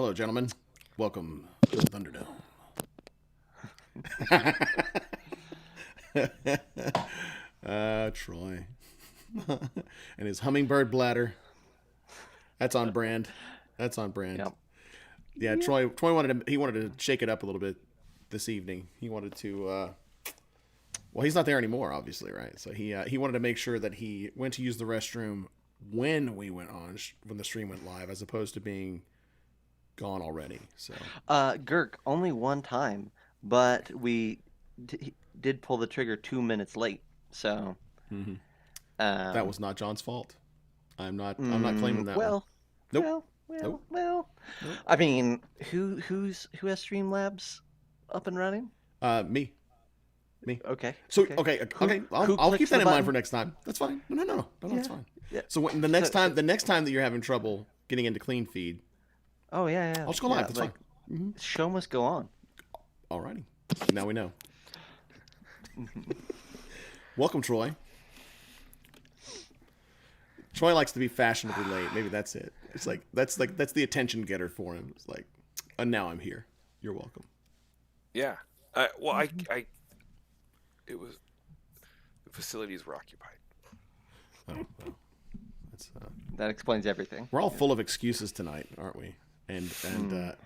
Hello, gentlemen. Welcome to the Thunderdome. Troy. And his hummingbird bladder. That's on brand. That's on brand. Yep. Yeah, Troy wanted to shake it up a little bit this evening. He wanted to well, he's not there anymore, obviously, right? So he wanted to make sure that he went to use the restroom when we went on, when the stream went live, as opposed to being gone already. So Girk, only one time, but he did pull the trigger 2 minutes late. So that was not John's fault. I'm not claiming that one. well, Nope. well. Nope. I mean, who has Streamlabs up and running? Me. Okay. So okay. okay. Who I'll keep clicks that the in mind button? for next time. That's fine. No, Yeah. it's fine. Yeah. So when, the next time that you're having trouble getting into Clean Feed, Oh yeah. I'll just go live. Yeah, That's like, fine. show must go on. Alrighty. Now we know. Welcome, Troy. Troy likes to be fashionably late. Maybe that's it. It's like that's the attention getter for him. It's like, and now I'm here. You're welcome. Yeah. It was the facilities were occupied. Oh, well. That's That explains everything. we're all full of excuses tonight, aren't we? And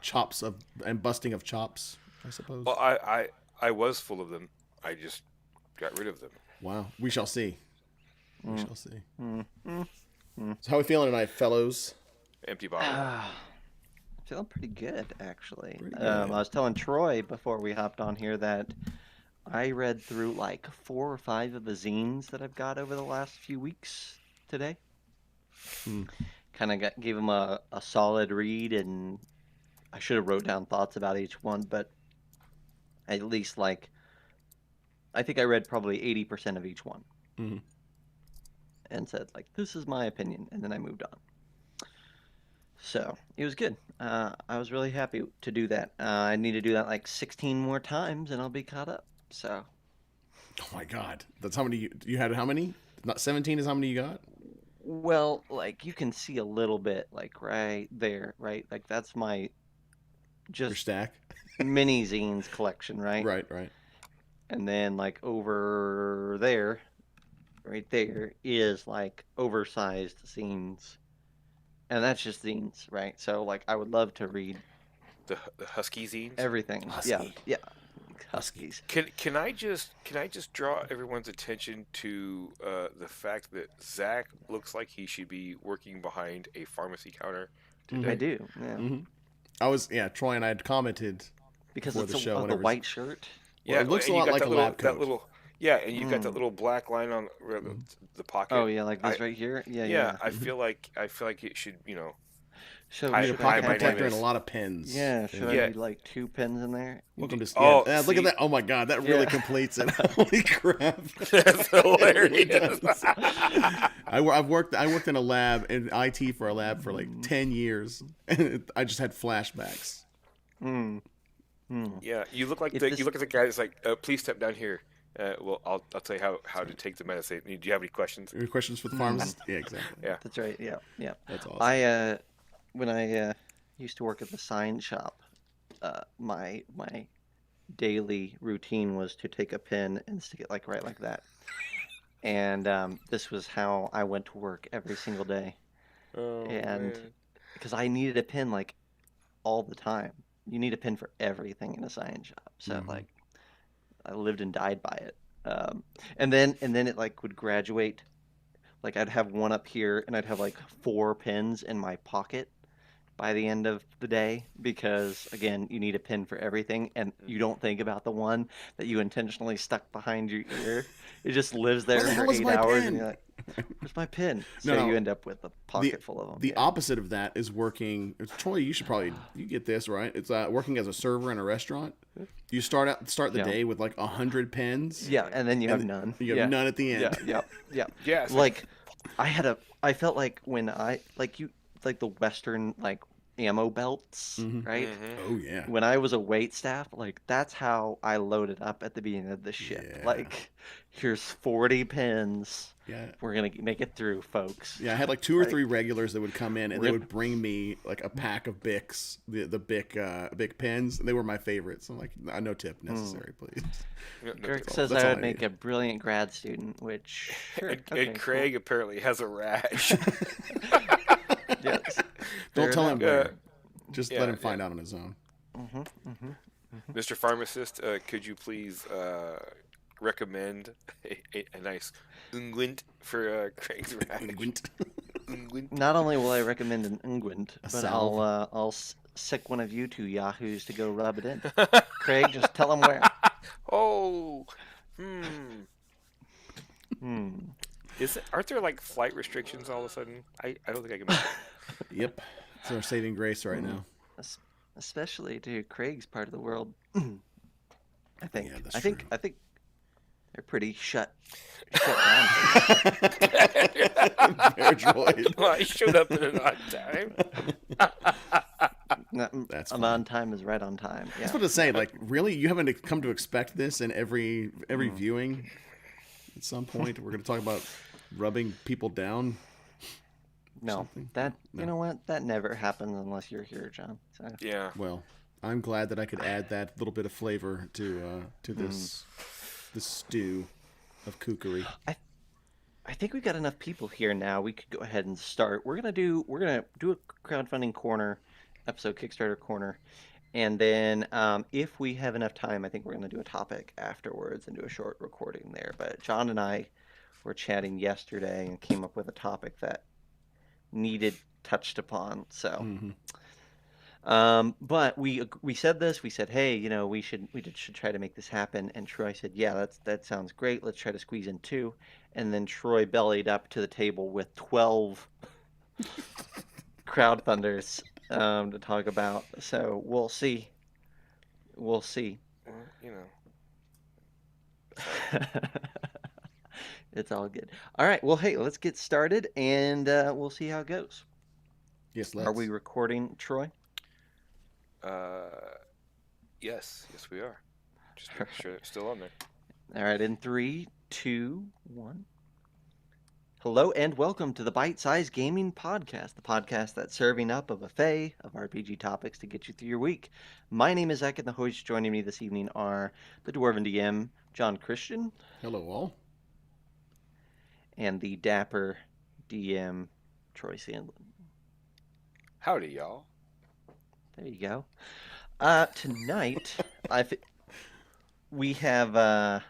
chops of and busting of chops, I suppose. Well, I was full of them. I just got rid of them. Wow. We shall see. We shall see. So how we feeling tonight, fellows? Empty bottle. Feeling pretty good, actually. Pretty good. I was telling Troy before we hopped on here that I read through like 4 or 5 of the zines that I've got over the last few weeks today. Kind of gave them a solid read, and I should have wrote down thoughts about each one, but at least I think I read probably 80% of each one. Mhm. And said like, this is my opinion, and then I moved on. So it was good. I was really happy to do that. I need to do that like 16 more times, and I'll be caught up. So Oh my God. That's how many you had. How many? Not 17 is how many you got? well, like you can see a little bit, like right there, right? Like that's my Your just stack. mini zines collection, right? Right. And then like over there, right there is like oversized zines, and that's just zines, right? So like I would love to read The Husky zines. everything. Husky. Yeah. Huskies. Can I just draw everyone's attention to the fact that Zach looks like he should be working behind a pharmacy counter today? I do. Yeah. Troy and I had commented Because before it's the show. the whenever- white shirt. Yeah, it looks and a you lot got like that a little, lab that coat. little, yeah, and you've got that little black line on the pocket. Oh yeah, like this I- right here. Yeah. Yeah, I feel like it should, So I- You need a should pocket my name protector and a is- lot of pens. yeah, should Yeah. I be like 2 pens in there? Welcome to. Oh, Yeah, look at see? that. Oh my God, that really Yeah. completes it. Holy crap. That's hilarious. I worked in a lab in IT for a lab for like 10 years, and I just had flashbacks. Yeah, you look like If you this- look at the guy that's like, please step down here. Well, I'll tell you how to take the medicine. Do you have any questions? Any questions for the pharmacist? Yeah, exactly. Yeah. That's right. Yeah. That's awesome. When I used to work at the sign shop, my daily routine was to take a pen and stick it like right like that. And this was how I went to work every single day. Oh, And man. because I needed a pen like all the time. You need a pen for everything in a science shop. So like I lived and died by it. And then it like would graduate. Like I'd have one up here and I'd have like 4 pens in my pocket by the end of the day because again, you need a pen for everything and you don't think about the one that you intentionally stuck behind your ear. It just lives there Where the for hell is 8 my hours pen? and you're like, where's my pen? So No, you end up with a pocket full of them. The opposite of that is working. Troy, you should probably get this right. It's working as a server in a restaurant. You start the Yeah. day with like 100 pens. Yeah, and then you have none. You have none at the end. Yeah. Yeah, it's Like I felt like when I like the Western like ammo belts, Mhm. right? Mhm. Oh yeah. When I was a wait staff, like that's how I loaded up at the beginning of the ship. Yeah. Like, here's 40 pins. Yeah. We're gonna make it through, folks. Yeah, I had like 2 or Like, 3 regulars that would come in and we're they gonna, would bring me like a pack of Bics, the Bic pens, and they were my favorites. I'm like, no tip necessary, please. No, no, Kirk That's all, says that's I all would I make need. a brilliant grad student, which sure, and okay, Craig apparently has a rash. cool. Yes, Don't fair tell him enough. where. Just yeah, let him yeah. find out on his own. hmm hmm Mr. Pharmacist, could you please recommend a nice unguent for Craig's rash? Unguent. Unguent. Not only will I recommend an unguent, A but salve. I'll sick one of you two yahoos to go rub it in. Craig, just tell him where. Oh, hmm. Hmm. Aren't there like flight restrictions all of a sudden? I don't think I can make it. Yep. It's our saving grace right now. Es- Especially to Craig's part of the world. I think. Yeah, that's I think. true. I think they're pretty shut down. Bear droid. Well, I showed up in an odd time. That's I'm fine. on time is right on time. That's Yeah. what to say. Like, really, you haven't come to expect this in every Mm. viewing. At some point, we're going to talk about rubbing people down. No, something? that No. you know what? That never happens unless you're here, John. So Yeah. Well, I'm glad that I could add that little bit of flavor to this stew of kookery. I think we've got enough people here now. We could go ahead and start. We're gonna do a crowdfunding corner episode, Kickstarter corner, and then if we have enough time, I think we're gonna do a topic afterwards and do a short recording there. But John and I were chatting yesterday and came up with a topic that needed touched upon. So. Mhm. But we said this. We said, hey, you know, we should try to make this happen. And Troy said, yeah, that sounds great. Let's try to squeeze in 2. And then Troy bellied up to the table with 12 crowd thunders to talk about. So we'll see. We'll see. Well, you know. It's all good. All right. Well, hey, let's get started, and we'll see how it goes. Yes, let's. Are we recording, Troy? Yes, we are. Just make sure it's still on there. All right, in 3, 2, 1. Hello and welcome to the Bite Size Gaming Podcast, the podcast that's serving up a buffet of RPG topics to get you through your week. My name is Zach, and the hosts joining me this evening are the Dwarven DM, John Christian, Hello, all. and the dapper DM, Troy Sandlin. Howdy, y'all. There you go. Tonight, we have another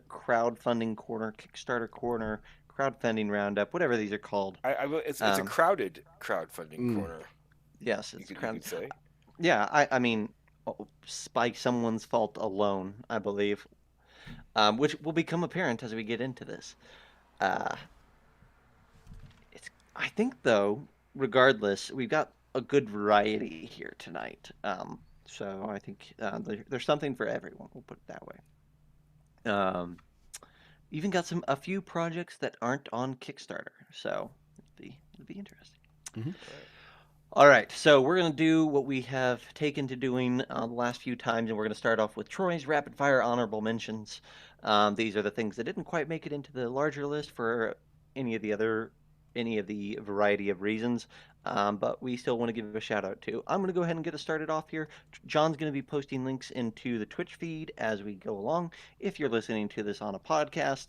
crowdfunding corner, Kickstarter corner, crowdfunding roundup, whatever these are called. It's a crowded crowdfunding corner. Yes, You it's could crowd. say. Yeah, I mean, by someone's fault alone, I believe, which will become apparent as we get into this. I think though, regardless, we've got a good variety here tonight. So I think there's something for everyone. We'll put it that way. Even got a few projects that aren't on Kickstarter, so it'd be interesting. Mhm. All right, so we're gonna do what we have taken to doing the last few times, and we're gonna start off with Troy's rapid fire honorable mentions. These are the things that didn't quite make it into the larger list for any of the variety of reasons, but we still want to give a shout out to. I'm going to go ahead and get us started off here. John's going to be posting links into the Twitch feed as we go along. If you're listening to this on a podcast,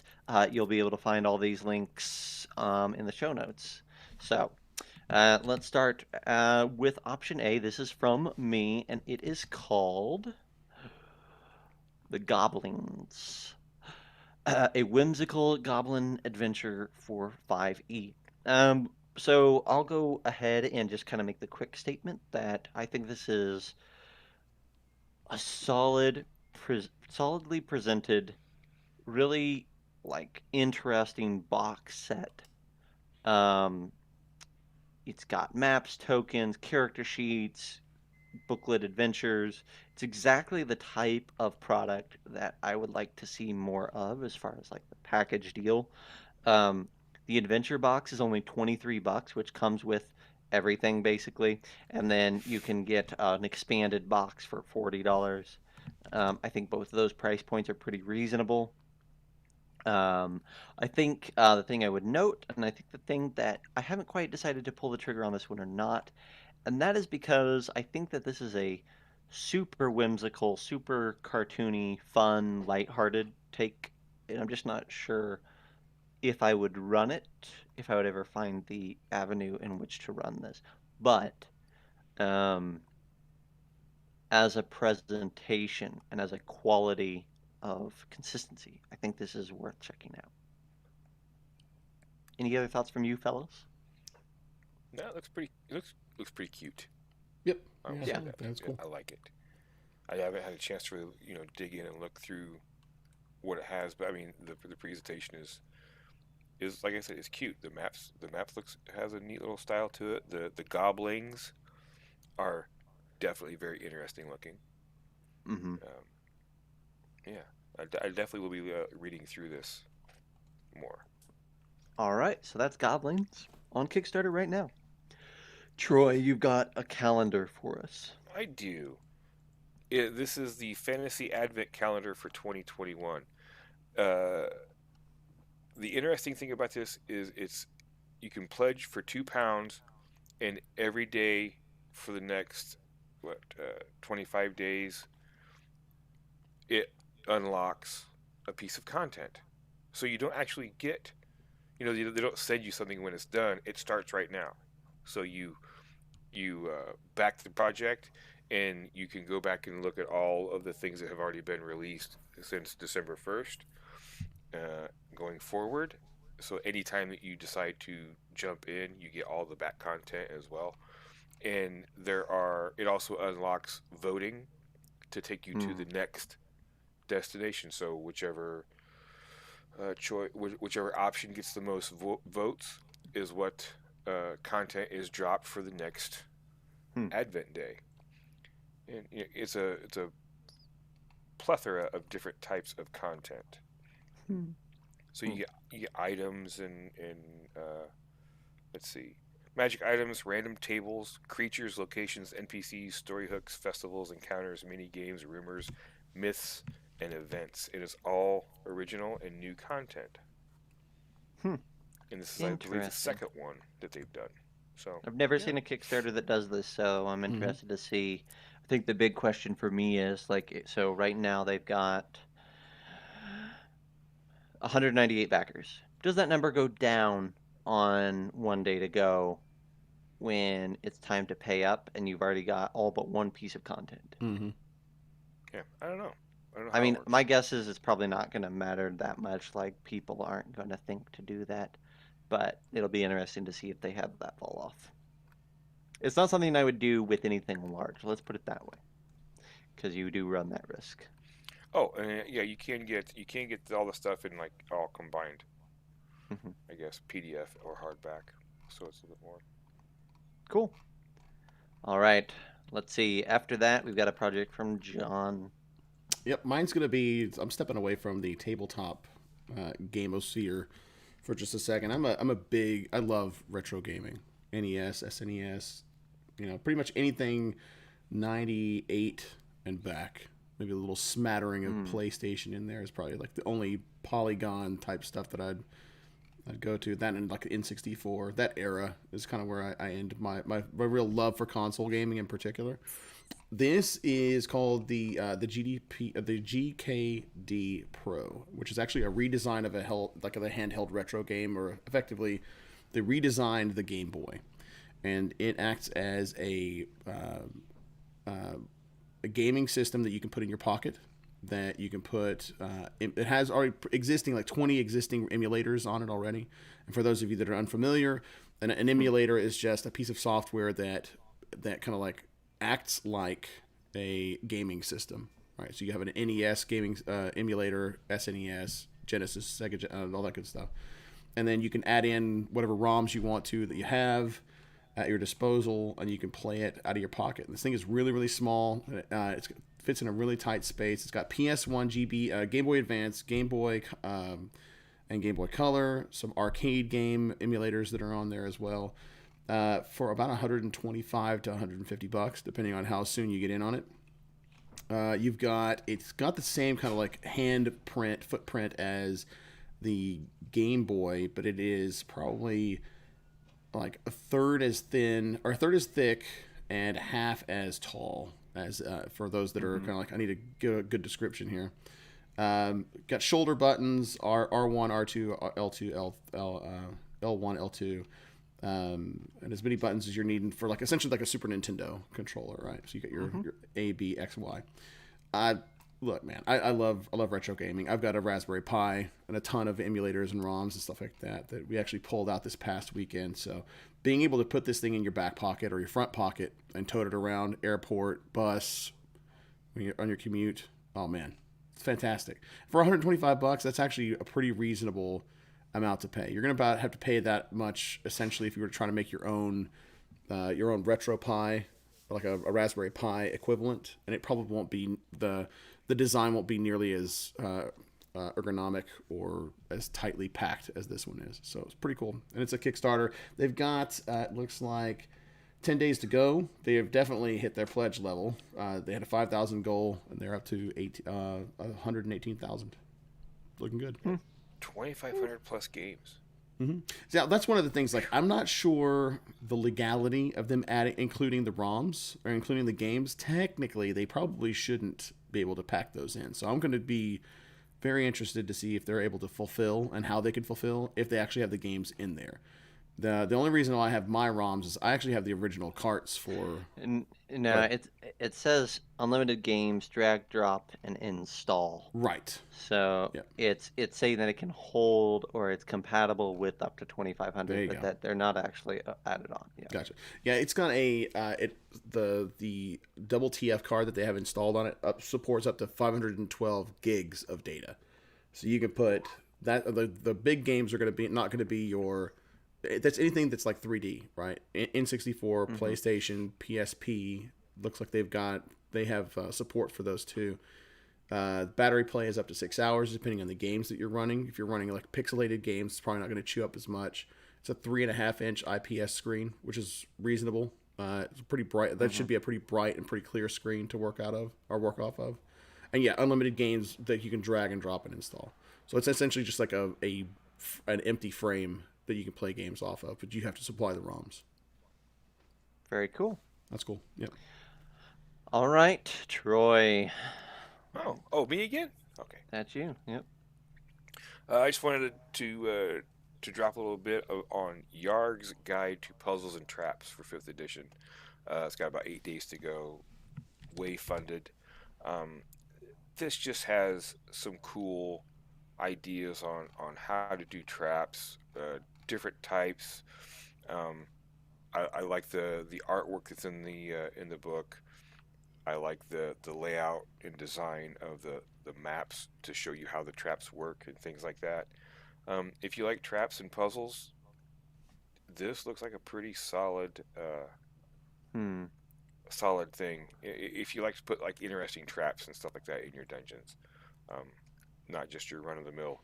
you'll be able to find all these links in the show notes. So let's start with option A. This is from me, and it is called The Goblins. A whimsical goblin adventure for 5e. So I'll go ahead and just kind of make the quick statement that I think this is a solidly presented, really like interesting box set. It's got maps, tokens, character sheets, booklet adventures. It's exactly the type of product that I would like to see more of as far as like the package deal. The adventure box is only $23, which comes with everything basically, and then you can get an expanded box for $40. I think both of those price points are pretty reasonable. I think the thing I would note, and I think the thing that I haven't quite decided to pull the trigger on this one or not, and that is because I think that this is a super whimsical, super cartoony, fun, lighthearted take, and I'm just not sure if I would run it, if I would ever find the avenue in which to run this. But um, as a presentation and as a quality of consistency, I think this is worth checking out. Any other thoughts from you, fellows? No, it looks pretty. Looks pretty cute. Yep. I will Yeah, say Yeah. that. that's cool. I like it. I haven't had a chance to really, dig in and look through what it has, but I mean, the presentation is like I said, it's cute. The maps has a neat little style to it. The goblins are definitely very interesting looking. Mm-hmm. Yeah, I definitely will be reading through this more. All right, so that's Goblins on Kickstarter right now. Troy, you've got a calendar for us. I do. This is the Fantasy Advent Calendar for 2021. Uh, the interesting thing about this is you can pledge for £2, and every day for the next 25 days, it unlocks a piece of content. So you don't actually get, they don't send you something when it's done. It starts right now. So you back the project, and you can go back and look at all of the things that have already been released since December 1st, going forward. So anytime that you decide to jump in, you get all the back content as well. And it also unlocks voting to take you to the next destination. So whichever option gets the most votes is what content is dropped for the next Advent day. And it's a plethora of different types of content. So you get items and let's see, magic items, random tables, creatures, locations, NPCs, story hooks, festivals, encounters, mini games, rumors, myths, and events. It is all original and new content. And this is, I believe, the second one that they've done. So I've never seen a Kickstarter that does this, so I'm interested to see. I think the big question for me is so right now they've got 198 backers. Does that number go down on one day to go when it's time to pay up and you've already got all but one piece of content? Mm-hmm. Yeah, I don't know. I mean, my guess is it's probably not going to matter that much. Like, people aren't going to think to do that. But it'll be interesting to see if they have that fall off. It's not something I would do with anything large. Let's put it that way, because you do run that risk. Oh, and yeah, you can get all the stuff in all combined. I guess PDF or hardback, so it's a bit more. Cool. All right. Let's see. After that, we've got a project from John. Yep, mine's gonna be. I'm stepping away from the tabletop gamosphere for just a second. I love retro gaming, NES, SNES, pretty much anything 98 and back. Maybe a little smattering of PlayStation in there is probably like the only Polygon type stuff that I'd go to. That and like the N64. That era is kind of where I end my real love for console gaming in particular. This is called the GKD Pro, which is actually a redesign of a handheld retro game, or effectively, they redesigned the Game Boy, and it acts as a gaming system that you can put in your pocket. That you can put. It has already existing 20 existing emulators on it already. And for those of you that are unfamiliar, an emulator is just a piece of software that kind of acts like a gaming system, right? So you have an NES gaming emulator, SNES, Genesis, Sega, all that good stuff, and then you can add in whatever ROMs you want to that you have at your disposal, and you can play it out of your pocket. And this thing is really, really small. It fits in a really tight space. It's got PS1, GB, Game Boy Advance, Game Boy, and Game Boy Color, some arcade game emulators that are on there as well. for about 125 to 150 bucks, depending on how soon you get in on it. It's got the same kind of like footprint as the Game Boy, but it is probably like a third as thin or a third as thick and half as tall as for those that are kind of like, I need to get a good description here. Got shoulder buttons, R1, R2, L2, L1, L2, and as many buttons as you're needing for like essentially like a Super Nintendo controller, right? So you got your A, B, X, Y. Look, man, I love retro gaming. I've got a Raspberry Pi and a ton of emulators and ROMs and stuff like that we actually pulled out this past weekend. So being able to put this thing in your back pocket or your front pocket and tote it around airport, bus, when you're on your commute, oh man, it's fantastic. For 125 bucks, that's actually a pretty reasonable amount to pay. You're going to about have to pay that much essentially if you were trying to make your own retro Pi, like a Raspberry Pi equivalent, and it probably won't be the design won't be nearly as ergonomic or as tightly packed as this one is. So it's pretty cool, and it's a Kickstarter. They've got it looks like 10 days to go. They have definitely hit their pledge level. They had a 5,000 goal, and they're up to 118,000. Looking good. 2,500 plus games. Mm-hmm. So that's one of the things. Like, I'm not sure the legality of them including the ROMs or including the games. Technically, they probably shouldn't be able to pack those in. So I'm going to be very interested to see if they're able to fulfill and how they could fulfill if they actually have the games in there. The only reason why I have my ROMs is I actually have the original carts for. No, it says unlimited games, drag, drop, and install. Right. So Yep. it's saying that it can hold or it's compatible with up to 2,500, but that they're not actually added on. Yeah. Gotcha. Yeah, it's got the double TF card that they have installed on it supports up to 512 gigs of data. So you can put that the big games are going to be not going to be your. That's anything that's like 3D, right? N64, PlayStation, PSP. Looks like they have support for those too. Battery play is up to 6 hours, depending on the games that you're running. If you're running like pixelated games, it's probably not going to chew up as much. It's a 3.5-inch IPS screen, which is reasonable. It's pretty bright. That should be a pretty bright and pretty clear screen to work off of. And yeah, unlimited games that you can drag and drop and install. So it's essentially just like an empty frame that you can play games off of, but you have to supply the ROMs. Very cool. That's cool. Yep. All right, Troy. Oh, me again? Okay. That's you. Yep. I just wanted to drop a little bit on Yarg's Guide to Puzzles and Traps for 5th edition. It's got about 8 days to go. Way funded. This just has some cool ideas on how to do traps, different types. I like the artwork that's in the book. I like the layout and design of the maps to show you how the traps work and things like that. If you like traps and puzzles, this looks like a pretty solid solid thing. If you like to put like interesting traps and stuff like that in your dungeons, not just your run-of-the-mill,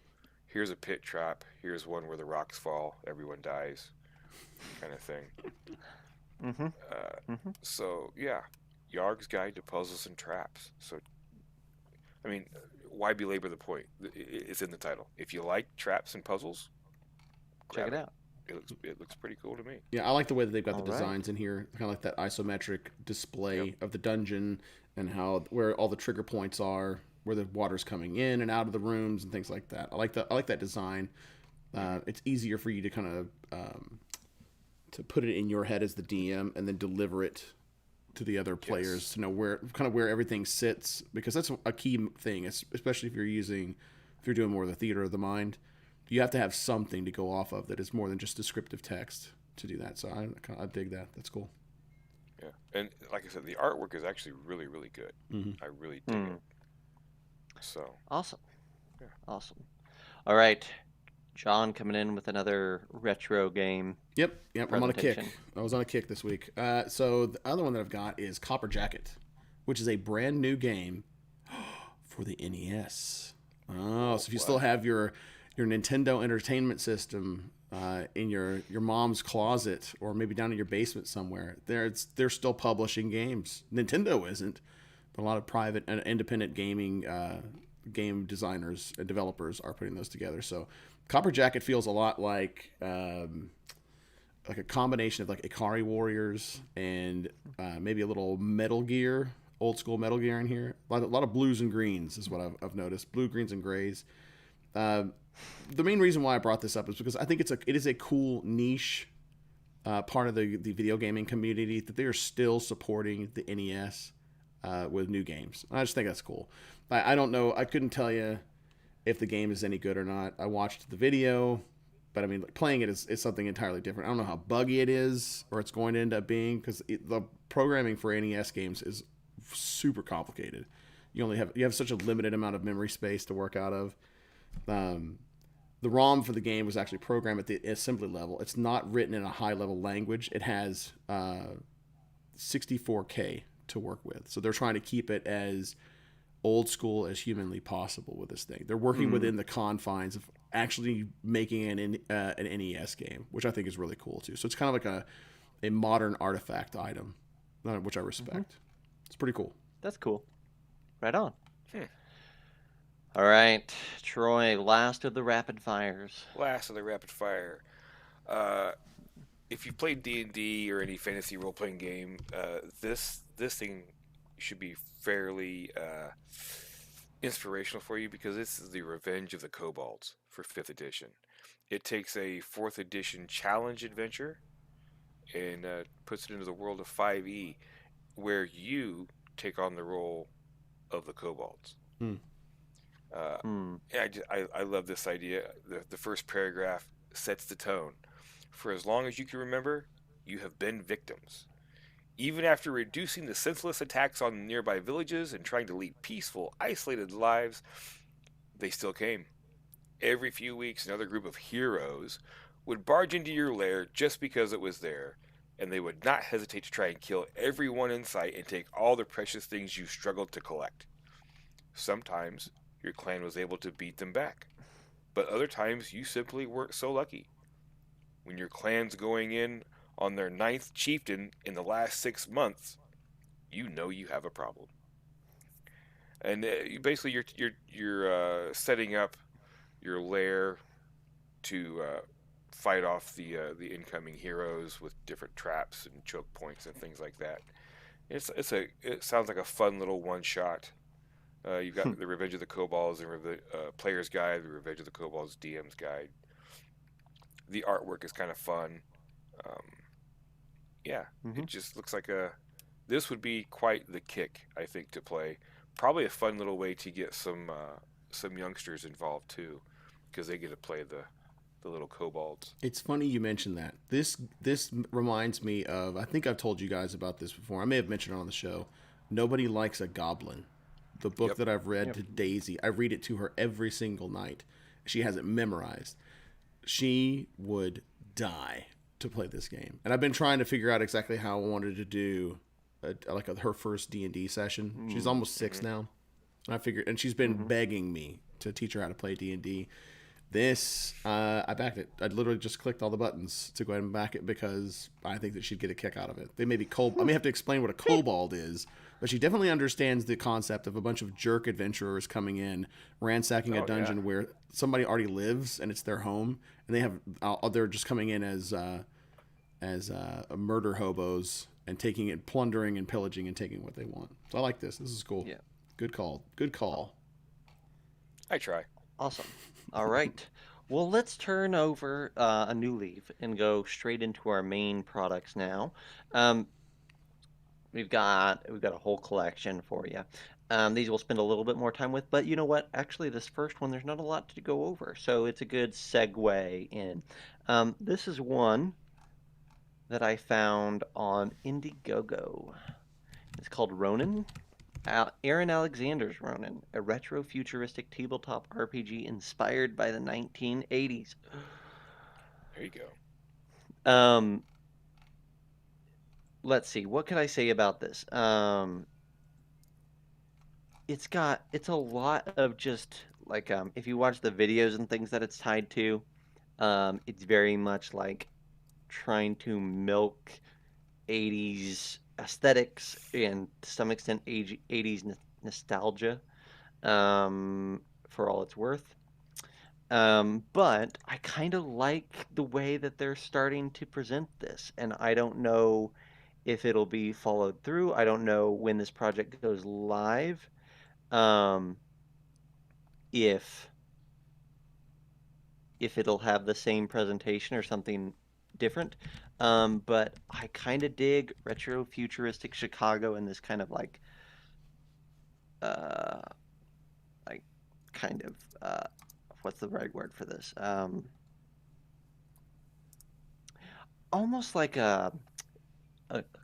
here's a pit trap, here's one where the rocks fall, everyone dies, kind of thing. So yeah, Yarg's Guide to Puzzles and Traps. So, I mean, why belabor the point? It's in the title. If you like traps and puzzles, check it out. It looks pretty cool to me. Yeah, I like the way that they've got the All right. designs in here, kind of like that isometric display of the dungeon and where all the trigger points are, where the water's coming in and out of the rooms and things like that. I like that design. It's easier for you to kind of to put it in your head as the DM and then deliver it to the other players to know where everything sits, because that's a key thing, especially if you're doing more of the theater of the mind. You have to have something to go off of that is more than just descriptive text to do that. So I dig that. That's cool. Yeah, and like I said, the artwork is actually really, really good. I really dig it. So Awesome. Yeah. Awesome. All right, John coming in with another retro game. Yep. I'm on a kick. Presentation. I was on a kick this week. So the other one that I've got is Copper Jacket, which is a brand new game for the NES. Oh, so if you still have your Nintendo Entertainment System in your mom's closet or maybe down in your basement somewhere. They're still publishing games. Nintendo isn't, but a lot of private and independent gaming game designers and developers are putting those together. So Copper Jacket feels a lot like a combination of like Ikari Warriors and maybe a little Metal Gear, old school Metal Gear in here. A lot of blues and greens is what I've noticed. Blue, greens, and grays. The main reason why I brought this up is because I think it is a cool niche part of the video gaming community that they are still supporting the NES with new games. I just think that's cool. I don't know. I couldn't tell you if the game is any good or not. I watched the video, but I mean, like, playing it is something entirely different. I don't know how buggy it is or it's going to end up being because the programming for NES games is super complicated. You have such a limited amount of memory space to work out of. The ROM for the game was actually programmed at the assembly level. It's not written in a high level language. It has 64K to work with. So they're trying to keep it as old school as humanly possible with this thing. They're working within the confines of actually making an NES game, which I think is really cool too. So it's kind of like a modern artifact item, which I respect. It's pretty cool. That's cool. Right on. All right, Troy, last of the rapid fires. Last of the rapid fire. If you played D&D or any fantasy role-playing game, this thing should be fairly inspirational for you because this is the Revenge of the Kobolds for 5th edition. It takes a 4th edition challenge adventure and puts it into the world of 5e, where you take on the role of the kobolds. I love this idea. The first paragraph sets the tone. For as long as you can remember, you have been victims. Even after reducing the senseless attacks on nearby villages and trying to lead peaceful, isolated lives, they still came. Every few weeks, another group of heroes would barge into your lair just because it was there, and they would not hesitate to try and kill everyone in sight and take all the precious things you struggled to collect. Sometimes your clan was able to beat them back, but other times you simply weren't so lucky. When your clan's going in on their 9th chieftain in the last 6 months, you know you have a problem. And basically you're setting up your lair to fight off the incoming heroes with different traps and choke points and things like that. It sounds like a fun little one shot. You've got the Revenge of the Kobolds and Player's Guide, the Revenge of the Kobolds DM's Guide. The artwork is kind of fun. It just looks like this would be quite the kick, I think, to play. Probably a fun little way to get some youngsters involved too, because they get to play the little kobolds. It's funny you mentioned that. This reminds me of, I think I've told you guys about this before. I may have mentioned it on the show. Nobody Likes a Goblin. The book that I've read to Daisy. I read it to her every single night. She has it memorized. She would die to play this game. And I've been trying to figure out exactly how I wanted to do her first D&D session. She's almost 6 now. And she's been begging me to teach her how to play D&D. This, I backed it. I literally just clicked all the buttons to go ahead and back it because I think that she'd get a kick out of it. I may have to explain what a kobold is, but she definitely understands the concept of a bunch of jerk adventurers coming in, ransacking a dungeon where somebody already lives and it's their home, and they're just coming in as murder hobos and taking it, plundering and pillaging and taking what they want. So I like this. This is cool. Yeah. Good call. Good call. I try. Awesome. All right. Well, let's turn over a new leaf and go straight into our main products now. We've got a whole collection for you. These we'll spend a little bit more time with, but you know what? Actually, this first one, there's not a lot to go over, so it's a good segue in. This is one that I found on Indiegogo. It's called Ronin. Aaron Alexander's Ronin, a retro-futuristic tabletop RPG inspired by the 1980s. There you go. Let's see, what can I say about this? It's a lot of just like if you watch the videos and things that it's tied to, It's very much like trying to milk 80s aesthetics and to some extent 80s nostalgia, for all it's worth. But I kind of like the way that they're starting to present this, and I don't know if it'll be followed through. I don't know when this project goes live. Um, if it'll have the same presentation or something different. But I kind of dig retro futuristic Chicago and this kind of uh, like kind of what's the right word for this? Almost like a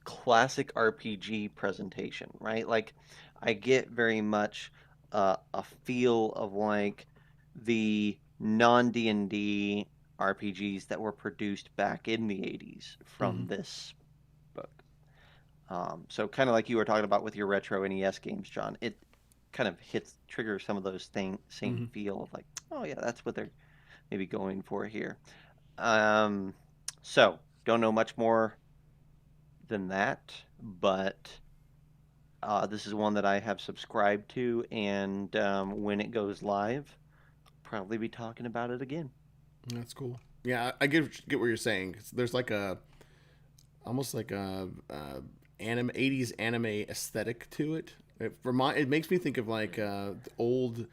classic RPG presentation, right? Like I get very much a feel of like the non D&D RPGs that were produced back in the 80s from this book. So kind of like you were talking about with your retro NES games, John, it kind of triggers some of those same feel of like, oh yeah, that's what they're maybe going for here. So don't know much more than that, but this is one that I have subscribed to, and when it goes live, probably be talking about it again. That's cool. Yeah, I get what you're saying. There's like almost like a anime 80s anime aesthetic to it. It makes me think of like the old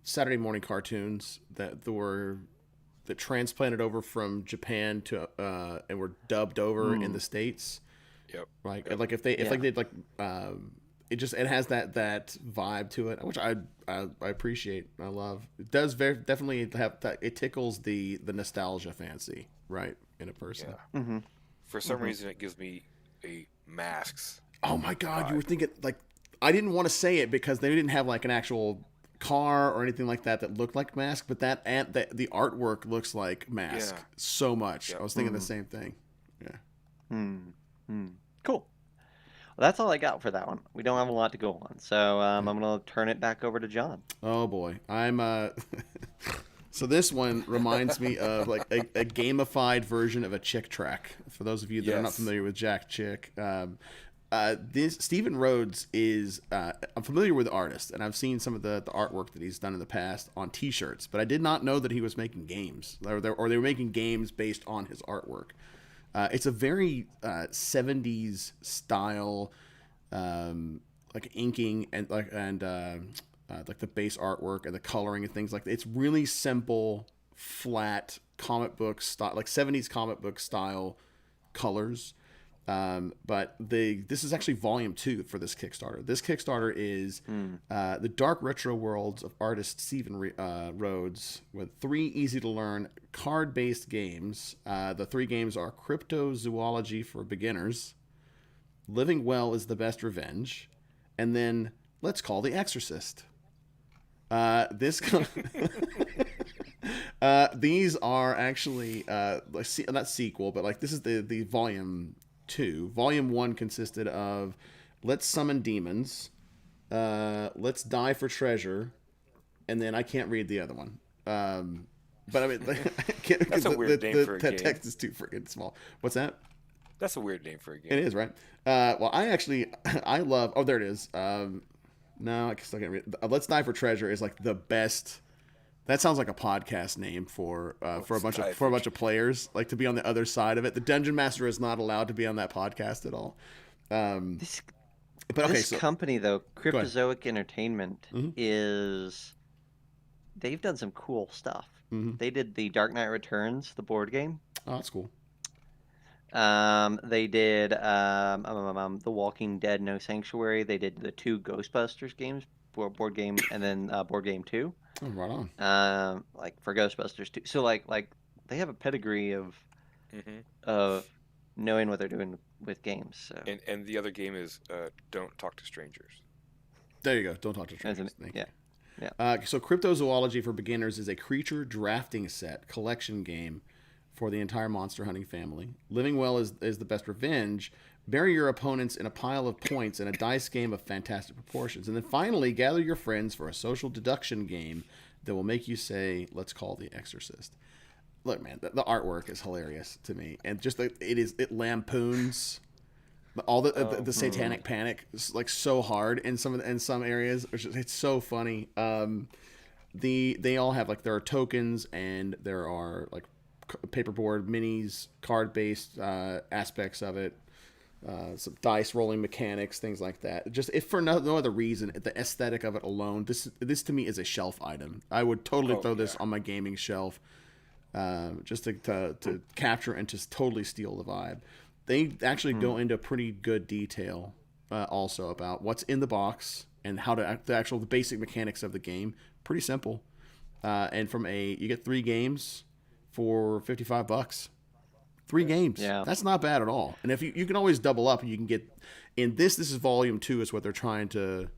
Saturday morning cartoons that transplanted over from Japan to and were dubbed over in the States. Yep. Like if they did like it has that vibe to it, which I appreciate. I love. It does definitely have that. It tickles the nostalgia fancy, right, in a person. Yeah. For some reason, it gives me a Masks. Oh my God, you were thinking like I didn't want to say it because they didn't have like an actual car or anything like that looked like Mask, but the artwork looks like Mask so much. I was thinking the same thing. Yeah. Cool. Well, that's all I got for that one. We don't have a lot to go on, so I'm gonna turn it back over to John. Oh boy, I'm So this one reminds me of like a gamified version of a Chick track. For those of you that are not familiar with Jack Chick, this Stephen Rhodes is I'm familiar with the artist, and I've seen some of the artwork that he's done in the past on T-shirts, but I did not know that he was making games, or they were making games based on his artwork. It's a very 70s style, like inking and like the base artwork and the coloring and things like that. It's really simple, flat comic book style, like 70s comic book style colors. But this is actually volume 2 for this Kickstarter. This Kickstarter is the dark retro worlds of artist Stephen Rhodes with 3 easy-to-learn card-based games. The 3 games are Cryptozoology for Beginners, Living Well is the Best Revenge, and then Let's Call the Exorcist. These are actually not sequel, but like this is the volume 2. Volume 1 consisted of Let's Summon Demons, Let's Die for Treasure, and then I can't read the other one. But I mean, that's a weird name for a game. The text is too freaking small. What's that? That's a weird name for a game. It is, right? Well, I love. Oh, there it is. No, I still can't read. Let's Die for Treasure is like the best. That sounds like a podcast name for a bunch of players, like to be on the other side of it. The Dungeon Master is not allowed to be on that podcast at all. This company though, Cryptozoic Entertainment, is they've done some cool stuff. They did the Dark Knight Returns, the board game. Oh, that's cool. They did The Walking Dead: No Sanctuary. They did the 2 Ghostbusters games, board game, and then board game 2. Oh, right on. Like for Ghostbusters 2. So like they have a pedigree of knowing what they're doing with games. So. And the other game is Don't Talk to Strangers. There you go. Don't Talk to Strangers. Yeah. So Cryptozoology for Beginners is a creature drafting set collection game for the entire monster hunting family. Living Well is the Best Revenge. Bury your opponents in a pile of points in a dice game of fantastic proportions. And then finally, gather your friends for a social deduction game that will make you say, let's call the Exorcist. look, man, the artwork is hilarious to me, and just it lampoons all Oh, the satanic panic is like so hard in some areas. It's so funny. They all have like there are tokens and there are like paperboard minis, card based aspects of it. Some dice rolling mechanics, things like that. Just if for no other reason, the aesthetic of it alone, this to me is a shelf item. I would totally oh throw yeah. this on my gaming shelf, just to capture and just totally steal the vibe. They actually go into pretty good detail also about what's in the box and how to the basic mechanics of the game. Pretty simple, and you get 3 games for $55. 3 games. Yeah. That's not bad at all. And if you can always double up, and you can get in this is volume 2 is what they're trying to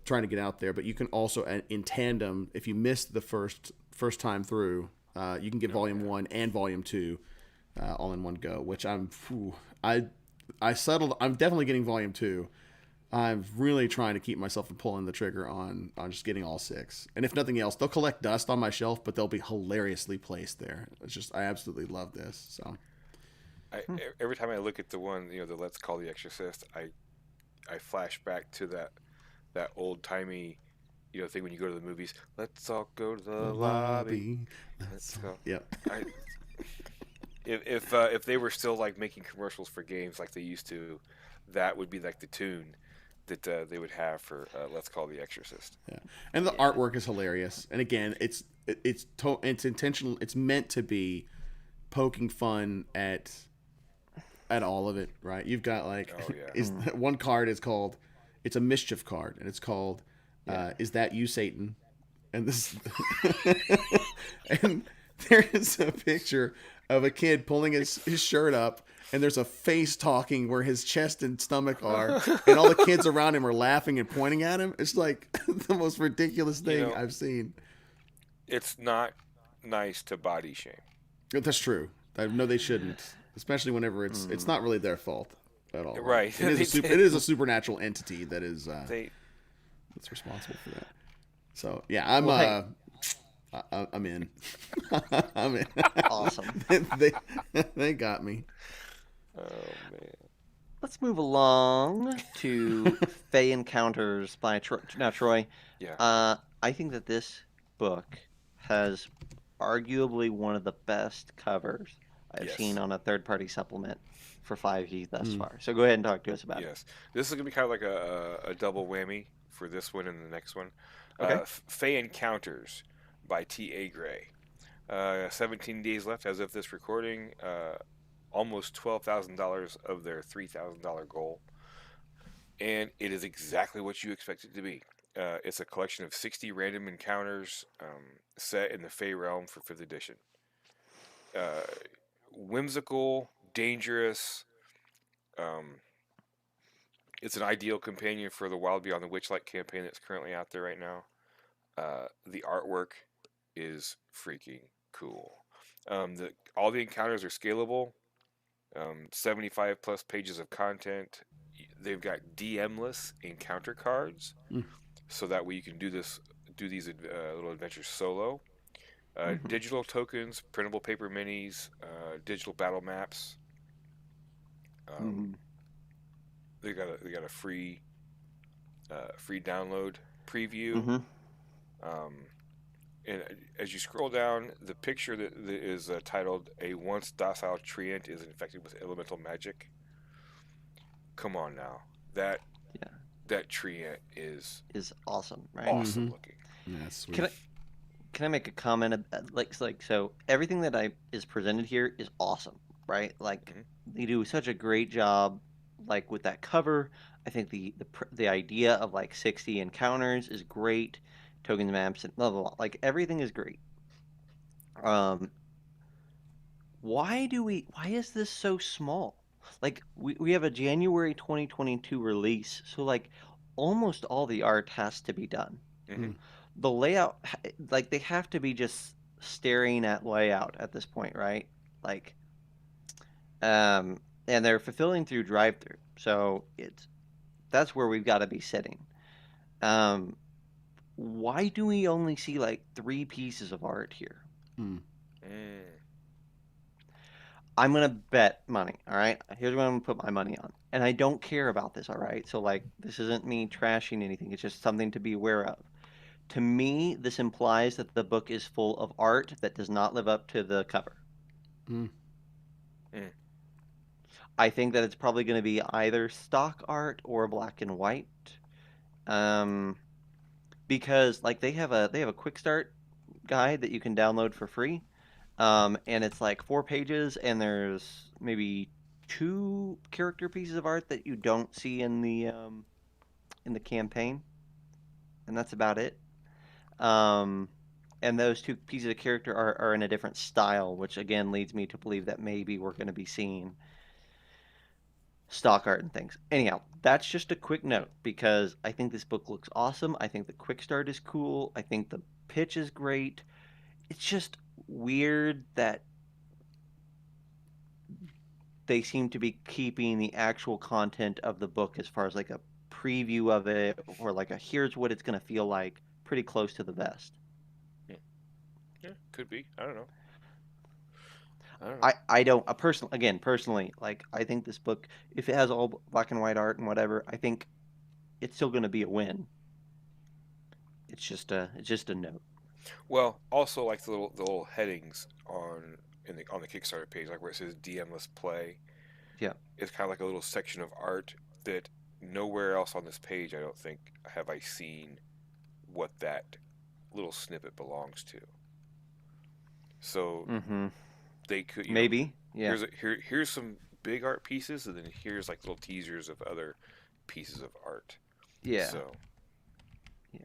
get out there. But you can also in tandem, if you missed the first time through, you can get volume 1 and volume 2 all in one go. Which I settled. I'm definitely getting volume 2. I'm really trying to keep myself from pulling the trigger on just getting all 6. And if nothing else, they'll collect dust on my shelf, but they'll be hilariously placed there. It's just I absolutely love this. So. Every time I look at the one, the Let's Call the Exorcist, I flash back to that old timey, thing when you go to the movies. Let's all go to the lobby. Let's go. Yep. If they were still like making commercials for games like they used to, that would be like the tune that they would have for Let's Call the Exorcist. Yeah. And the artwork is hilarious. And again, it's intentional. It's meant to be poking fun at all of it, right? You've got like Oh yeah. one card is called it's a mischief card, and it's called Is That You, Satan? And this and there is a picture of a kid pulling his shirt up, and there's a face talking where his chest and stomach are, and all the kids around him are laughing and pointing at him. It's like the most ridiculous thing I've seen. It's not nice to body shame. That's true. I know they shouldn't, especially whenever it's not really their fault at all. Right. It is a supernatural entity that is They that's responsible for that. So yeah, I'm I'm in. I'm in. Awesome. they got me. Oh man. Let's move along to Fey Encounters by Troy. Now, Troy, Yeah. I think that this book has arguably one of the best covers I've Yes. seen on a third-party supplement for 5e thus far. So go ahead and talk to us about it. Yes. This is gonna be kind of like a double whammy for this one and the next one. Okay. Fey Encounters by T.A. Gray. 17 days left as of this recording. Almost $12,000 of their $3,000 goal. And it is exactly what you expect it to be. It's a collection of 60 random encounters set in the Fey realm for 5th edition. Whimsical, dangerous. It's an ideal companion for the Wild Beyond the Witchlight campaign that's currently out there right now. The artwork is freaking cool. All the encounters are scalable. 75 plus pages of content. They've got DM-less encounter cards, so that way you can do these little adventures solo. Digital tokens, printable paper minis, digital battle maps. They got a free download preview. And as you scroll down, the picture that is titled "A Once Docile Treant is Infected with Elemental Magic." Come on now, that treant is awesome, right? awesome looking. Yeah, sweet. Can I make a comment? So everything that is presented here is awesome, right? Like they do such a great job, like with that cover. I think the idea of like 60 encounters is great. Tokens, maps, and blah blah blah. Like everything is great. Why is this so small? Like we have a January 2022 release, so like almost all the art has to be done. The layout, like they have to be just staring at layout at this point, right? Like, and they're fulfilling through drive-through, so that's where we've got to be sitting. Why do we only see like 3 pieces of art here? I'm gonna bet money. All right, here's what I'm gonna put my money on, and I don't care about this. All right, so like this isn't me trashing anything. It's just something to be aware of. To me, this implies that the book is full of art that does not live up to the cover. Mm. Mm. I think that it's probably going to be either stock art or black and white. Um, because like they have a quick start guide that you can download for free. And it's like 4 pages, and there's maybe two character pieces of art that you don't see in the campaign, and that's about it. Um, and those two pieces of character are in a different style, which again leads me to believe that maybe we're going to be seeing stock art and things. Anyhow, that's just a quick note because I think this book looks awesome. I think the quick start is cool. I think the pitch is great. It's just weird that they seem to be keeping the actual content of the book as far as like a preview of it or like a here's what it's going to feel like pretty close to the vest. Yeah. Yeah, could be. I don't know. I don't know. I don't personally like I think this book if it has all black and white art and whatever I think it's still going to be a win. It's just a note. Well, also like the little headings on the Kickstarter page, like where it says DMless play. Yeah. It's kind of like a little section of art that nowhere else on this page, I don't think, have I seen what that little snippet belongs to. So Mm-hmm. they could, Maybe. Yeah. here's some big art pieces, and then here's like little teasers of other pieces of art. Yeah. So Yeah.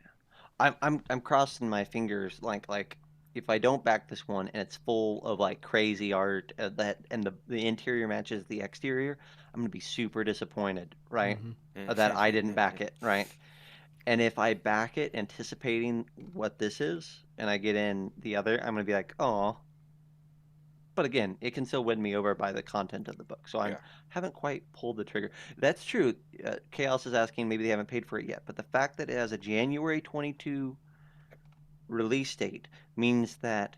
I'm crossing my fingers like if I don't back this one and it's full of like crazy art that and the interior matches the exterior, I'm gonna be super disappointed, right? Mm-hmm. That I didn't back it, right? And if I back it anticipating what this is and I get in the other, I'm gonna be like, oh. But again, it can still win me over by the content of the book. So I yeah, haven't quite pulled the trigger. That's true. Chaos is asking maybe they haven't paid for it yet, but the fact that it has a January 22 release date means that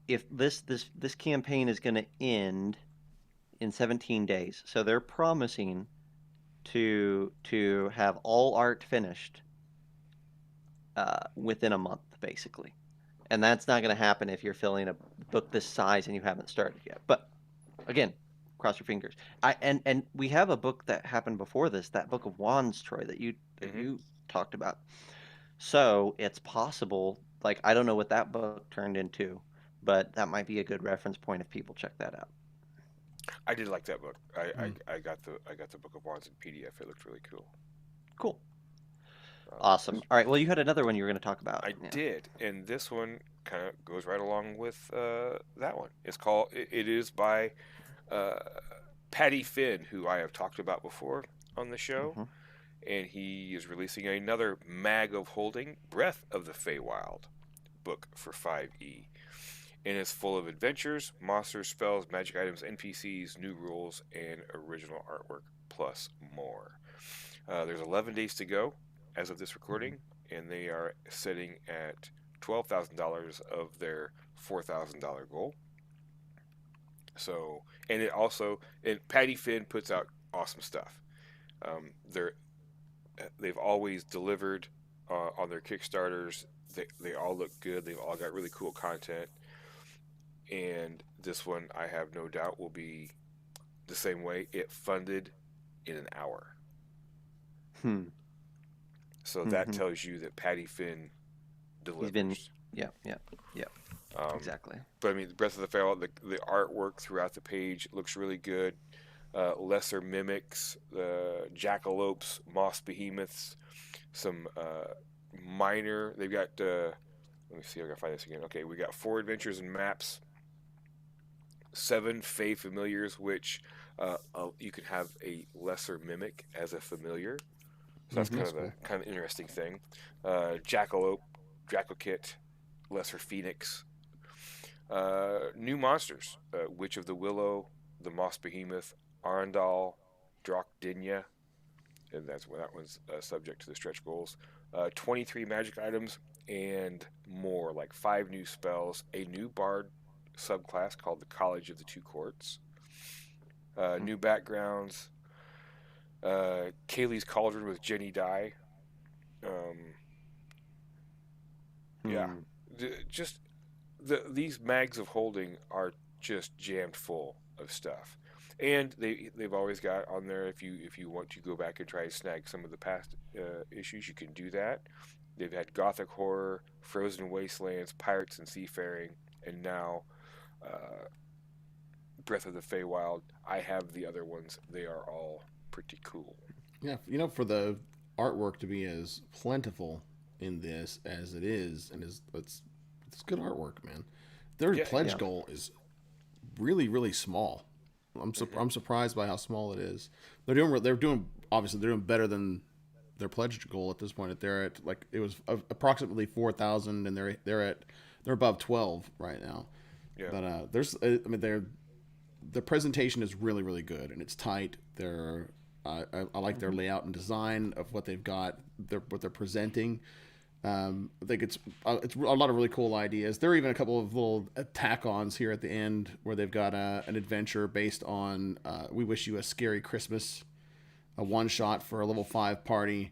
if this campaign is going to end in 17 days, so they're promising to have all art finished within a month, basically. And that's not going to happen if you're filling a book this size and you haven't started yet. But again, cross your fingers. And we have a book that happened before this, that Book of Wands, Troy, that you hmm talked about. So it's possible. Like I don't know what that book turned into, but that might be a good reference point if people check that out. I did like that book. I, Mm. I, I got the Book of Wands in PDF. It looked really cool. Cool. This Awesome. All right. Well, you had another one you were going to talk about. I Yeah. did, and this one kind of goes right along with that one. It is by uh, Patty Finn, who I have talked about before on the show, Hmm. and he is releasing another Mag of Holding, Breath of the Feywild book for 5e. And it's full of adventures, monsters, spells, magic items, NPCs, new rules, and original artwork, plus more. There's 11 days to go as of this recording, and they are sitting at $12,000 of their $4,000 goal. So, and Patty Finn puts out awesome stuff. They're they've always delivered on their Kickstarters. They all look good. They've all got really cool content, and this one I have no doubt will be the same way. It funded in an hour. Hmm. So that Hmm. tells you that Patty Finn He's been. delivers. Yeah. Yeah. Yeah. Exactly. But I mean, Breath of the Feywild, the artwork throughout the page looks really good. Lesser mimics, jackalopes, moss behemoths, some minor. They've got. Let me see if I can find this again. Okay, we got 4 adventures and maps, 7 Fey familiars, which you can have a lesser mimic as a familiar. So that's Mm-hmm. kind That's of a cool. kind of interesting thing. Jackalope, Dracokit, Lesser Phoenix, new monsters: Witch of the Willow, the Moss Behemoth, Arundel, Drakdinya, and that one's subject to the stretch goals. 23 magic items and more, like 5 new spells, a new bard subclass called the College of the Two Courts. New backgrounds. Kaylee's Cauldron with Jenny Dye. Yeah, just these mags of holding are just jammed full of stuff, and they've always got on there if you want to go back and try to snag some of the past issues, you can do that. They've had Gothic Horror, Frozen Wastelands, Pirates and Seafaring, and now Breath of the Feywild. I have the other ones. They are all pretty cool. Yeah, for the artwork to be as plentiful in this as it is, and it's good artwork, man. Their pledge goal is really, really small. I'm surprised by how small it is. They're doing better than their pledge goal at this point. They're at it was approximately 4,000, and they're above 12 right now. Yeah. But the presentation is really, really good, and it's tight. I like their layout and design of what they've got. What they're presenting. I think it's a lot of really cool ideas. There are even a couple of little tack-ons here at the end where they've got an adventure based on We Wish You a Scary Christmas, a one-shot for a level 5 party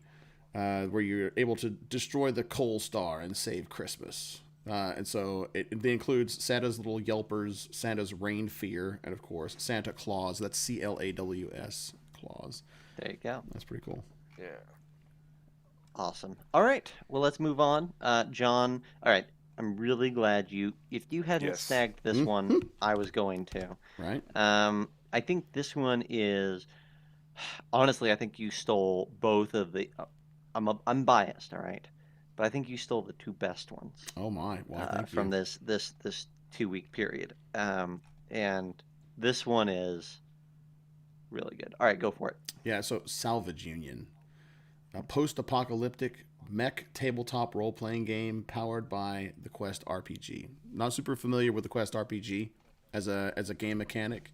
where you're able to destroy the coal star and save Christmas. And so it includes Santa's Little Yelpers, Santa's Rain Fear, and of course Santa Claus. That's CLAWS, Claus. There you go. That's pretty cool. Yeah. Awesome. All right. Well, let's move on. John, all right. I'm really glad if you hadn't snagged this one, I was going to. Right. I think this one is, honestly, I think you stole both of the, I'm biased, all right? But I think you stole the two best ones. Oh my! Well, thank you. From this 2-week period. And this one is really good. All right, go for it. Yeah, so Salvage Union, a post-apocalyptic mech tabletop role-playing game powered by the Quest RPG. Not super familiar with the Quest RPG as a game mechanic.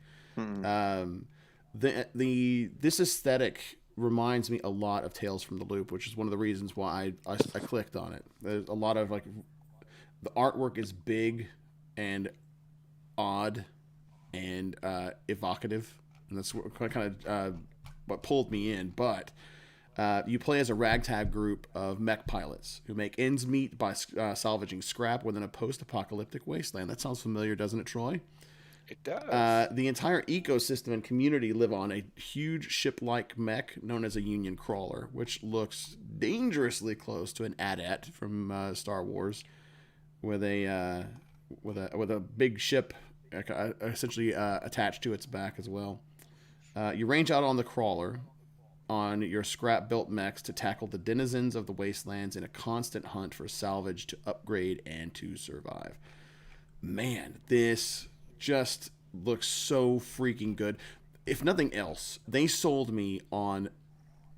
This aesthetic reminds me a lot of Tales from the Loop, which is one of the reasons why I clicked on it. There's a lot of the artwork is big and odd and evocative, and that's what pulled me in. But you play as a ragtag group of mech pilots who make ends meet by salvaging scrap within a post-apocalyptic wasteland. That sounds familiar, doesn't it, Troy? It does. The entire ecosystem and community live on a huge ship-like mech known as a Union Crawler, which looks dangerously close to an AT-AT from Star Wars, with a big ship essentially attached to its back as well. You range out on the Crawler on your scrap-built mechs to tackle the denizens of the wastelands in a constant hunt for salvage to upgrade and to survive. Man, this just looks so freaking good. If nothing else, they sold me on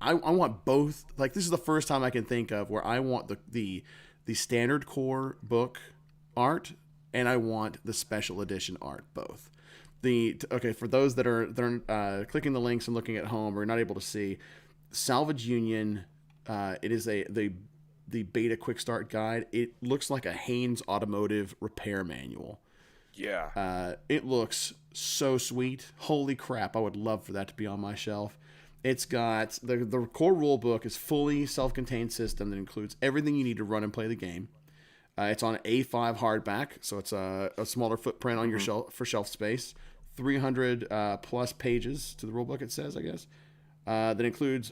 I want both. This is the first time I can think of where I want the standard core book art and I want the special edition art both. For those that are clicking the links and looking at home or not able to see, Salvage Union, it is the beta quick start guide. It looks like a Haynes Automotive repair manual. Yeah. It looks so sweet. Holy crap, I would love for that to be on my shelf. It's got the core rule book is fully self-contained system that includes everything you need to run and play the game. It's on A5 hardback, so it's a smaller footprint on your shelf for shelf space. 300 plus pages to the rule book, it says, I guess. That includes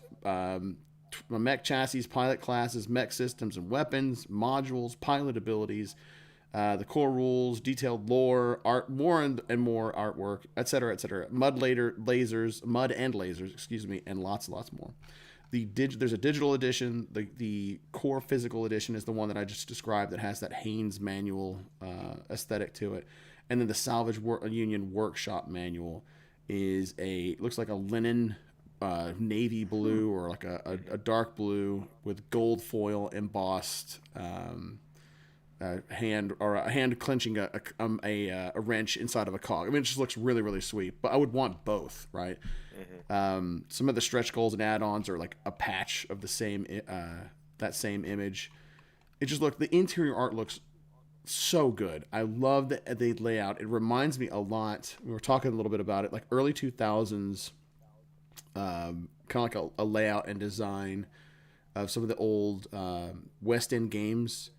mech chassis, pilot classes, mech systems and weapons, modules, pilot abilities, the core rules, detailed lore, more and more artwork, etc., etc. Mud and lasers, and lots more. There's a digital edition. The core physical edition is the one that I just described that has that Haynes manual aesthetic to it. And then the Salvage Union Workshop manual looks like a linen navy blue or like a dark blue with gold foil embossed hand clenching a wrench inside of a cog. I mean, it just looks really, really sweet. But I would want both, right? Mm-hmm. Some of the stretch goals and add-ons are like a patch of the same that same image. The interior art looks So good. I love the layout. It reminds me a lot. We were talking a little bit about it, like early 2000s, kind of like a layout and design of some of the old West End games,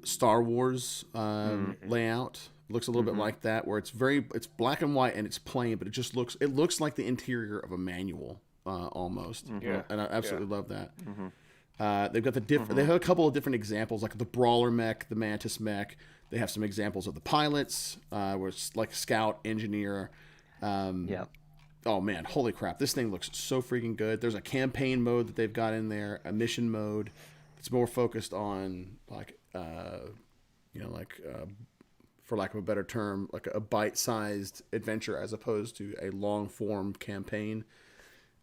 Star Wars layout. Looks a little bit like that, where it's black and white and it's plain, but it looks like the interior of a manual almost. Yeah. And I absolutely love that. Mm-hmm. They've got they have a couple of different examples, like the Brawler mech, the Mantis mech. They have some examples of the pilots, where it's like scout, engineer. Yeah. Oh man, holy crap! This thing looks so freaking good. There's a campaign mode that they've got in there, a mission mode. It's more focused on like, for lack of a better term, like a bite-sized adventure as opposed to a long-form campaign.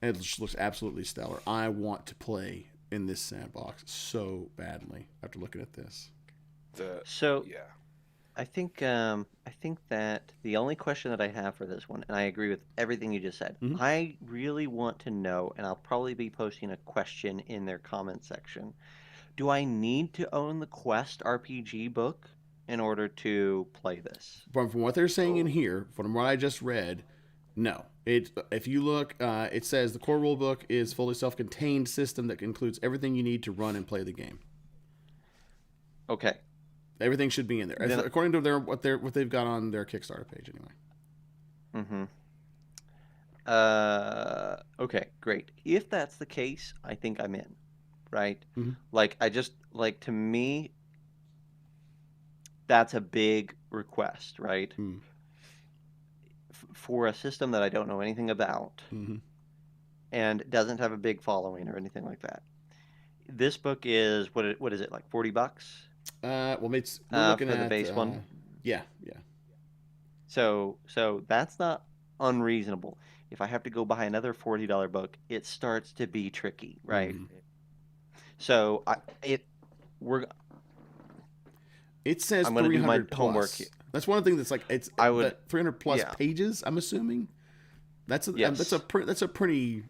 And it just looks absolutely stellar. I want to play in this sandbox so badly after looking at this. So Yeah. I think that the only question that I have for this one, and I agree with everything you just said, Mhm. I really want to know, and I'll probably be posting a question in their comment section. Do I need to own the Quest RPG book in order to play this? But from what they're saying in here, from what I just read, no. If you look, it says the core rulebook is fully self-contained system that includes everything you need to run and play the game. Okay. Everything should be in there, Then- according to what they've got on their Kickstarter page anyway. Mm-hmm. Okay, great. If that's the case, I think I'm in, right? Mhm. To me, that's a big request, right? Mm. For a system that I don't know anything about Mm-hmm. and doesn't have a big following or anything like that. This book is what is it, like $40? We're looking for the at base one. Yeah. So that's not unreasonable. If I have to go buy another $40 book, it starts to be tricky, right? Mhm. So It says I'm gonna do my 300 homework plus. here. That's one of the things that's like it's I would- that 300 plus yeah. pages. I'm assuming that's a Yes. that's a pretty That's a pretty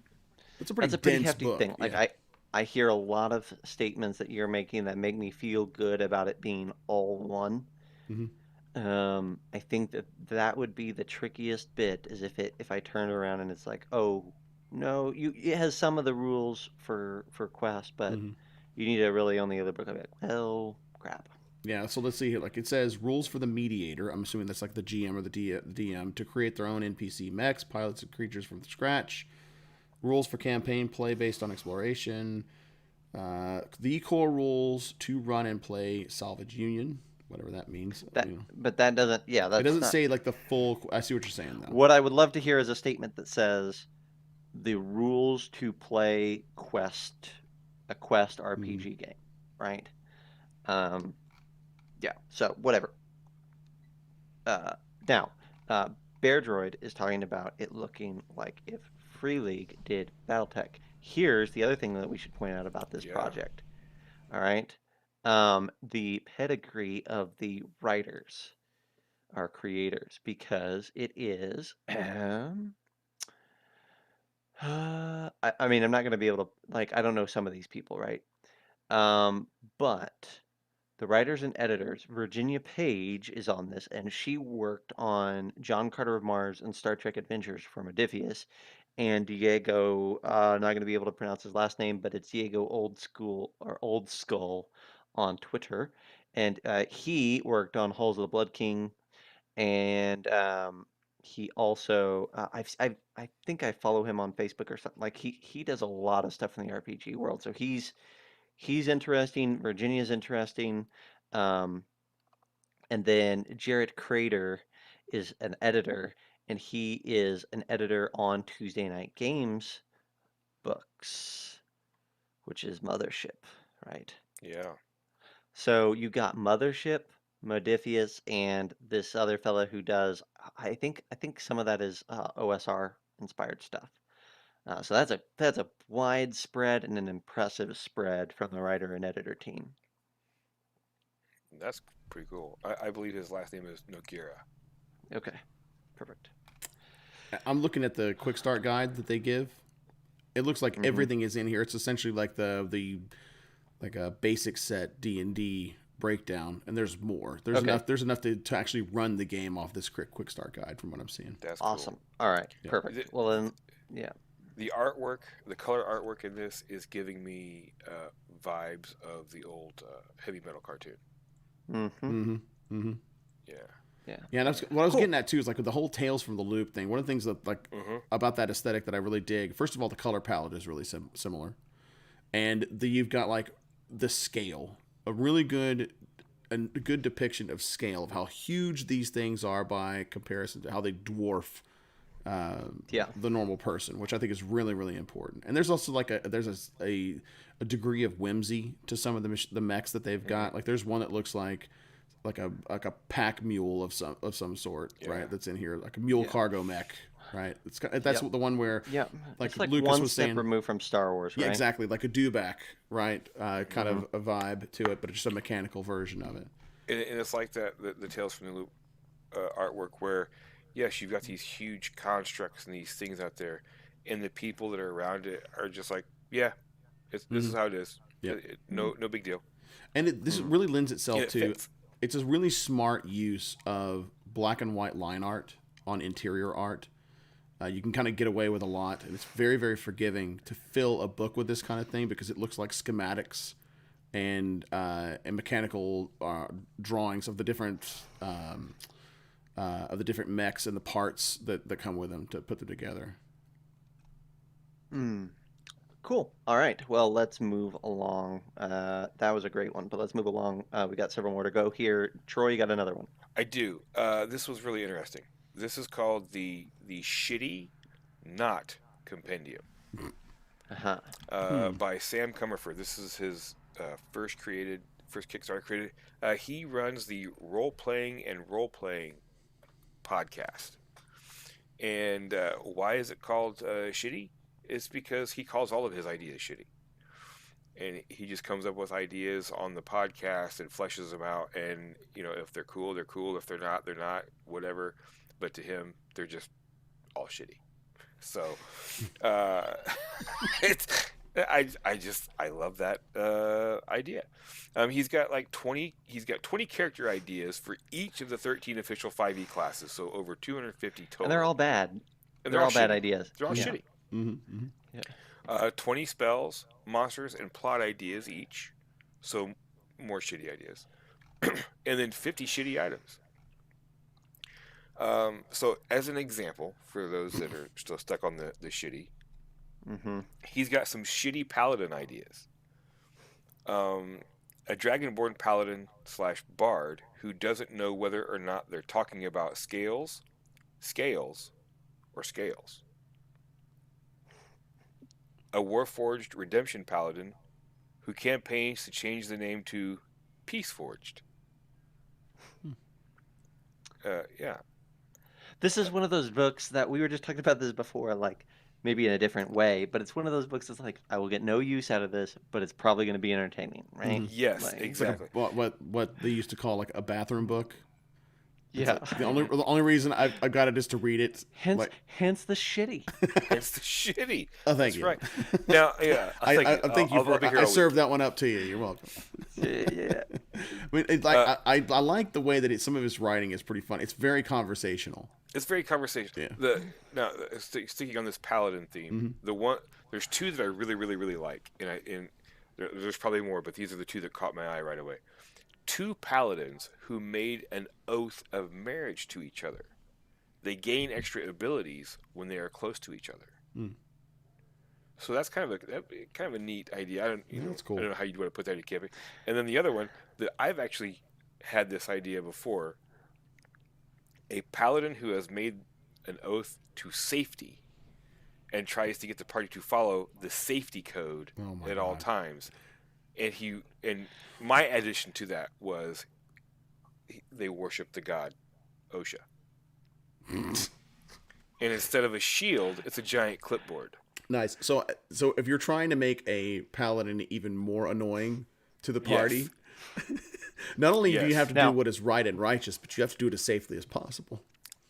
pretty dense hefty book. thing. Like Yeah. I hear a lot of statements that you're making that make me feel good about it being all one. Mhm. I think that would be the trickiest bit, is if I turn around and it's like, oh no, it has some of the rules for Quest, but Mhm. you need to really own the other book. I'd be like, well, crap. Yeah, so let's see here. Like it says, rules for the mediator. I'm assuming that's like the GM or the DM to create their own NPC mechs, pilots, and creatures from scratch. Rules for campaign play based on exploration. The core rules to run and play Salvage Union, whatever that means. But that doesn't. Yeah, that's it doesn't not, say like the full. I see what you're saying though. What I would love to hear is a statement that says the rules to play a Quest RPG game, right? Yeah. So whatever. Now, Bear Droid is talking about it looking like if Free League did BattleTech. Here's the other thing that we should point out about this project. All right. The pedigree of the writers or creators, because it is. I mean, I'm not going to be able to, I don't know some of these people, right? But the writers and editors, Virginia Page is on this, and she worked on John Carter of Mars and Star Trek Adventures for Modiphius, and Diego, not going to be able to pronounce his last name, but it's Diego Old Skull on Twitter, and he worked on Halls of the Blood King, and he also I think I follow him on Facebook or something. Like he does a lot of stuff in the RPG world, so he's interesting. Virginia's interesting. And then Jarrett Crater is an editor, and he is an editor on Tuesday Night Games books, which is Mothership, right? Yeah. So you got Mothership, Modiphius, and this other fella who does. I think some of that is OSR inspired stuff. So that's a wide spread and an impressive spread from the writer and editor team. That's pretty cool. I believe his last name is Noguera. Okay, perfect. I'm looking at the quick start guide that they give. It looks like everything is in here. It's essentially like the like a basic set D&D breakdown, and there's more. There's Okay. enough. There's enough to actually run the game off this quick start guide, from what I'm seeing. That's Awesome. cool. All right. Yeah. Perfect. The- Well then, yeah. The artwork, the color artwork in this is giving me vibes of the old heavy metal cartoon. Mm-hmm. Mm-hmm. Mm-hmm. Yeah. Yeah. Yeah, and what I was Cool. getting at too is like with the whole Tales from the Loop thing. One of the things that like Mm-hmm. about that aesthetic that I really dig. First of all, the color palette is really similar, and you've got like the scale, a good depiction of scale of how huge these things are by comparison to how they dwarf Yeah. the normal person, which I think is really really important. And there's also like a degree of whimsy to some of the mechs that they've got. Like there's one that looks like a pack mule of some sort, Yeah. right? That's in here, like a mule Yeah. cargo mech, right? That's Yep. the one where Yeah. Like It's like Lucas one was step saying- removed from Star Wars, right? yeah, exactly, like a dewback, right? Kind of Mm-hmm. a vibe to it, but it's just a mechanical version of it. And it's like that the Tales from the Loop artwork where, yes, you've got these huge constructs and these things out there, and the people that are around it are just like, yeah, this is how it is. Yep. No big deal. And this really lends itself And it to fits. it's a really smart use of black and white line art on interior art. You can kind of get away with a lot, and it's very, very forgiving to fill a book with this kind of thing because it looks like schematics and mechanical drawings of the different mechs and the parts that come with them to put them together. Cool. All right. Well, let's move along. That was a great one, but let's move along. We got several more to go here. Troy, you got another one. I do. This was really interesting. This is called the Shitty Not Compendium Uh-huh. by Sam Comerford. This is his first Kickstarter created. He runs the Role Playing podcast. And why is it called Shitty? It's because he calls all of his ideas shitty. And he just comes up with ideas on the podcast and fleshes them out. And, if they're cool, they're cool. If they're not, they're not. Whatever. But to him, they're just all shitty. So, I love that idea. He's got 20 character ideas for each of the 13 official 5e classes. So over 250 total. And they're all bad. And They're all bad shitty. ideas. They're all Yeah. shitty. Mm-hmm. 20 spells, monsters, and plot ideas each. So more shitty ideas. And then 50 shitty items. So as an example, for those that are still stuck on the shitty, Mm-hmm. he's got some shitty paladin ideas. A dragonborn paladin / bard who doesn't know whether or not they're talking about scales, or scales. A warforged redemption paladin who campaigns to change the name to Peaceforged. Yeah. This is one of those books that we were just talking about this before, like maybe in a different way, but it's one of those books that's like, I will get no use out of this, but it's probably going to be entertaining, right? Mhm. Yes, Like- exactly. What they used to call like a bathroom book. It's Yeah. like the only reason I got it is to read it. Hence the shitty. It's the shitty. Oh, thank That's you. right. Now, yeah. I served that one up to you. You're welcome. Yeah. I mean, it's like I like the way that some of his writing is pretty fun. It's very conversational. It's very conversational. Yeah. Sticking on this paladin theme, there's two that I really, really, really like, and there's probably more, but these are the two that caught my eye right away. 2 paladins who made an oath of marriage to each other. They gain extra abilities when they are close to each other. Mm. So that's kind of a neat idea. That's cool. I don't know how you'd want to put that in camping. And then the other one that I've actually had this idea before. A paladin who has made an oath to safety and tries to get the party to follow the safety code Oh my at all God. times. And my addition to that was they worship the god Osha. And instead of a shield, it's a giant clipboard. Nice. So if you're trying to make a paladin even more annoying to the party, not only do you Yes. have to Now- do what is right and righteous, but you have to do it as safely as possible.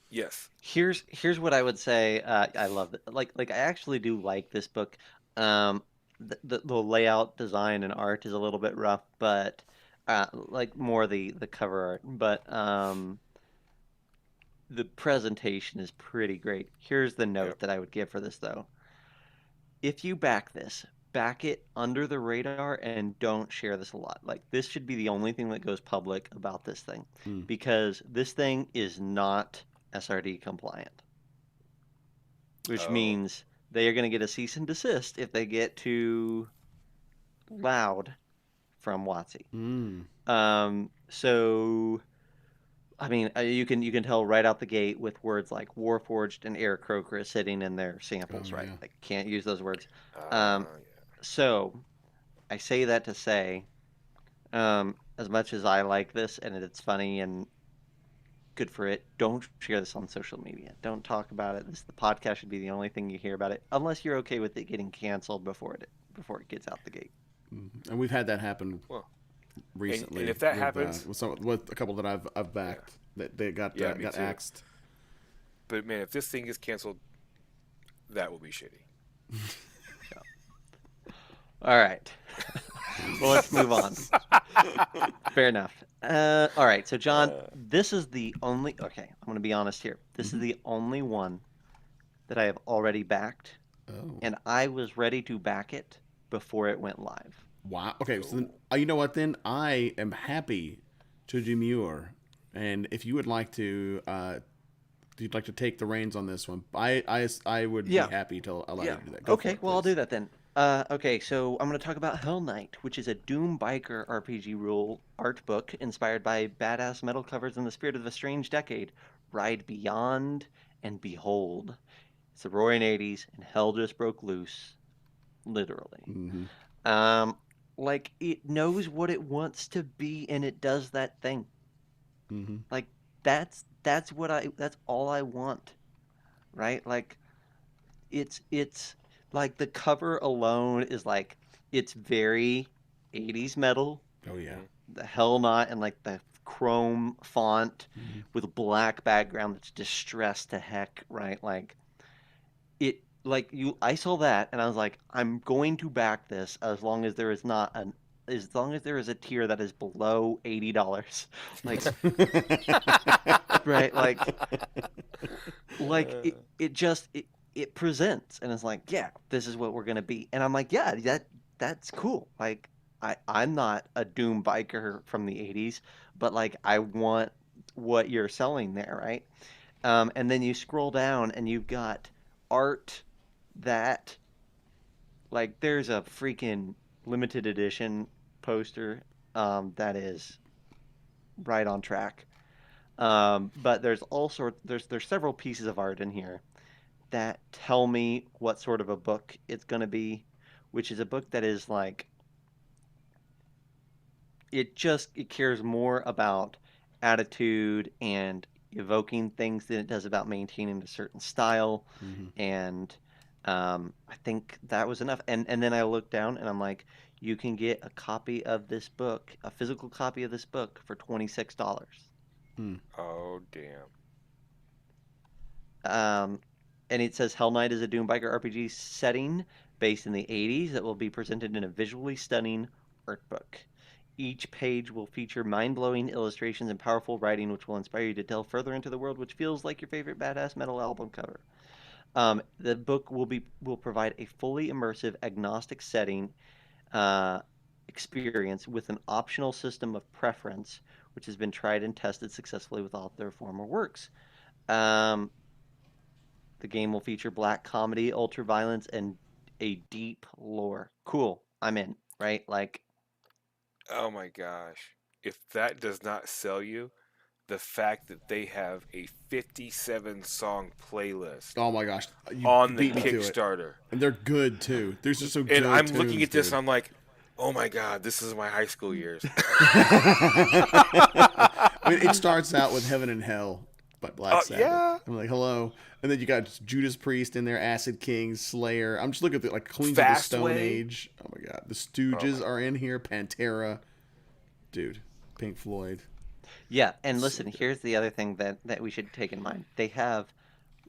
Yes. Here's what I would say. I love it. Like I actually do like this book. The layout, design, and art is a little bit rough, but like more the cover art, but the presentation is pretty great. Here's the note Yep. that I would give for this though. If you back this, back it under the radar and don't share this a lot. Like this should be the only thing that goes public about this thing Hmm. because this thing is not SRD compliant, which Oh. means they are going to get a cease and desist if they get too loud from WotC. Mm. So I mean, you can tell right out the gate with words like Warforged and Eric Croker sitting in their samples, Oh, right? yeah. Like can't use those words. Yeah. So I say that to say, as much as I like this and it's funny and good for it, don't share this on social media. Don't talk about it. The podcast should be the only thing you hear about it, unless you're okay with it getting canceled before it gets out the gate. And we've had that happen Well, recently. and if that with, happens- with a couple that I've backed that they got Yeah, me got too. axed. But man, if this thing gets canceled, that will be shitty. All right. Well, let's move on. Fair enough. All right. So, John, this is the only. Okay, I'm going to be honest here. This is the only one that I have already backed, Oh. and I was ready to back it before it went live. Wow. Okay. So then, you know what? Then I am happy to demur, and if you would like to, you'd like to take the reins on this one, I would Yeah. be happy to allow you to do that. Go for Okay. it, Well, I'll please. do that then. Okay, so I'm going to talk about Hell Knight, which is a Doom Biker RPG rule art book inspired by badass metal covers in the spirit of a strange decade. Ride beyond and behold. It's the roaring 80s, and hell just broke loose, literally. Mm-hmm. Like it knows what it wants to be, and it does that thing. Mm-hmm. Like that's all I want, right? Like it's like the cover alone is like it's very 80s metal, Oh yeah. the Hell Knot and like the chrome font Mm-hmm. with a black background that's distressed to heck, right? Like it like you I saw that and I was like, I'm going to back this as long as there is not an as long as there is a tier that is below $80. Like right, like it just it presents and it's like, yeah, this is what we're gonna be. And I'm like, yeah, that's cool. Like I'm not a Doom biker from the 80s, but like I want what you're selling there, right? And then you scroll down and you've got art that like there's a freaking limited edition poster that is right on track. But there's all sorts there's several pieces of art in here that tell me what sort of a book it's going to be, which is a book that is like it cares more about attitude and evoking things than it does about maintaining a certain style. Mm-hmm. And I think that was enough. And then I looked down and I'm like, you can get a copy of this book, a physical copy of this book for $26. Oh damn. And it says Hell Knight is a Doom Biker RPG setting based in the 80s that will be presented in a visually stunning art book. Each page will feature mind-blowing illustrations and powerful writing which will inspire you to delve further into the world which feels like your favorite badass metal album cover. The book will provide a fully immersive agnostic setting experience with an optional system of preference which has been tried and tested successfully with all of their former works. The game will feature black comedy, ultra-violence, and a deep lore. Cool. I'm in, right? Like, Oh my gosh. If that does not sell you, the fact that they have a 57 song playlist Oh my gosh. You on the beat me to it. Kickstarter. And they're good too. These are so good. And I'm tunes, looking at this dude. and I'm like, oh my god, this is my high school years. I mean, it starts out with Heaven and Hell by Black Sabbath. yeah. I'm like, hello. And then you got Judas Priest in there, Acid King, Slayer. I'm just looking at the like Queens of the Fast Stone Way. Age. Oh my god. The Stooges are in here. Pantera. Dude. Pink Floyd. yeah. And listen, here's the other thing that we should take in mind. They have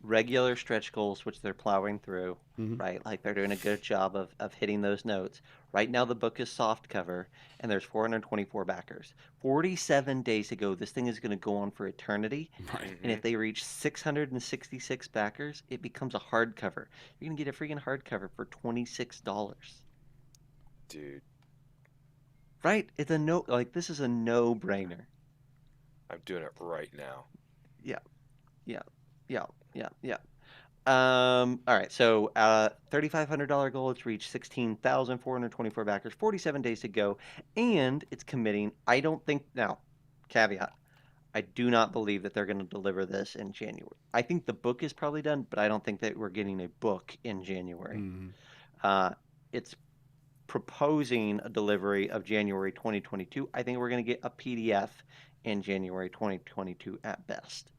regular stretch goals, which they're plowing through, Mhm. right? Like they're doing a good job of hitting those notes. Right now, the book is soft cover, and there's 424 backers. 47 days ago, this thing is going to go on for eternity. Right. And if they reach 666 backers, it becomes a hardcover. You're going to get a freaking hardcover for $26. Dude, Right? It's a no, like this is a no-brainer. I'm doing it right now. Yeah, yeah, yeah, yeah, yeah. All right, so $3,500 goal. It's reached 16,424 backers, 47 days to go, and it's committing. I don't think now, caveat, I do not believe that they're going to deliver this in January. I think the book is probably done, but I don't think that we're getting a book in January. Mhm. It's proposing a delivery of January 2022. I think we're going to get a PDF in January 2022 at best.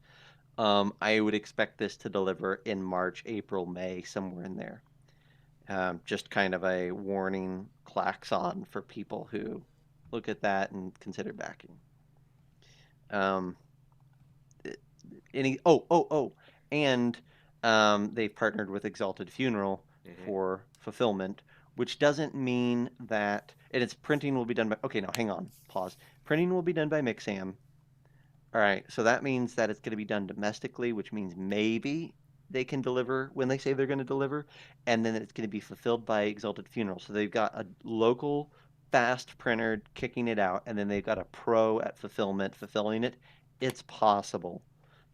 I would expect this to deliver in March, April, May, somewhere in there. Just kind of a warning klaxon for people who look at that and consider backing. Um, and they've partnered with Exalted Funeral for fulfillment, which doesn't mean that, and its printing will be done by, okay, no, hang on, pause. Printing will be done by Mixam. All right, so that means that it's going to be done domestically, which means maybe they can deliver when they say they're going to deliver, and then it's going to be fulfilled by Exalted Funeral. So they've got a local fast printer kicking it out, and then they've got a pro at fulfillment fulfilling it. It's possible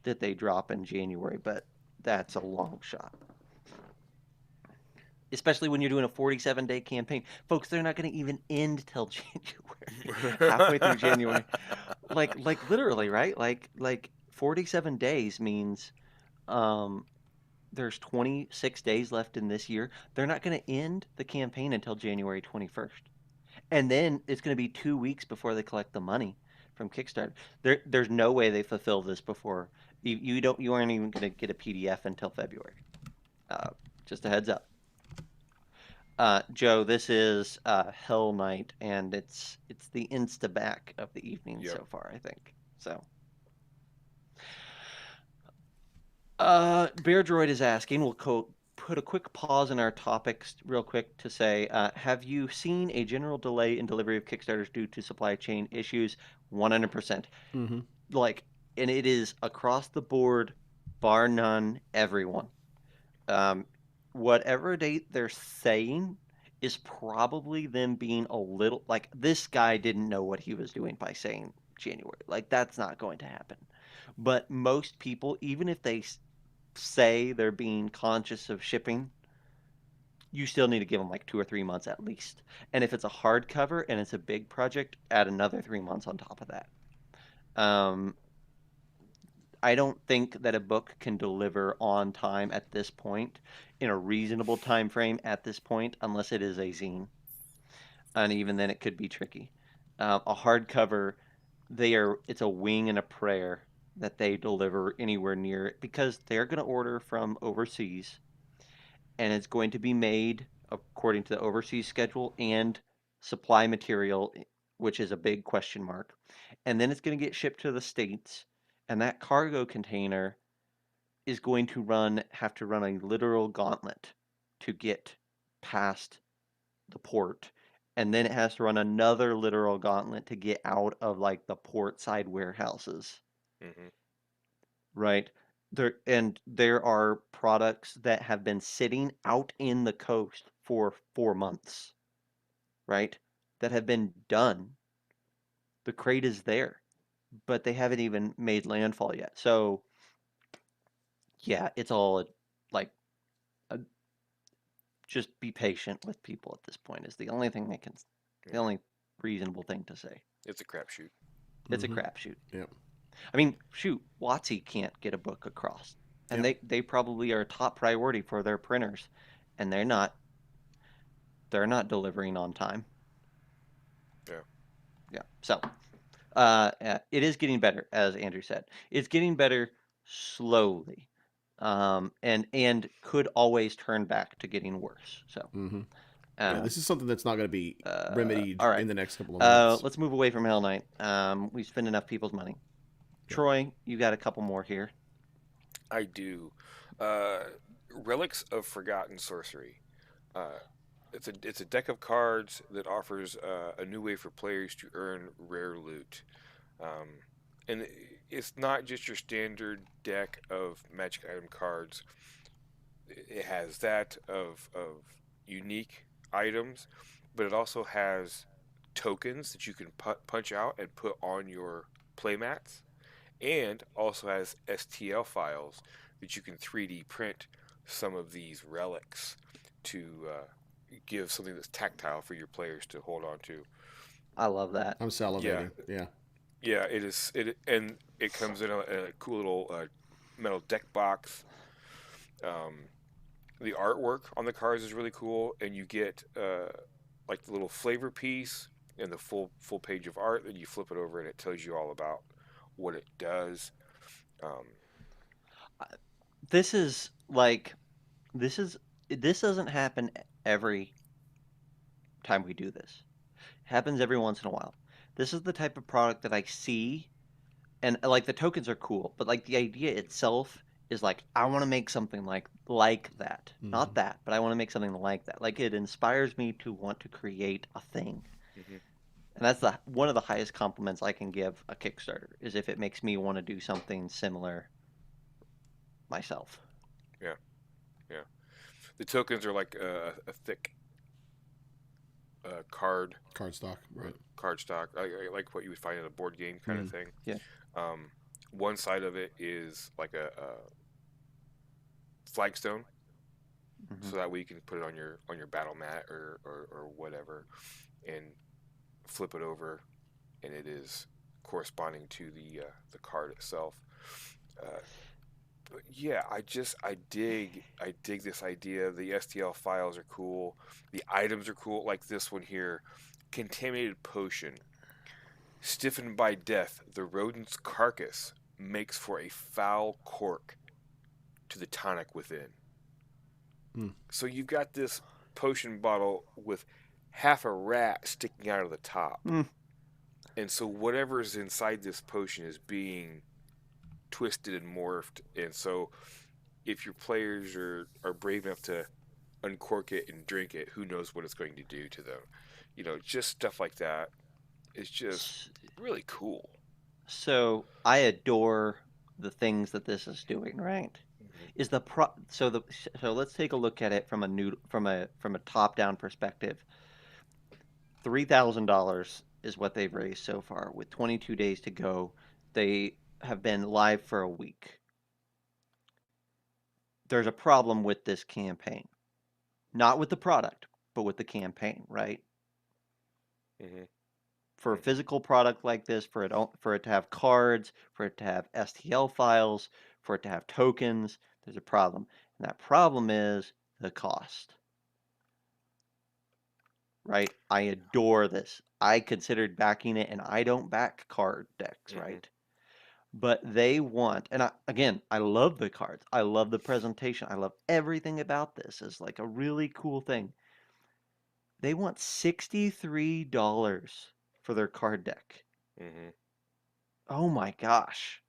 that they drop in January, but that's a long shot. Especially when you're doing a 47-day campaign. Folks, they're not going to even end till January. Halfway through January. Like literally, right? Like 47 days means there's 26 days left in this year. They're not going to end the campaign until January 21st. And then it's going to be 2 weeks before they collect the money from Kickstarter. There's no way they fulfill this before you aren't even going to get a PDF until February. Just a heads up. Joe, this is Hell Night, and it's the insta back of the evening Yep. so far, I think. So, Bear Droid is asking. We'll put a quick pause in our topics real quick to say, have you seen a general delay in delivery of Kickstarters due to supply chain issues? 100%. Mm-hmm. Like, and it is across the board, bar none, everyone. Whatever date they're saying is probably them being a little like this guy didn't know what he was doing by saying January. Like that's not going to happen. But most people, even if they say they're being conscious of shipping, you still need to give them like 2 or 3 months at least. And if it's a hardcover and it's a big project, add another 3 months on top of that. I don't think that a book can deliver on time at this point in a reasonable time frame at this point unless it is a zine. And even then it could be tricky. A hardcover, it's a wing and a prayer that they deliver anywhere near it because they're going to order from overseas and it's going to be made according to the overseas schedule and supply material, which is a big question mark. And then it's going to get shipped to the States. And that cargo container is going to have to run a literal gauntlet to get past the port. And then it has to run another literal gauntlet to get out of like the port side warehouses. Mm-hmm. Right? There are products that have been sitting out in the coast for 4 months. Right? That have been done. The crate is there, but they haven't even made landfall yet. So, yeah, it's all like just be patient with people at this point is the only thing the only reasonable thing to say. It's a crapshoot. It's a crapshoot. Yep. I mean, shoot, WotC can't get a book across, and they probably are top priority for their printers, and they're not delivering on time. Yeah. So, it is getting better, as Andrew said. It's getting better slowly, and could always turn back to getting worse. So, this is something that's not going to be remedied all right. in the next couple of months. Let's move away from Hell Knight. We spend enough people's money. Troy, you got a couple more here. I do. Uh, Relics of Forgotten Sorcery. Uh, it's a deck of cards that offers a new way for players to earn rare loot. Um, and it's not just your standard deck of magic item cards. It has that of unique items, but it also has tokens that you can punch out and put on your playmats, and also has STL files that you can 3D print some of these relics to give something that's tactile for your players to hold on to. I love that. I'm Yeah, salivating. Yeah. yeah, it is. And it comes in a cool little metal deck box. Um, the artwork on the cards is really cool, and you get like the little flavor piece and the full page of art. Then you flip it over, and it tells you all about what it does. Um, This is like this is this doesn't happen every time we do this. It happens every once in a while. This is the type of product that I see, and like the tokens are cool, but like the idea itself is like I want to make something like that. Not Hmm. that, but I want to make something like that. Like it inspires me to want to create a thing. mhm. And that's the one of the highest compliments I can give a Kickstarter is if it makes me want to do something similar myself. Yeah, yeah. The tokens are like a thick card Cardstock. Right. card stock, like what you would find in a board game kind of Mm. thing. Yeah. Um, one side of it is like a flagstone, Hmm. so that way you can put it on your battle mat or whatever, and flip it over, and it is corresponding to the card itself. Uh, but yeah, I dig this idea. The STL files are cool. The items are cool, like this one here, contaminated potion. Stiffened by death, the rodent's carcass makes for a foul cork to the tonic within. Mm. So you've got this potion bottle with half a rat sticking out of the top. Mm. And so whatever's inside this potion is being twisted and morphed. And so if your players are brave enough to uncork it and drink it, who knows what it's going to do to them. Just stuff like that is just really cool. So I adore the things that this is doing, right? Is the pro so the so let's take a look at it from a top down perspective. $3,000 is what they've raised so far with 22 days to go. They have been live for a week. There's a problem with this campaign. Not with the product, but with the campaign, right? Mm-hmm. For a physical product like this, for it to have cards, for it to have STL files, for it to have tokens, there's a problem. And that problem is the cost. Right? I adore this. I considered backing it, and I don't back card decks, Mm-hmm. right? But they want, and I love the cards. I love the presentation. I love everything about this. It's like a really cool thing. They want $63 for their card deck. Mm-hmm. Oh my gosh.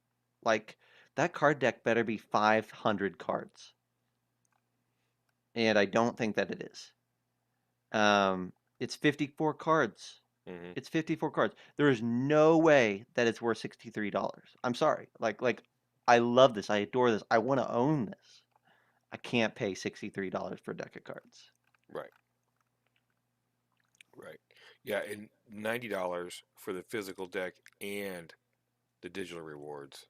Like, that card deck better be 500 cards. And I don't think that it is. It's 54 cards. Mm-hmm. It's 54 cards. There is no way that it's worth $63. I'm sorry. Like I love this. I adore this. I want to own this. I can't pay $63 for a deck of cards. Right. Right. Yeah, and $90 for the physical deck and the digital rewards.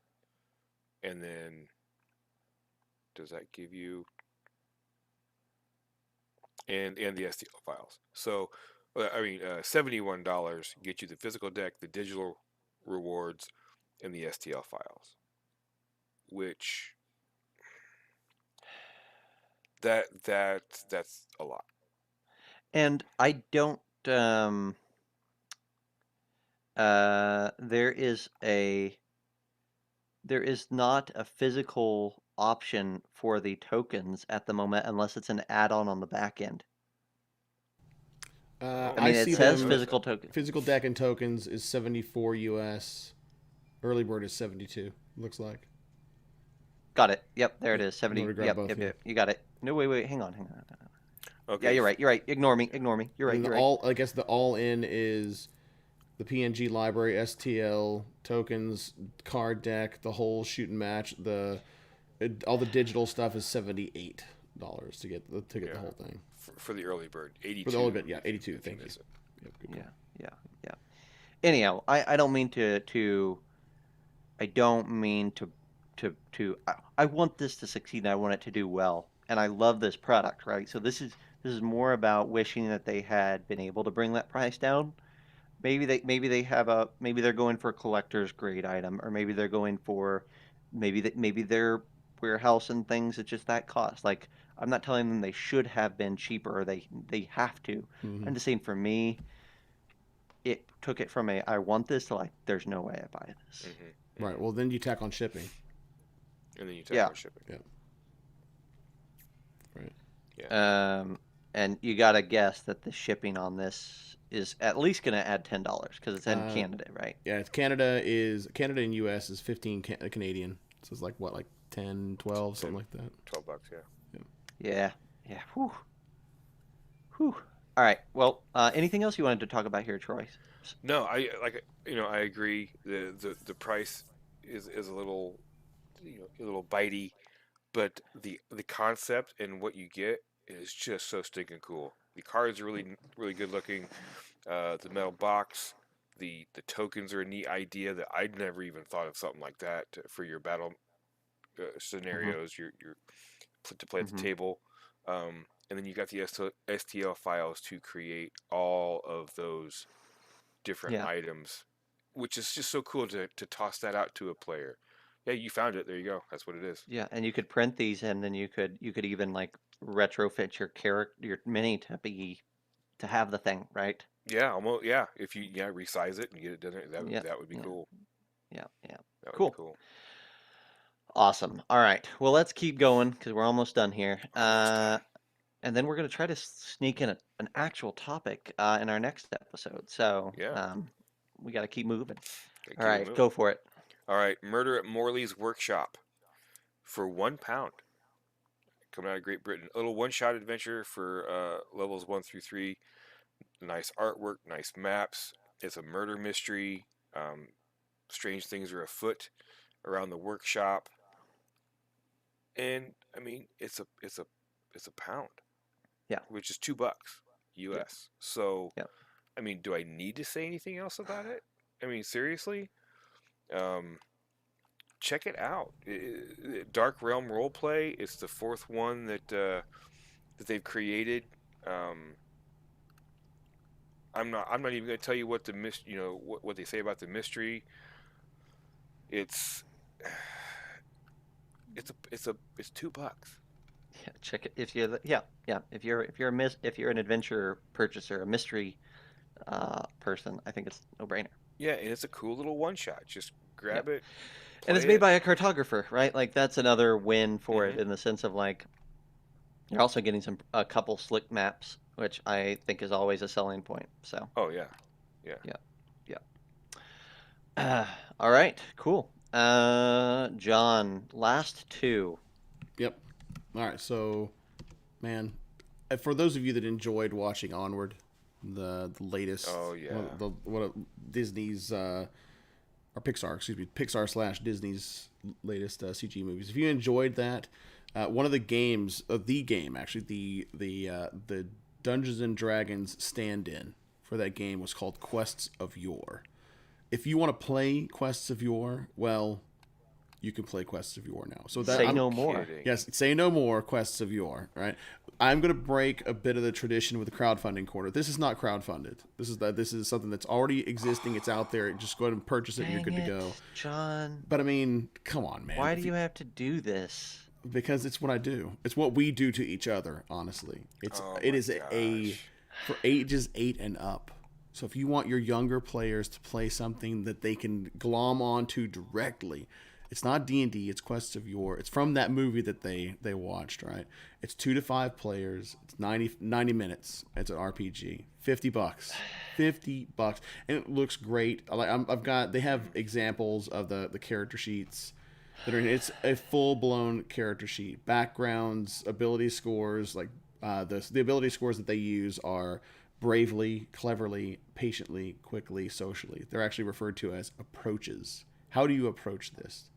And then does that give you and the STL files? So $71 get you the physical deck, the digital rewards, and the STL files. Which that's a lot. And I don't there is not a physical option for the tokens at the moment unless it's an add-on on the back end. I I mean, see it says them. physical token. Physical deck and tokens is 74 US. Early bird is 72. Looks like. Got it. Yep, there it Yeah, is. 70. I'm gonna grab Yep, both, yep, yeah. yep. You got it. No, wait. Hang on. Yeah, Okay. you're right. You're right. Ignore me. You're right. And the You're right. all, I guess the all in is the PNG library, STL tokens, card deck, the whole shooting match, all the digital stuff is $78 to get the Yeah. whole thing. For the early bird, 82. For the early bit, yeah, if you- 82. if you Thank you. miss it. Yep, good call. Yeah. Anyhow, I don't mean to I don't mean I want this to succeed and I want it to do well. And I love this product, right? So this is more about wishing that they had been able to bring that price down. Maybe they're going for a collector's grade item, or maybe they're going for maybe their warehouse and things it's just that cost. Like, I'm not telling them they should have been cheaper or they have to. Mhm. I'm just saying, for me, it took it from I want this to, like, there's no way I buy this. Right. Well, then you tack on shipping. And then you take Yeah. more shipping. Right. And you gotta guess that the shipping on this is at least gonna add $10 because it's in Canada, right? Yeah, it's Canada and US is 15 Canadian. So it's like what, like 10, 12, something like that. $12, yeah. Yeah. Whew. All right. Well, anything else you wanted to talk about here, Troy? No, I agree. The price is a little, a little bitey, but the concept and what you get is just so stinking cool. The cards are really good looking. The metal box, the tokens are a neat idea that I'd never even thought of something like that for your battle scenarios. Your to play at the table. And then you got the STL files to create all of those different items, which is just so cool to toss that out to a player. Yeah, you found it. There you go. That's what it is. Yeah, and you could print these, and then you could even, like, retrofit your mini to have the thing, right? Yeah, almost. Yeah, if you resize it and get it done, that would be Yeah. cool. Yeah. That would Cool. be cool. Awesome. All right. Well, let's keep going because we're almost done here. Almost done. And then we're going to try to sneak in an actual topic in our next episode. So Yeah. we got to keep moving. Gotta All keep it right, moving. go for it. All right, Murder at Morley's Workshop for £1. Coming out of Great Britain. A little one-shot adventure for levels 1 through 3. Nice artwork, nice maps. It's a murder mystery. Strange things are afoot around the workshop. And I mean, it's a pound. Yeah. Which is $2 US. So, Yep. I mean, do I need to say anything else about it? I mean, seriously? Check it out. Dark Realm Roleplay. It's the fourth one that they've created. I'm not even going to tell you what what they say about the mystery. It's $2. Yeah, check it if you're if you're an adventure purchaser, a mystery person. I think it's a no-brainer. Yeah, and it's a cool little one shot. Just grab it. And it's play made it. by a cartographer, right? Like, that's another win for it in the sense of, like, you're also getting a couple slick maps, which I think is always a selling point. So, Oh yeah. all right, cool. John, last two. Yep. All right. So, man, for those of you that enjoyed watching Onward, the latest, Oh, yeah. Disney's or Pixar, excuse me, Pixar / Disney's latest CG movies. If you enjoyed that, one of the games, the game actually, the Dungeons and Dragons stand-in for that game was called Quests of Yore. If you want to play Quests of Yore, well, you can play Quests of Yore now. So that Say no more. Kidding. Yes, say no more Quests of Yore, right? I'm going to break a bit of the tradition with the crowdfunding corner. This is not crowdfunded. This is something that's already existing. It's out there. Just go ahead and purchase it and you're good to go. John. But I mean, come on, man. Why do you have to do this? Because it's what I do. It's what we do to each other, honestly. It Oh is my gosh. for ages 8 and up. So if you want your younger players to play something that they can glom onto directly, it's not D&D, it's Quests of Yore. It's from that movie that they watched, right? It's 2 to 5 players. It's 90 minutes. It's an RPG. $50. $50. And it looks great. They have examples of the character sheets. It's a full blown character sheet. Backgrounds, ability scores, like the ability scores that they use are bravely, cleverly, patiently, quickly, socially. They're actually referred to as approaches. How do you approach this?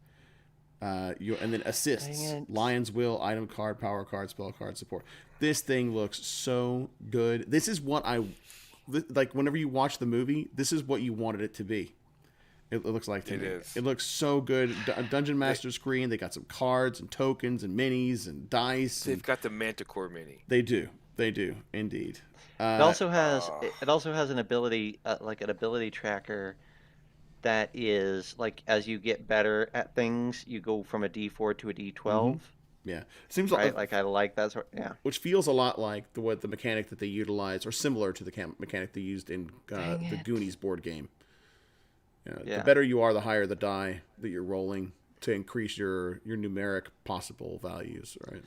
And then Dang assists, it. Lion's Will, item card, power card, spell card, support. This thing looks so good. This is what I like. Whenever you watch the movie, this is what you wanted it to be. It looks like to It me. is. It looks so good. Dungeon Master screen. They got some cards and tokens and minis and dice. They've And got the Manticore mini. they do. They do indeed. It also has Uh, it also has an ability like an ability tracker that is like as you get better at things, you go from a D4 to a D12, Yeah, seems right? like Like I like that sort. Yeah. which feels a lot like the mechanic that they utilize, or similar to the mechanic they used in Dang the it. Goonies board game. Yeah. The better you are, the higher the die that you're rolling to increase your numeric possible values. Right.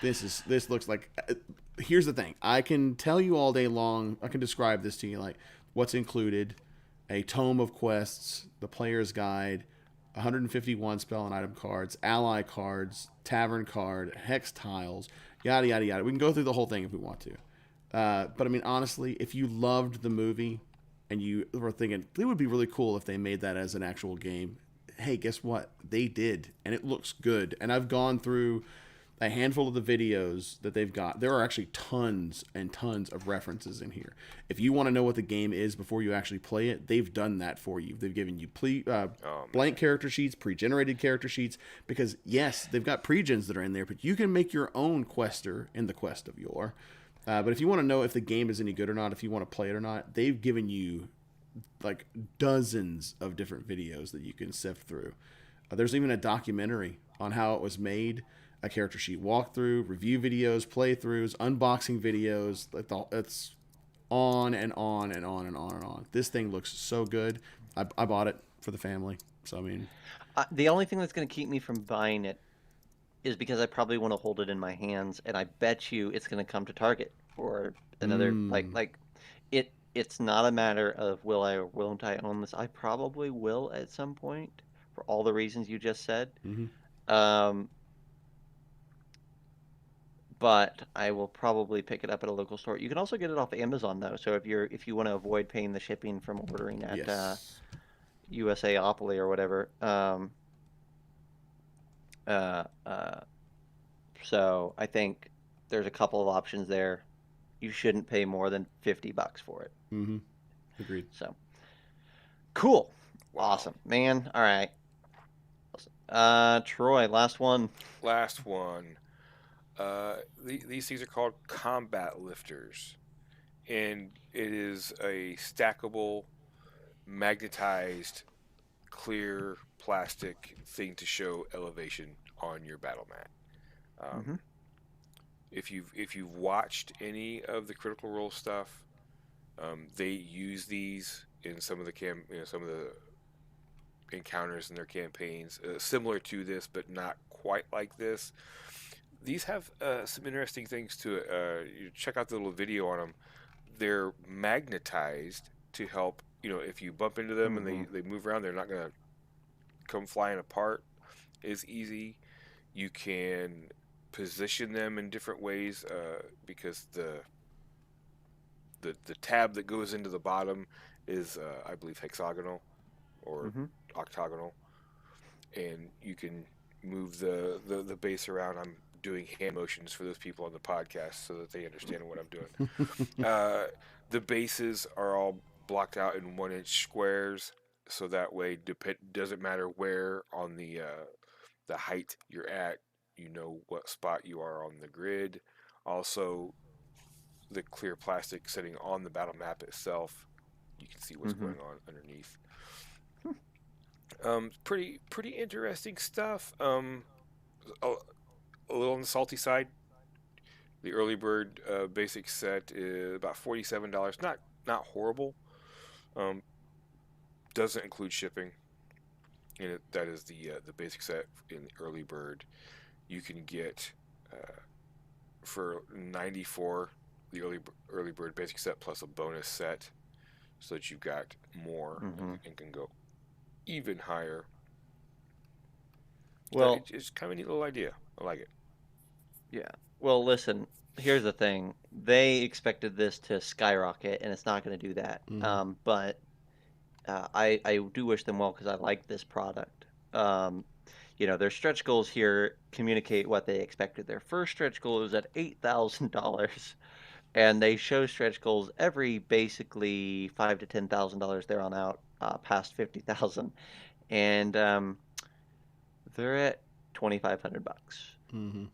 This looks like. Here's the thing. I can tell you all day long. I can describe this to you like what's included: a tome of quests, the player's guide, 151 spell and item cards, ally cards, tavern card, hex tiles, yada yada yada. We can go through the whole thing if we want to. But I mean, honestly, if you loved the movie and you were thinking it would be really cool if they made that as an actual game, hey, guess what? They did, and it looks good. And I've gone through a handful of the videos that they've got. There are actually tons and tons of references in here. If you want to know what the game is before you actually play it, they've done that for you. They've given you blank character sheets, pre-generated character sheets, because yes, they've got pre-gens that are in there, but you can make your own quester in the Quest of Yore. But if you want to know if the game is any good or not, if you want to play it or not, they've given you like dozens of different videos that you can sift through. There's even a documentary on how it was made, a character sheet walkthrough, review videos, playthroughs, unboxing videos. It's on and on and on and on and on. This thing looks so good. I bought it for the family. So, I mean, The only thing that's going to keep me from buying it is because I probably want to hold it in my hands, and I bet you it's going to come to Target for another like it's not a matter of will I or won't I own this. I probably will at some point for all the reasons you just said. Um, but I will probably pick it up at a local store. You can also get it off Amazon though. So if you want to avoid paying the shipping from ordering at yes. USAopoly or whatever. So I think there's a couple of options there. You shouldn't pay more than $50 for it. Mm-hmm. Agreed. So cool. Wow. Awesome, man. All right. Troy, last one. Last one. These things are called combat lifters, and it is a stackable, magnetized, clear plastic thing to show elevation on your battle mat. If you've watched any of the Critical Role stuff, they use these in some of the some of the encounters in their campaigns, similar to this, but not quite like this. These have some interesting things to it. You check out the little video on them. They're magnetized to help. If you bump into them and they move around, they're not going to come flying apart as easy. You can position them in different ways because the tab that goes into the bottom is, I believe, hexagonal or octagonal, and you can move the base around. I'm doing hand motions for those people on the podcast so that they understand what I'm doing. The bases are all blocked out in 1-inch squares, so that way doesn't matter where on the height you're at, you know what spot you are on the grid. Also, the clear plastic sitting on the battle map itself, you can see what's going on underneath. Pretty interesting stuff. A little on the salty side. The early bird basic set is about $47. Not horrible. Doesn't include shipping. And that is the basic set in early bird. You can get for $94 the early bird basic set plus a bonus set, so that you've got more and can go even higher. Well, It's kind of a neat little idea. I like it. yeah. Well, listen, here's the thing. They expected this to skyrocket, and it's not going to do that. Mhm. But I do wish them well because I like this product. Um, their stretch goals here communicate what they expected. Their first stretch goal was at $8,000, and they show stretch goals every basically $5,000 to $10,000 there on out, past 50,000, and they're at $2,500. Mhm.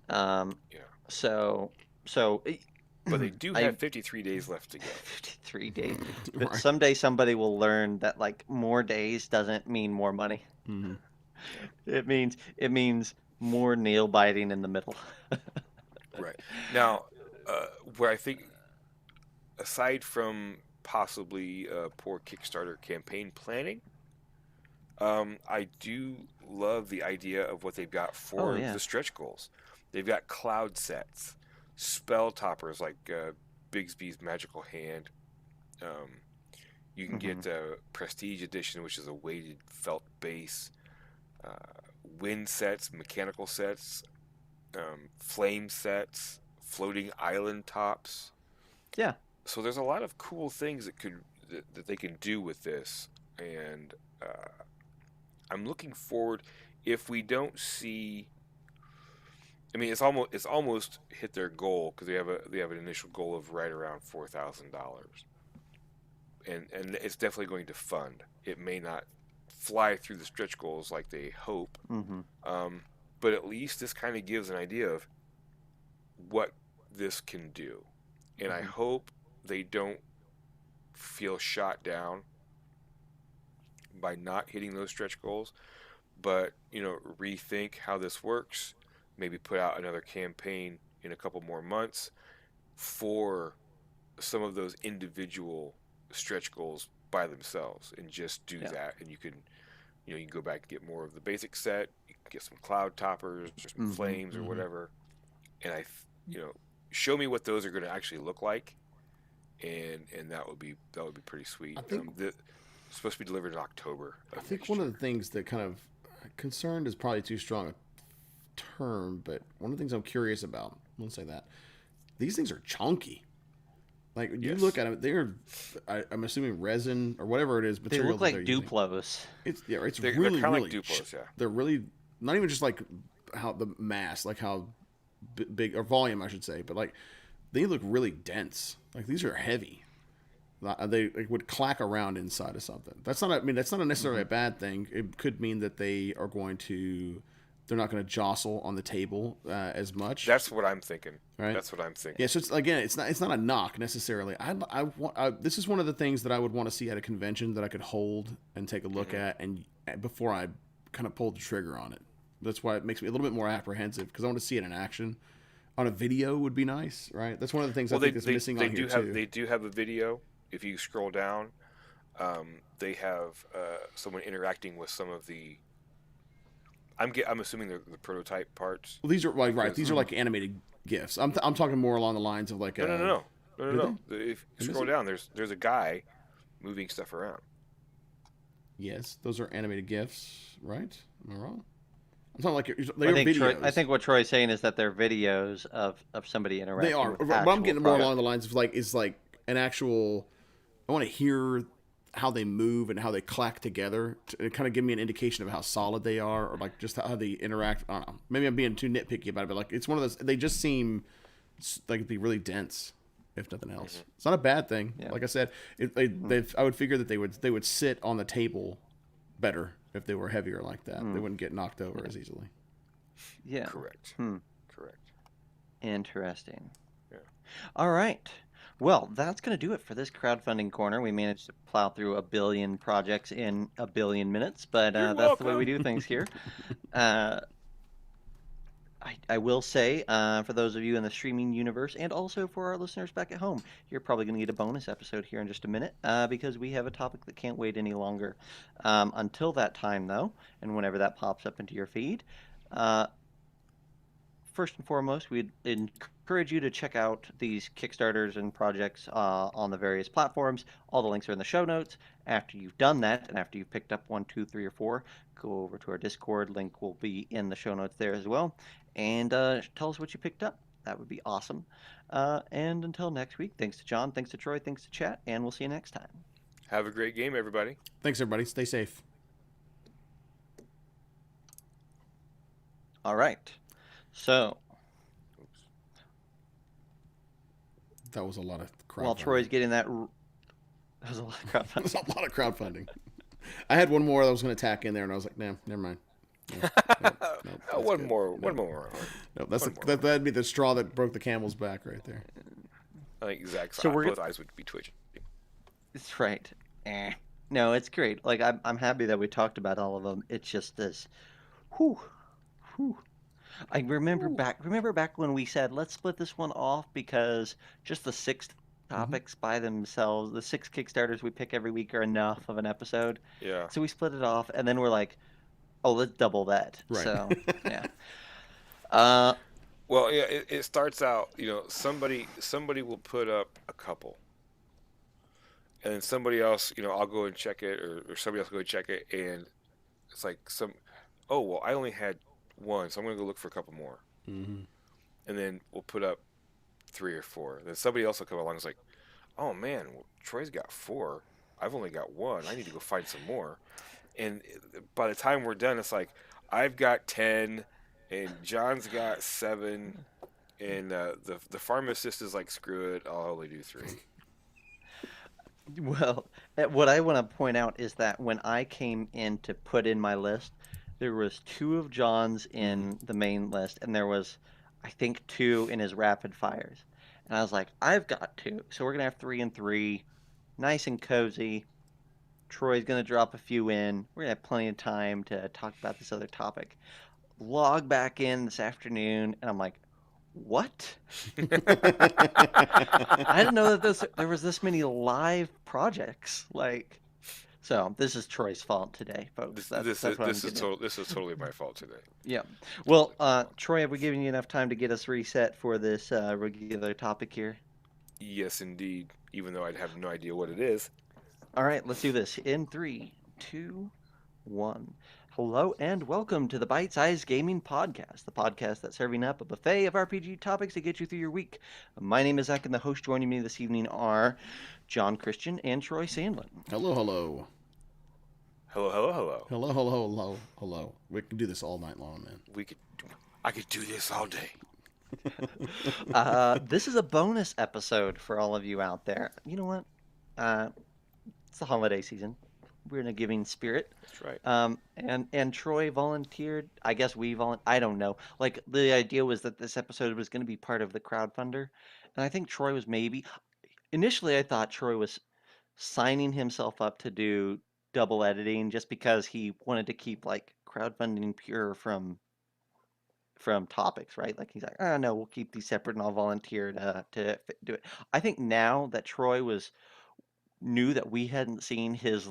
Yeah. So so But they do I have 53 days left to go. 53 days. But Right. someday somebody will learn that like more days doesn't mean more money. Mhm. It means more nail biting in the middle. Right. Now, where I think, aside from possibly poor Kickstarter campaign planning, I do love the idea of what they've got Oh for yeah. the stretch goals. They've got cloud sets, spell toppers like Bigsby's Magical Hand. Um, you can hmm get a Prestige Edition, which is a weighted felt base, uh, wind sets, mechanical sets, flame sets, floating island tops. Yeah. So there's a lot of cool things that they can do with this, and I'm looking forward. If we don't see, I mean, it's almost hit their goal because they have an initial goal of right around $4,000, and it's definitely going to fund. It may not fly through the stretch goals like they hope, hmm um, but at least this kind of gives an idea of what this can do, and I hmm hope they don't feel shot down by not hitting those stretch goals, but rethink how this works, maybe put out another campaign in a couple more months for some of those individual stretch goals by themselves, and just do Yeah. that. And you can go back and get more of the basic set, you can get some cloud toppers or some hmm flames or Mhm. whatever, and show me what those are going to actually look like, and that would be pretty sweet. I think It's supposed to be delivered in October I of think next one of year. the things that kind of concerned is probably too strong a term, but one of the things I'm curious about, I won't say that these things are chunky. Like you look Yes. at them, I'm assuming resin or whatever it is They material look that they're like using. Duplos. It's They're really kind of like really Duplos, yeah. they're really not even just like how the mass, like how big or volume I should say, but like they look really dense. Like these are heavy. They would clack around inside of something. That's not necessarily hmm a bad thing. It could mean that they're not going to jostle on the table as much, That's what I'm thinking. right? That's what I'm Yeah. thinking. So it's not a knock necessarily. This is one of the things that I would want to see at a convention that I could hold and take a look Hmm. at and before I kind of pulled the trigger on it. That's why it makes me a little bit more apprehensive because I want to see it in action. On a video would be nice, right? That's one of the things I Well, they think that's they, missing they on here do have too. they do have a video. If you scroll down, they have someone interacting with some of the. I'm assuming they're the prototype parts Well, these are like right. because These are hmm like animated gifs. I'm talking more along the lines of like no no no no no no did they? no. If you Am I scroll missing? down, there's a guy moving stuff around. Yes, those are animated gifs, right? Am I wrong? I'm talking like I they're think videos. what Troy's saying is that they're videos of somebody They interacting are, with but I'm actual getting more along product. the lines of like is like an actual. I want to hear how they move and how they clack together to kind of give me an indication of how solid they are, or like just how they interact. I don't know. Maybe I'm being too nitpicky about it, but like it's one of those. They just seem like it'd be really dense, if nothing else. Hmm. It's not a bad thing. Yeah. Like I said, hmm I would figure that they would sit on the table better if they were heavier like that. They Mm. wouldn't get knocked over Yeah. as easily. Yeah. Correct. Hmm. Correct. Interesting. Yeah. All right. Well, that's going to do it for this crowdfunding corner. We managed to plow through a billion projects in a billion minutes, but You're that's the way we welcome. do things here. Uh, I will say, for those of you in the streaming universe, and also for our listeners back at home, you're probably going to get a bonus episode here in just a minute because we have a topic that can't wait any longer. Until that time, though, and whenever that pops up into your feed, uh, first and foremost, we'd encourage you to check out these Kickstarters and projects on the various platforms. All the links are in the show notes. After you've done that, and after you've picked up 1, 2, 3, or 4, go over to our Discord. Link will be in the show notes there as well. And tell us what you picked up. That would be awesome. And until next week, thanks to John, thanks to Troy, thanks to chat, and we'll see you next time. Have a great game, everybody. Thanks, everybody. Stay safe. All right. So, That was a lot of crowdfunding. while Troy's getting that, that was a lot of crowdfunding. That was a lot of crowdfunding. I had one more that I was going to tack in there, and I was like, nah, never mind. No, that's One good. more. No. One more. No, that's One more. that'd be the straw that broke the camel's back right there. I think Zach's So we're both eyes would be twitching. That's right. No, it's great. Like I'm happy that we talked about all of them. It's just this. Whew, whew. I remember back when we said let's split this one off because just the 6 topics by themselves, the 6 Kickstarters we pick every week are enough of an episode. Yeah. So we split it off, and then we're like, oh, let's double that. Right. So yeah. Well, yeah. It starts out. Somebody will put up a couple, and then somebody else. I'll go and check it, or somebody else will go and check it, and it's like oh well, I only had one, so I'm gonna go look for a couple more, Mm-hmm. and then we'll put up 3 or 4. Then somebody else will come along and it's like, oh man, well, Troy's got 4. I've only got 1. I need to go find some more. And by the time we're done, it's like I've got 10, and John's got 7, and the pharmacist is like, screw it, I'll only do 3. Well, what I want to point out is that when I came in to put in my list, there was 2 of John's in the main list, and there was, I think, 2 in his rapid fires. And I was like, I've got 2, so we're gonna have 3 and 3, nice and cozy. Troy's gonna drop a few in. We're gonna have plenty of time to talk about this other topic. Log back in this afternoon, and I'm like, what? I didn't know that there was this many live projects. So this is Troy's fault today, folks. This That's what I'm is getting at. this is totally my fault today. Yeah. Well, Troy, have we given you enough time to get us reset for this regular topic here? Yes, indeed. Even though I'd have no idea what it is. All right, let's do this in 3, 2, 1. Hello and welcome to the Bite Size Gaming Podcast, the podcast that's serving up a buffet of RPG topics to get you through your week. My name is Zach, and the host joining me this evening are John Christian and Troy Sandlin. Hello, hello. Hello, hello, hello. Hello, hello, hello, hello. We can do this all night long, man. I could do this all day. This is a bonus episode for all of you out there. You know what? It's the holiday season. We're in a giving spirit. That's right. And Troy volunteered. I guess I don't know. Like the idea was that this episode was going to be part of the crowdfunder, and I think Troy was initially I thought Troy was signing himself up to do double editing just because he wanted to keep like crowdfunding pure from topics, right? Like he's like, oh no, we'll keep these separate, and I'll volunteer to do it. I think now that Troy knew that we hadn't seen his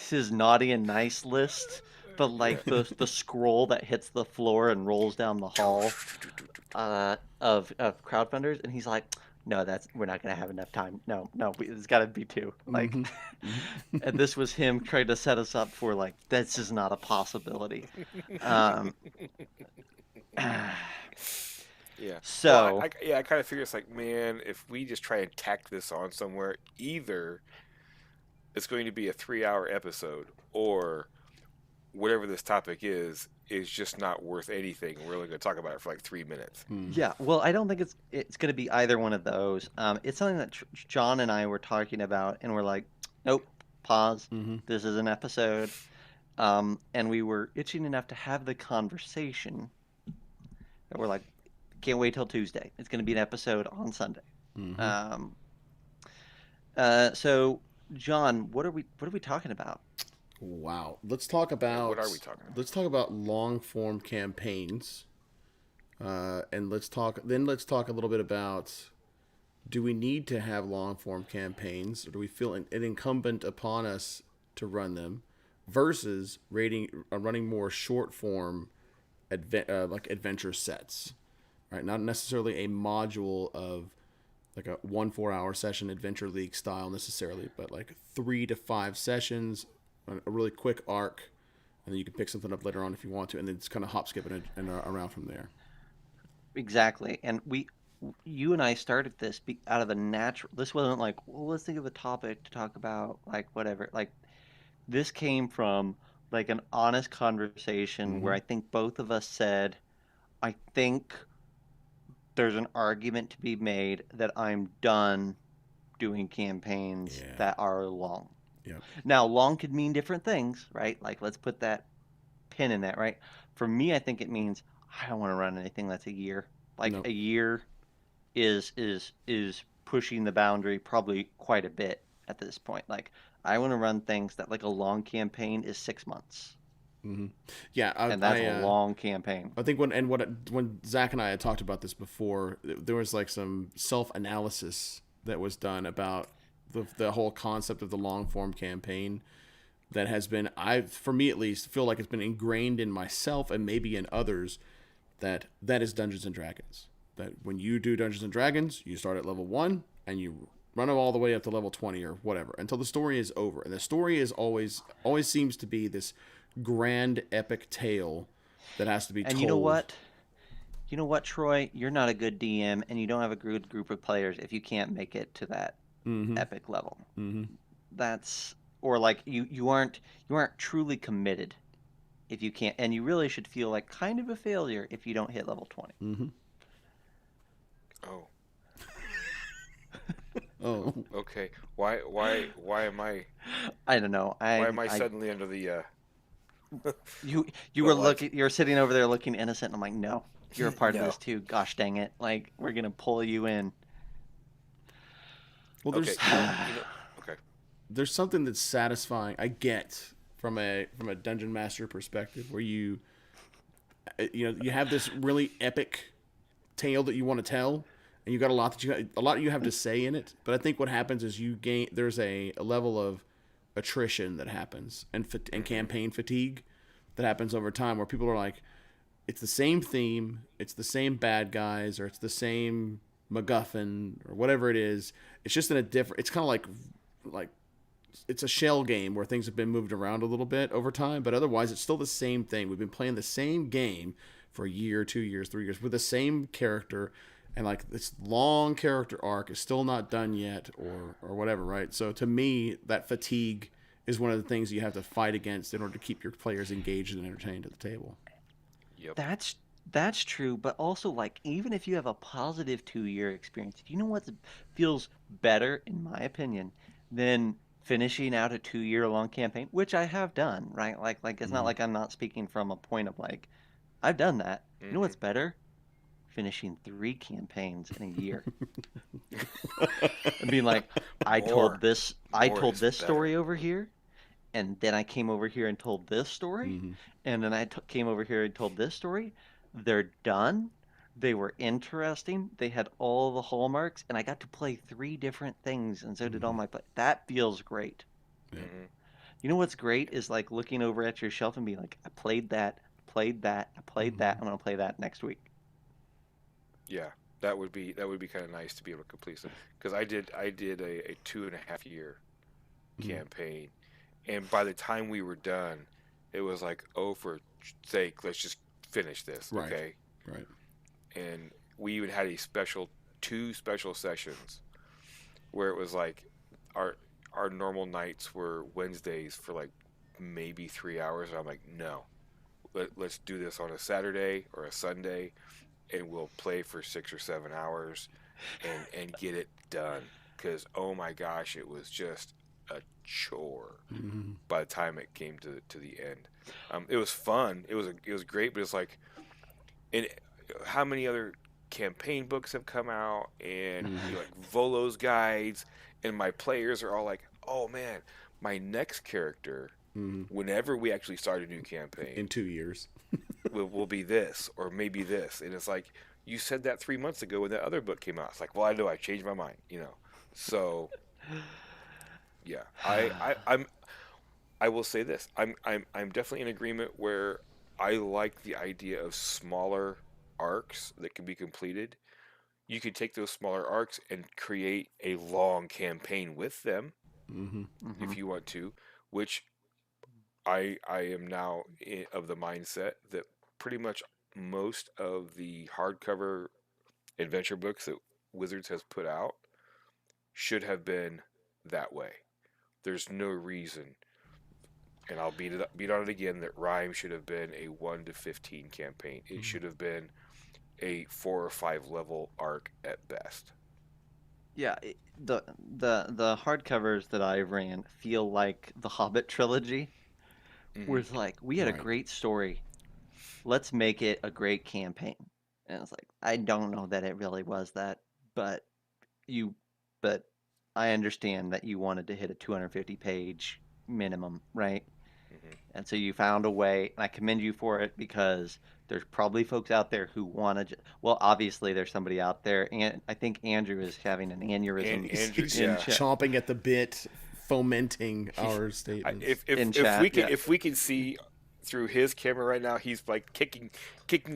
his naughty and nice list, but like the scroll that hits the floor and rolls down the hall of crowdfunders, and he's like, no, we're not gonna have enough time. No, it's got to be 2. Like, and this was him trying to set us up for like this is not a possibility. Yeah. So Well, I kind of figure it's like, man, if we just try and tack this on somewhere, either it's going to be a 3-hour episode, or whatever this topic is just not worth anything. We're only going to talk about it for like 3 minutes. yeah, well, I don't think it's going to be either one of those. It's something that John and I were talking about, and we're like, nope, pause. This is an episode, and we were itching enough to have the conversation that we're like, can't wait till Tuesday. It's going to be an episode on Sunday. So, John, what are we talking about? Wow. Let's talk about What are we talking about? Let's talk about long form campaigns. And let's talk a little bit about, do we need to have long form campaigns, or do we feel it incumbent upon us to run them versus running more short form like adventure sets, right? Not necessarily a module of like a 1 4 hour session Adventure League style necessarily, but like 3 to 5 sessions, a really quick arc, and then you can pick something up later on if you want to, and then just kind of hop, skip, and around from there. Exactly. And you and I started this out of a natural. This wasn't like, well, let's think of a topic to talk about, like whatever. Like this came from like an honest conversation where Mm-hmm. I think both of us said, I think there's an argument to be made that I'm done doing campaigns Yeah. that are long. Yep. Now, long could mean different things, right? Like, let's put that pin in that, right? For me, I think it means I don't want to run anything that's a year. Like No. a year is pushing the boundary probably quite a bit at this point. Like I want to run things that like a long campaign is 6 months, Mm-hmm. Yeah. and that's a long campaign. I think when Zach and I had talked about this before, there was like some self analysis that was done about the whole concept of the long form campaign that has been, for me at least, feel like it's been ingrained in myself and maybe in others, that is Dungeons and Dragons. That when you do Dungeons and Dragons, you start at level 1 and you run them all the way up to level 20 or whatever until the story is over. And the story is always seems to be this grand epic tale that has to be And told. you know what? You know what, Troy? You're not a good DM, and you don't have a good group of players if you can't make it to that Mm-hmm. epic level. Mm-hmm. That's or like you aren't truly committed if you can't, and you really should feel like kind of a failure if you don't hit level 20. Mm-hmm. Oh, Oh. okay. Why am I don't know. why am I suddenly under the You the were light? you're sitting over there looking innocent, and I'm like, no, you're a part of No. this too. Gosh dang it! Like we're gonna pull you in. Well, Okay. Okay. there's something that's satisfying. I get from a dungeon master perspective where you have this really epic tale that you want to tell, and you got a lot you have to say in it. But I think what happens is there's a level of attrition that happens and campaign fatigue that happens over time where people are like, it's the same theme, it's the same bad guys, or it's the same MacGuffin or whatever it is. It's just in a different. It's kind of like it's a shell game where things have been moved around a little bit over time, but otherwise it's still the same thing. We've been playing the same game for a year, 2 years, 3 years with the same character, and like this long character arc is still not done yet, or whatever, right? So to me, that fatigue is one of the things you have to fight against in order to keep your players engaged and entertained at the table. Yep. That's true, but also like even if you have a positive 2 year experience, do you know what feels better, in my opinion, than finishing out a 2 year long campaign, which I have done, right? Like it's not like I'm not speaking from a point of like I've done that. You know what's better? Finishing 3 campaigns in a year. And being like, I More told this is better. story over here, and then I came over here and told this story, Mm-hmm. and then I came over here and told this story. They're done. They were interesting. They had all the hallmarks, and I got to play 3 different things, and so did all my play. That feels great. Yeah. Mhm. You know what's great is like looking over at your shelf and being like, I played that, played that, I played that. I'm gonna play that next week. Yeah, that would be kind of nice to be able to complete it because I did a 2.5 year Mhm. campaign, and by the time we were done, it was like, oh, for sake, let's just finish this, Right. okay? Right. And we even had two special sessions where it was like our normal nights were Wednesdays for like maybe 3 hours. And I'm like, no, let's do this on a Saturday or a Sunday, and we'll play for 6 or 7 hours and get it done. Because oh my gosh, it was just a chore Mm-hmm. by the time it came to the end. It was fun. It was great, but it's like, and how many other campaign books have come out, and like Volo's guides, and my players are all like, oh man, my next character, whenever we actually start a new campaign, In 2 years. will be this or maybe this, and it's like, you said that 3 months ago when that other book came out. It's like, well, I know I changed my mind, So yeah, I will say this. I'm definitely in agreement where I like the idea of smaller arcs that can be completed. You could take those smaller arcs and create a long campaign with them Mm-hmm. Hmm. if you want to, which I am now of the mindset that pretty much most of the hardcover adventure books that Wizards has put out should have been that way. There's no reason, and I'll beat on it again, that Rime should have been a 1 to 15 campaign. It should have been a 4 or 5 level arc at best. Yeah, the hardcovers that I ran feel like the Hobbit trilogy, where Hmm. it's like we had a Right. great story, let's make it a great campaign. And it's like I don't know that it really was that, but you, but I understand that you wanted to hit a 250 page minimum, right? Hmm. And so you found a way, and I commend you for it because there's probably folks out there who want to. Well, obviously there's somebody out there, and I think Andrew is having an And aneurysm He's, Andrew, he's in yeah, chat. chomping at the bit, fomenting our I, statements. In if we chat, can yeah. if we can see through his camera right now, he's like kicking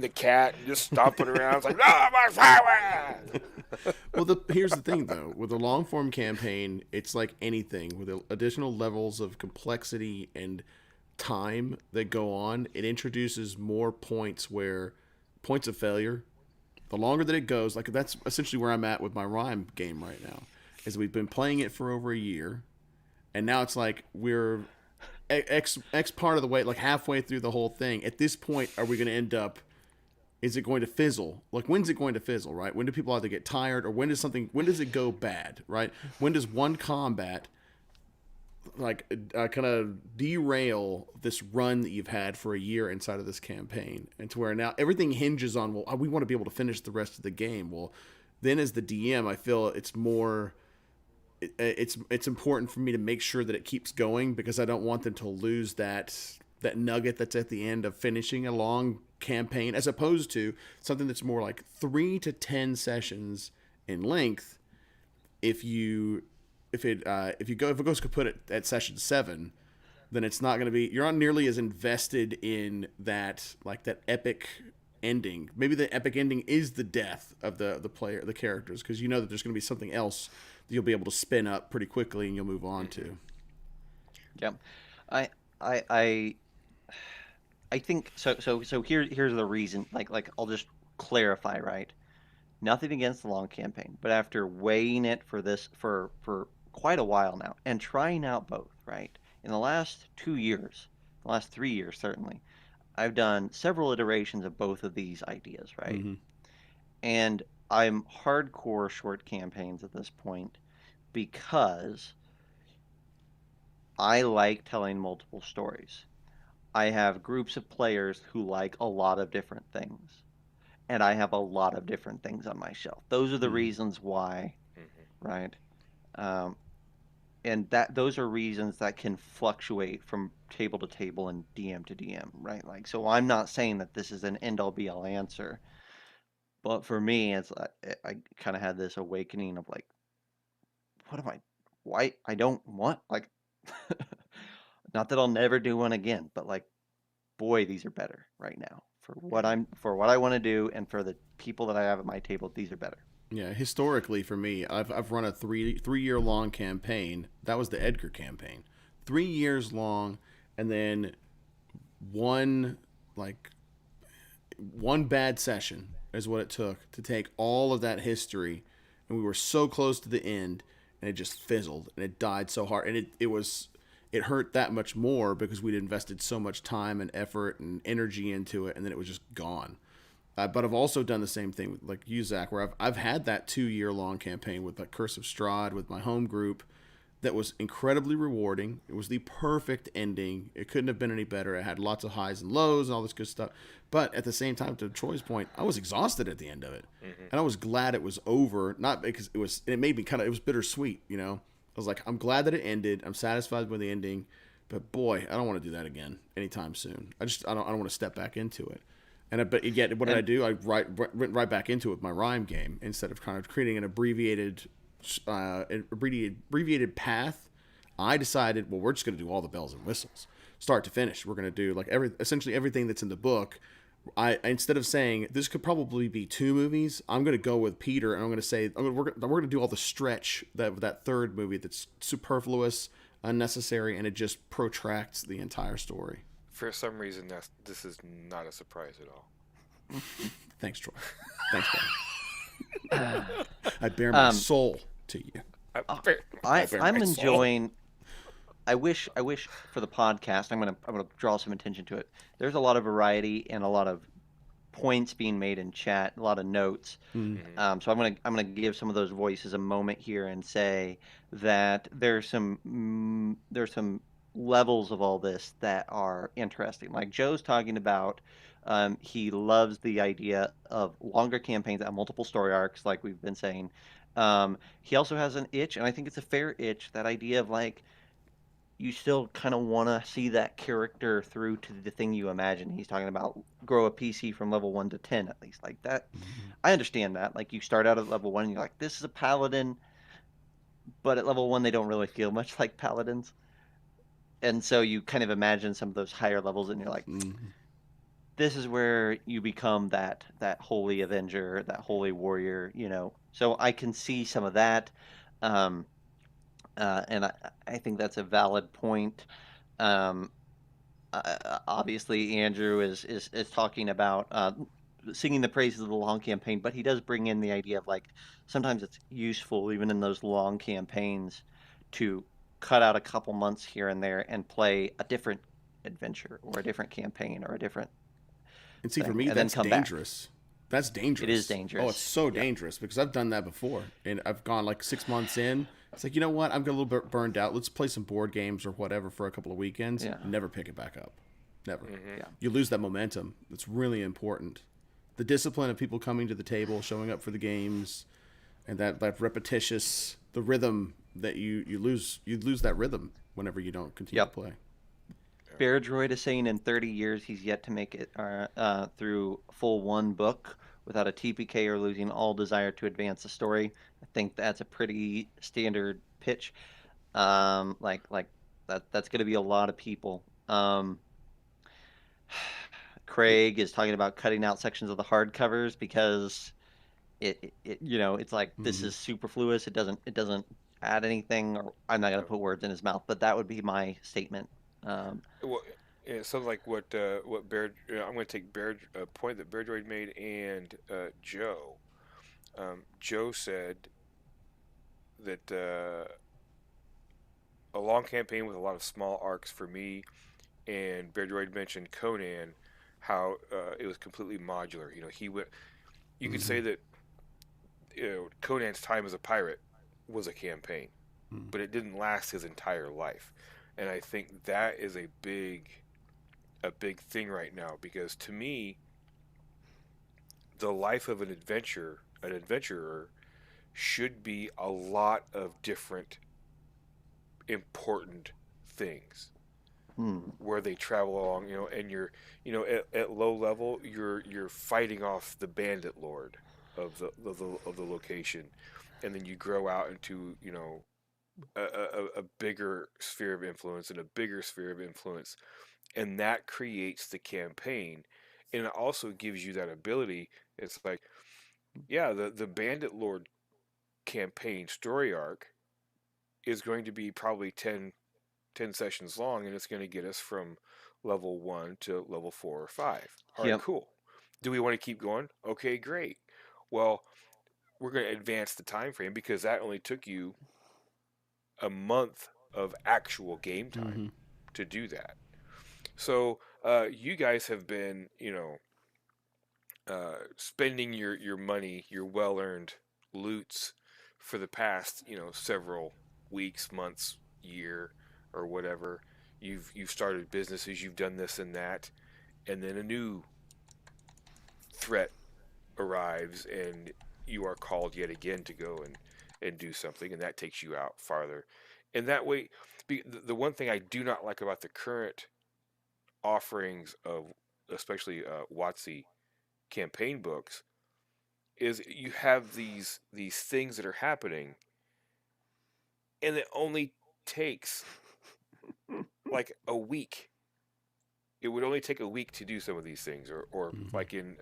the cat and just stomping around. It's like, oh my power! Well, here's the thing, though. With a long form campaign, it's like anything. With additional levels of complexity and time that go on, it introduces more points of failure. The longer that it goes, like that's essentially where I'm at with my Rime game right now. Is we've been playing it for over a year, and now it's like we're X part of the way, like halfway through the whole thing. At this point, are we going to end up? Is it going to fizzle? Like, when's it going to fizzle, right? When do people either get tired, or when does it go bad, right? When does one combat like kind of derail this run that you've had for a year inside of this campaign, and to where now everything hinges on, well, we want to be able to finish the rest of the game. Well, then as the DM, I feel it's more it's important for me to make sure that it keeps going, because I don't want them to lose that nugget that's at the end of finishing a long campaign, as opposed to something that's more like 3 to 10 sessions in length. If it goes kaput at session 7, then it's not going to be, you're not nearly as invested in that epic ending. Maybe the epic ending is the death of the characters, because you know that there's going to be something else that you'll be able to spin up pretty quickly and you'll move on to. Yep. I I I I think so. Here's the reason. Like I'll just clarify, right? Nothing against the long campaign, but after weighing it for this for quite a while now and trying out both, right? In the last 2 years, the last 3 years certainly, I've done several iterations of both of these ideas, right? Mm-hmm. And I'm hardcore short campaigns at this point because I like telling multiple stories. I have groups of players who like a lot of different things, and I have a lot of different things on my shelf. Those are the Mm-hmm. reasons why, Hmm. right? Um, and that those are reasons that can fluctuate from table to table and DM to DM, right? Like, so I'm not saying that this is an end all be all answer, but for me, it's I kind of had this awakening of like, what am I? Why I don't want like, not that I'll never do one again, but like, boy, these are better right now for what I want to do and for the people that I have at my table. These are better. Yeah, historically for me, I've run a three year long campaign. That was the Edgar campaign, 3 years long, and then one like one bad session is what it took to take all of that history, and we were so close to the end, and it just fizzled and it died so hard, and it hurt that much more because we'd invested so much time and effort and energy into it, and then it was just gone. But I've also done the same thing with like you, Zach, where I've had that 2 year long campaign with like Curse of Strahd with my home group that was incredibly rewarding. It was the perfect ending. It couldn't have been any better. It had lots of highs and lows and all this good stuff. But at the same time, to Troy's point, I was exhausted at the end of it, Hmm. and I was glad it was over. Not because it made me it was bittersweet. I was like, I'm glad that it ended. I'm satisfied with the ending, but boy, I don't want to do that again anytime soon. I don't want to step back into it. But yet, what did I And do? I went right back into it with my Rime game instead of kind of creating an abbreviated path. I decided, well, we're just going to do all the bells and whistles. start to finish. We're going to do like essentially everything that's in the book. Instead of saying this could probably be 2 movies, I'm going to go with Peter, and I'm going to say we're going to do all the stretch that third movie that's superfluous, unnecessary, and it just protracts the entire story. For some reason, this is not a surprise at all. Thanks, Troy. Thanks, Ben. I bear my soul to you. I'm enjoying. I wish for the podcast. I'm gonna draw some attention to it. There's a lot of variety and a lot of points being made in chat, a lot of notes. So I'm gonna give some of those voices a moment here and say that there's some levels of all this that are interesting. Like Joe's talking about, he loves the idea of longer campaigns that have multiple story arcs, like we've been saying. He also has an itch, and I think it's a fair itch, that idea of like, you still kind of want to see that character through to the thing you imagine. He's talking about grow a PC from level 1 to 10 at least. Like that, I understand that. Like you start out at level 1 and you're like, this is a paladin, but at level 1 they don't really feel much like paladins. And so you kind of imagine some of those higher levels and you're like, this is where you become that holy avenger, that holy warrior, you know. So I can see some of that. And I think that's a valid point. Obviously, Andrew is talking about singing the praises of the long campaign, but he does bring in the idea of like sometimes it's useful, even in those long campaigns, to cut out a couple months here and there and play a different adventure or a different campaign or a different. And see, for thing, me, and then that's come back. dangerous. That's dangerous. It is dangerous. Oh, it's so dangerous because I've done that before, and I've gone like 6 months in. It's like, you know what? I'm getting a little bit burned out. Let's play some board games or whatever for a couple of weekends. Yeah. Never pick it back up. Never. Yeah. You lose that momentum. It's really important. The discipline of people coming to the table, showing up for the games, and that repetitious, the rhythm that you lose that rhythm whenever you don't continue to play. Bear Droid is saying in 30 years he's yet to make it through full 1 book without a TPK or losing all desire to advance the story. I think that's a pretty standard pitch. Like that's going to be a lot of people. Craig is talking about cutting out sections of the hardcovers because it you know, it's like this is superfluous. It doesn't add anything. Or I'm not going to put words in his mouth, but that would be my statement. Well, it sounds like what Bear. I'm going to take a point that Bear Droid made and Joe. Joe said that a long campaign with a lot of small arcs for me, and Bear Droid mentioned Conan, how it was completely modular. You know, he went. You could say that, you know, Conan's time as a pirate was a campaign, but it didn't last his entire life. And I think that is a big thing right now, because to me, the life of an adventurer should be a lot of different important things where they travel along, you know, and you're, you know, at low level, you're fighting off the bandit lord of the location, and then you grow out into, you know, a bigger sphere of influence and a bigger sphere of influence, and that creates the campaign, and it also gives you that ability. It's like, yeah, the bandit lord campaign story arc is going to be probably 10 sessions long, and it's going to get us from level 1 to level 4 or 5. All right, cool. Do we want to keep going? Okay, great. Well, we're going to advance the time frame, because that only took you a month of actual game time to do that. So you guys have been, you know, spending your money, your well-earned loots for the past, you know, several weeks, months, year, or whatever. You've started businesses, you've done this and that, and then a new threat arrives, and you are called yet again to go and do something, and that takes you out farther. And that way, the one thing I do not like about the current offerings of, especially WotC campaign books, is you have these things that are happening, and it only takes like a week it would only take a week to do some of these things, or Mhm. like in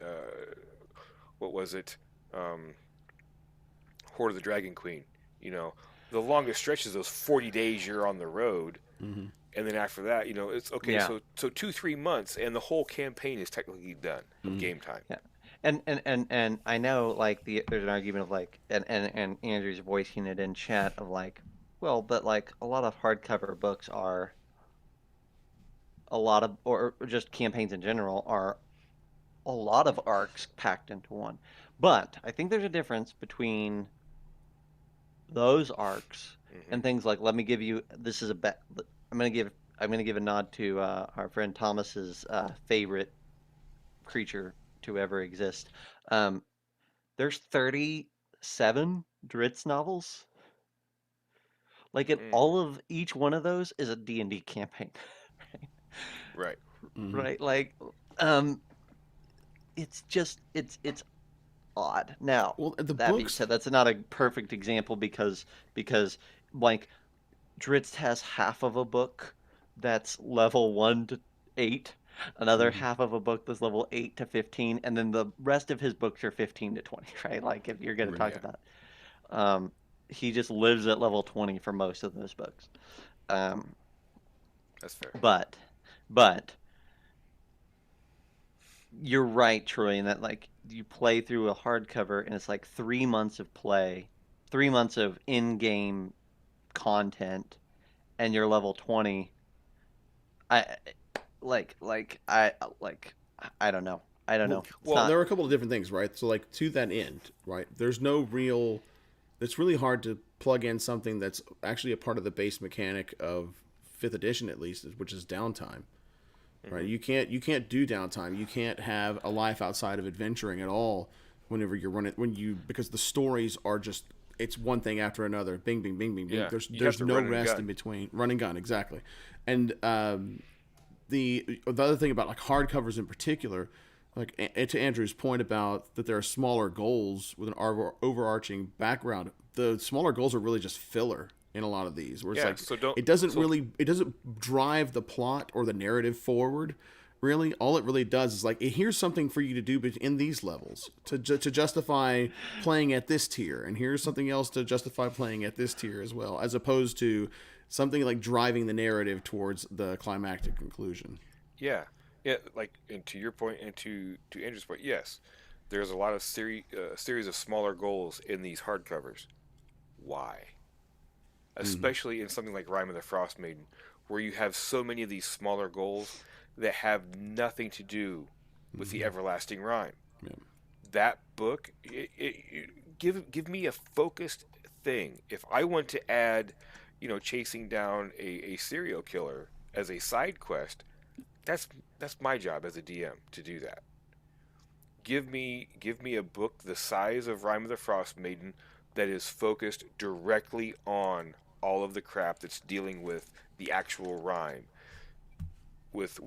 what was it, Horde of the Dragon Queen. You know, the longest stretches, those 40 days you're on the road, Mhm. and then after that, you know, it's okay. Yeah. So 2-3 months, and the whole campaign is technically done of Mhm. game time. Yeah. And I know like there's an argument of like and Andrew's voicing it in chat of like, well, but like a lot of hardcover books are a lot of or just campaigns in general are a lot of arcs packed into one. But I think there's a difference between those arcs Hmm. and things like let me give you this is a I'm gonna give a nod to our friend Thomas's favorite creature to ever exist. Um, there's 37 Dritz novels. Like in Mm, all of each one of those is a D&D campaign, right. Mhm. right? Like, um, it's just it's odd. Now, Well, the that being books. said, that's not a perfect example because like Dritz has half of a book that's level 1 to 8, another Mhm. half of a book that's level 8 to 15, and then the rest of his books are 15 to 20, right? Like if you're going to Right. talk Yeah, about he just lives at level 20 for most of those books. Um, that's fair. but you're right, Troy, in that like you play through a hardcover and it's like 3 months of play, 3 months of in-game content, and you're level 20. I like I don't know. I don't Well, know. It's well, not. there are a couple of different things, right? So, like to that end, right? There's no real. It's really hard to plug in something that's actually a part of the base mechanic of fifth edition, at least, which is downtime. Right? Hmm. You can't do downtime. You can't have a life outside of adventuring at all. Whenever you're running, because the stories are just it's one thing after another. Bing, bing, bing, bing, bing. Yeah, you have There's to no run and rest gun. in between. Run and gun, exactly. And the other thing about like hardcovers in particular, like to Andrew's point about that there are smaller goals with an overarching background. The smaller goals are really just filler in a lot of these, where it's Yeah, like so don't so it doesn't drive the plot or the narrative forward. Really, all it really does is like here's something for you to do in these levels to justify playing at this tier, and here's something else to justify playing at this tier as well, as opposed to something like driving the narrative towards the climactic conclusion. yeah, yeah, like, and to your point and to Andrew's point, yes, there's a lot of series of smaller goals in these hardcovers. Why? Mm-hmm. Especially in something like Rime of the Frost Maiden, where you have so many of these smaller goals that have nothing to do with the Mm-hmm. everlasting rhyme. Yeah. That book, give me a focused thing. If I want to add, chasing down a serial killer as a side quest, that's that's my job as a DM to do that. Give me a book the size of Rime of the Frost Maiden that is focused directly on all of the crap that's dealing with the actual rhyme, with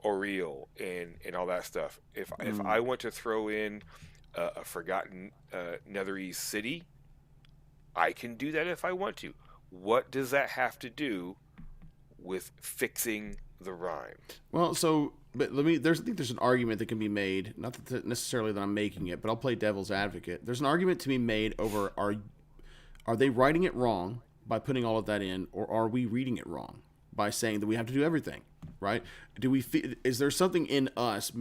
Oriel and all that stuff. If Mm, I want to throw in a forgotten Netherese city, I can do that if I want to. What does that have to do with fixing the rhyme? Well, so but let me. I think there's an argument that can be made. Not that necessarily that I'm making it, but I'll play devil's advocate. There's an argument to be made over are they writing it wrong by putting all of that in, or are we reading it wrong by saying that we have to do everything? Right? Is there something in us,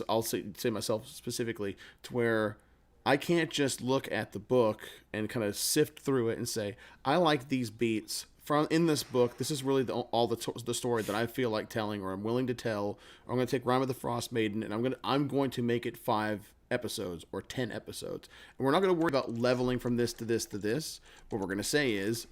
I'll say myself specifically, to where I can't just look at the book and kind of sift through it and say I like these beats from in this book. This is really the story that I feel like telling, or I'm willing to tell. Or I'm going to take Rime of the Frost Maiden and I'm going to make it 5 episodes or 10 episodes, and we're not going to worry about leveling from this to this to this. What we're going to say is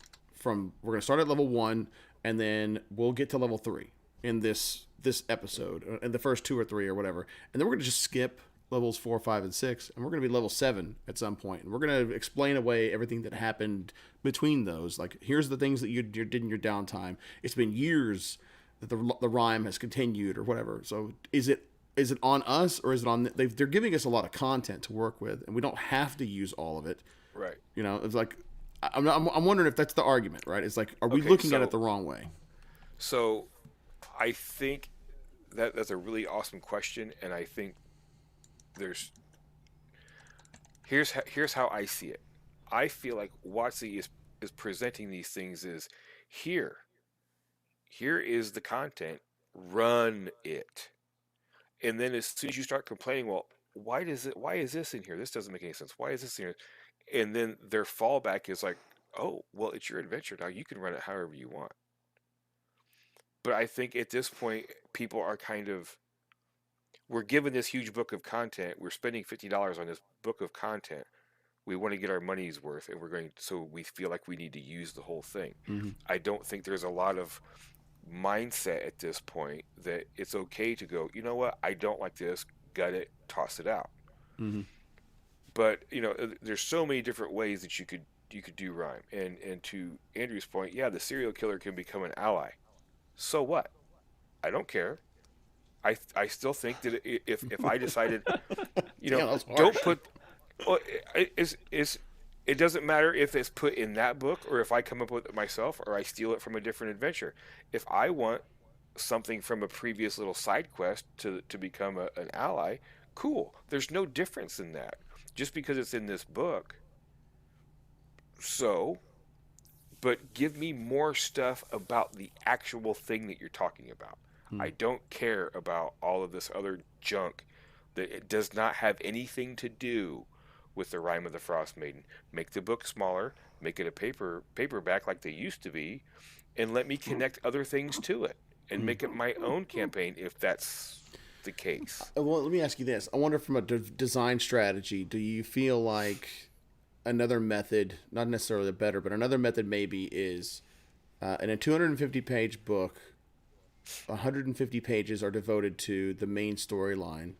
we're going to start at level 1, and then we'll get to level 3 in this episode, in the first 2 or 3 or whatever, and then we're going to just skip levels 4, 5, and 6, and we're going to be level 7 at some point, and we're going to explain away everything that happened between those. Like, here's the things that you did in your downtime. It's been years that the rhyme has continued or whatever. So is it on us, or is it on they're giving us a lot of content to work with, and we don't have to use all of it. Right. It's like I'm wondering if that's the argument, right? It's like, are we Okay, looking at it so the wrong way? so I think that's a really awesome question, and I think there's here's how I see it. I feel like WotC is presenting these things as here here is the content, run it, and then as soon as you start complaining, well, why is this in here? This doesn't make any sense. Why is this in here? And then their fallback is like, oh, well, it's your adventure now. You can run it however you want. But I think at this point, people are kind of, we're given this huge book of content. We're spending $50 on this book of content. We want to get our money's worth, and so we feel like we need to use the whole thing. Mm-hmm. I don't think there's a lot of mindset at this point that it's okay to go, you know what, I don't like this, gut it, toss it out. Mm-hmm. But there's so many different ways that you could do rhyme. And to Andrew's point, yeah, the serial killer can become an ally. So what? I don't care. I still think that if I decided, Damn, don't put, well, it doesn't matter if it's put in that book or if I come up with it myself or I steal it from a different adventure. If I want something from a previous little side quest to become an ally, cool. There's no difference in that. Just because it's in this book. So, but give me more stuff about the actual thing that you're talking about. I don't care about all of this other junk that it does not have anything to do with the Rime of the Frost Maiden. Make the book smaller, make it a paperback like they used to be, and let me connect other things to it and make it my own campaign if that's the case. Well, let me ask you this. I wonder from a design strategy, do you feel like another method, not necessarily better, but another method maybe is in a 250-page book, 150 pages are devoted to the main storyline,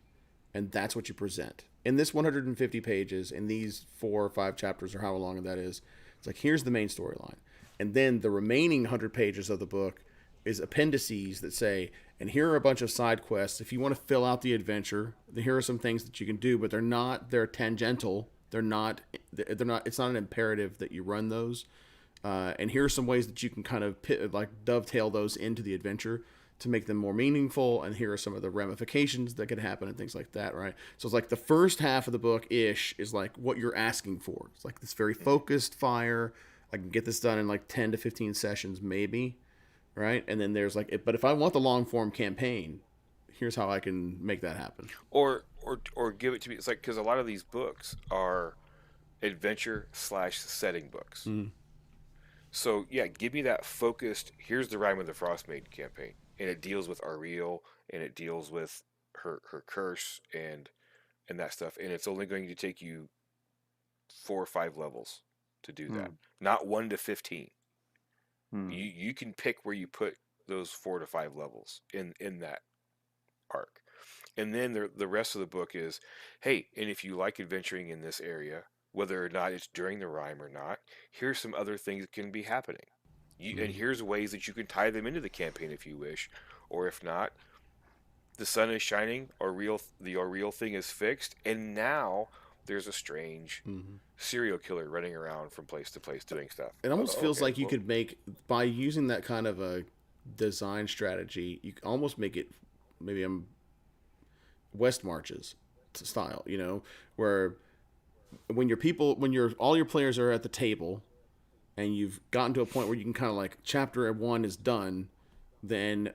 and that's what you present. In this 150 pages, in these 4 or 5 chapters or how long that is, it's like, here's the main storyline. And then the remaining 100 pages of the book is appendices that say, and here are a bunch of side quests. If you want to fill out the adventure, here are some things that you can do, but they're tangential. They're not, it's not an imperative that you run those. And here are some ways that you can kind of dovetail those into the adventure to make them more meaningful. And here are some of the ramifications that could happen and things like that, right? So it's like the first half of the book is like what you're asking for. It's like this very focused fire. I can get this done in like 10 to 15 sessions, maybe, right? And then there's like, but if I want the long form campaign, here's how I can make that happen. Or give it to me. It's like, because a lot of these books are adventure/setting books. Mm. So yeah, give me that focused. Here's the Rime of the Frost Maiden campaign, and it deals with Ariel, and it deals with her curse and that stuff, and it's only going to take you 4 or 5 levels to do that, not 1 to 15. You can pick where you put those 4 to 5 levels in that arc, and then the rest of the book is, hey, and if you like adventuring in this area, whether or not it's during the rhyme or not, here's some other things that can be happening. And here's ways that you can tie them into the campaign if you wish, or if not, the sun is shining, the Oriel thing is fixed, and now there's a strange serial killer running around from place to place doing stuff. It almost feels like you could make, by using that kind of a design strategy, you can almost make it maybe West Marches style, where when all your players are at the table and you've gotten to a point where you can kind of like chapter 1 is done, then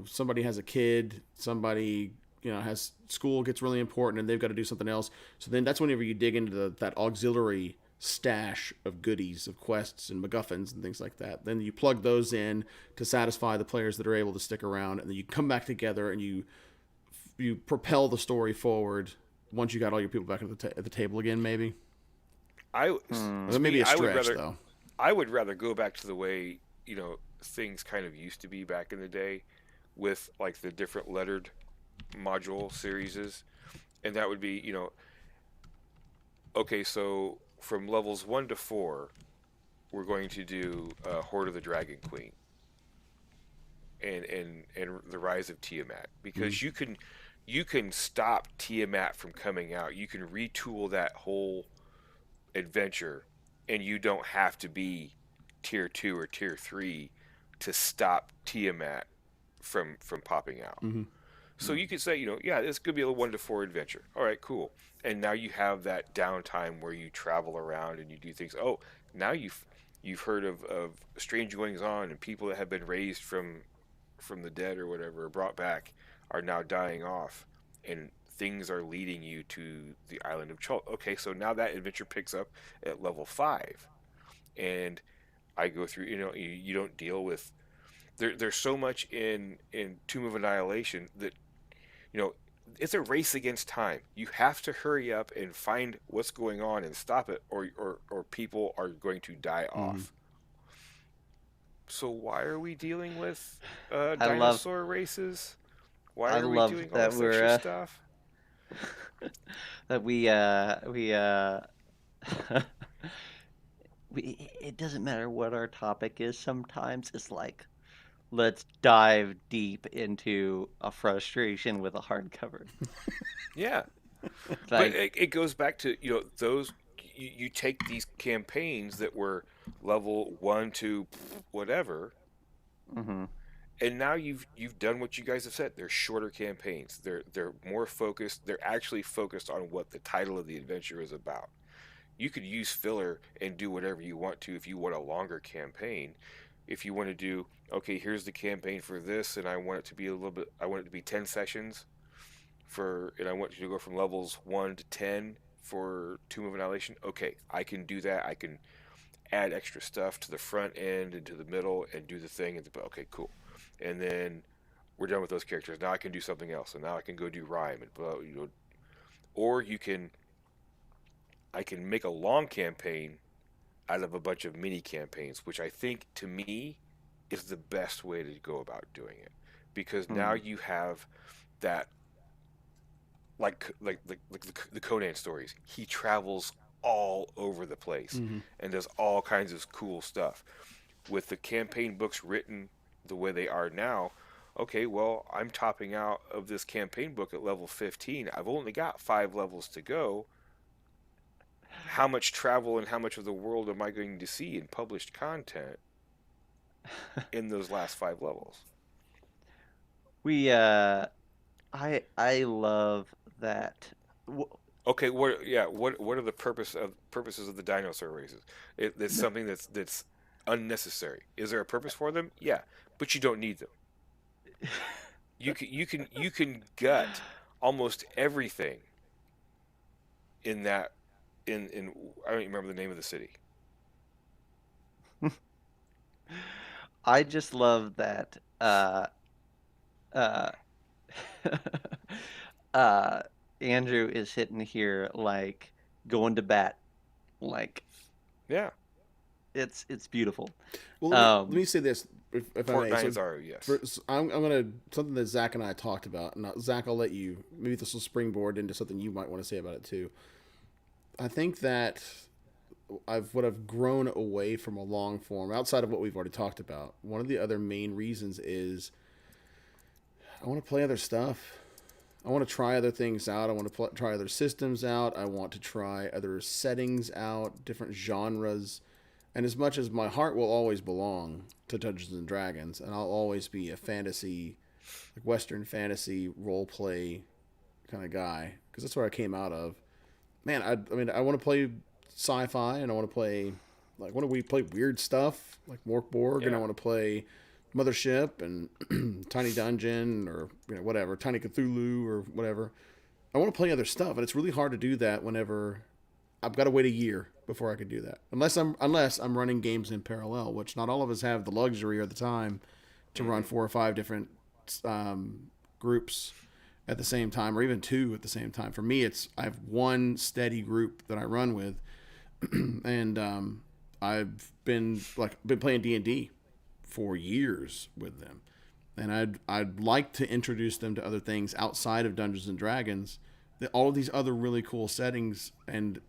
somebody has a kid, somebody has school gets really important and they've got to do something else. So then that's whenever you dig into that auxiliary stash of goodies, of quests and MacGuffins and things like that. Then you plug those in to satisfy the players that are able to stick around, and then you come back together and you propel the story forward once you got all your people back at the table again, maybe. That may be a stretch, though. I would rather go back to the way things kind of used to be back in the day, with like the different lettered module series, and that would be okay. So from levels 1 to 4, we're going to do Horde of the Dragon Queen, and the Rise of Tiamat, because you can stop Tiamat from coming out. You can retool that whole adventure, and you don't have to be tier 2 or tier 3 to stop Tiamat from popping out. Mm-hmm. So you could say, yeah, this could be a 1 to 4 adventure. All right, cool. And now you have that downtime where you travel around and you do things. Oh, now you've heard of strange goings on, and people that have been raised from the dead or whatever, or brought back, are now dying off, and things are leading you to the island of Chult. Okay, so now that adventure picks up at level 5, and I go through. You don't deal with there's so much in Tomb of Annihilation that it's a race against time. You have to hurry up and find what's going on and stop it, or people are going to die off. So why are we dealing with dinosaur races? Why are we doing all this extra stuff? That it doesn't matter what our topic is. Sometimes it's like, let's dive deep into a frustration with a hardcover. Yeah, but it goes back to those. You take these campaigns that were level 1 to whatever, and now you've done what you guys have said. They're shorter campaigns. They're more focused. They're actually focused on what the title of the adventure is about. You could use filler and do whatever you want to if you want a longer campaign. If you want to do, okay, here's the campaign for this, and I want it to be I want it to be 10 sessions and I want you to go from levels 1 to 10 for Tomb of Annihilation. Okay, I can do that. I can add extra stuff to the front end and to the middle and do the thing. Okay, cool. And then we're done with those characters. Now I can do something else, and now I can go do Rhyme, or I can make a long campaign out of a bunch of mini campaigns, which I think, to me, is the best way to go about doing it, because now you have that, like the Conan stories. He travels all over the place and does all kinds of cool stuff. With the campaign books written the way they are now, okay, well, I'm topping out of this campaign book at level 15. I've only got 5 levels to go. How much travel and how much of the world am I going to see in published content in those last 5 levels? I love that. Okay, what are the purposes of the dinosaur races? It's something that's unnecessary. Is there a purpose for them? Yeah, but you don't need them. You can gut almost everything in that. In I don't even remember the name of the city. I just love that Andrew is sitting here like going to bat, like yeah, it's beautiful. Well, let me say this, if I may. Yes. I'm gonna something that Zach and I talked about. And Zach, I'll let you. Maybe this will springboard into something you might want to say about it too. I think that I've grown away from a long form outside of what we've already talked about. One of the other main reasons is I want to play other stuff. I want to try other things out. I want to try other systems out. I want to try other settings out, different genres. And as much as my heart will always belong to Dungeons and Dragons, and I'll always be a fantasy, like Western fantasy role play kind of guy, because that's where I came out of. Man, I want to play sci-fi, and I want to play, like, when we play weird stuff like Mork Borg, and I want to play Mothership and Tiny Dungeon, or whatever, Tiny Cthulhu or whatever. I want to play other stuff, and it's really hard to do that whenever I've got to wait a year before I could do that. Unless I'm running games in parallel, which not all of us have the luxury or the time to run 4 or 5 different groups at the same time, or even 2 at the same time. For me, I have one steady group that I run with, and I've been playing D&D for years with them, and I'd like to introduce them to other things outside of Dungeons and Dragons, all of these other really cool settings and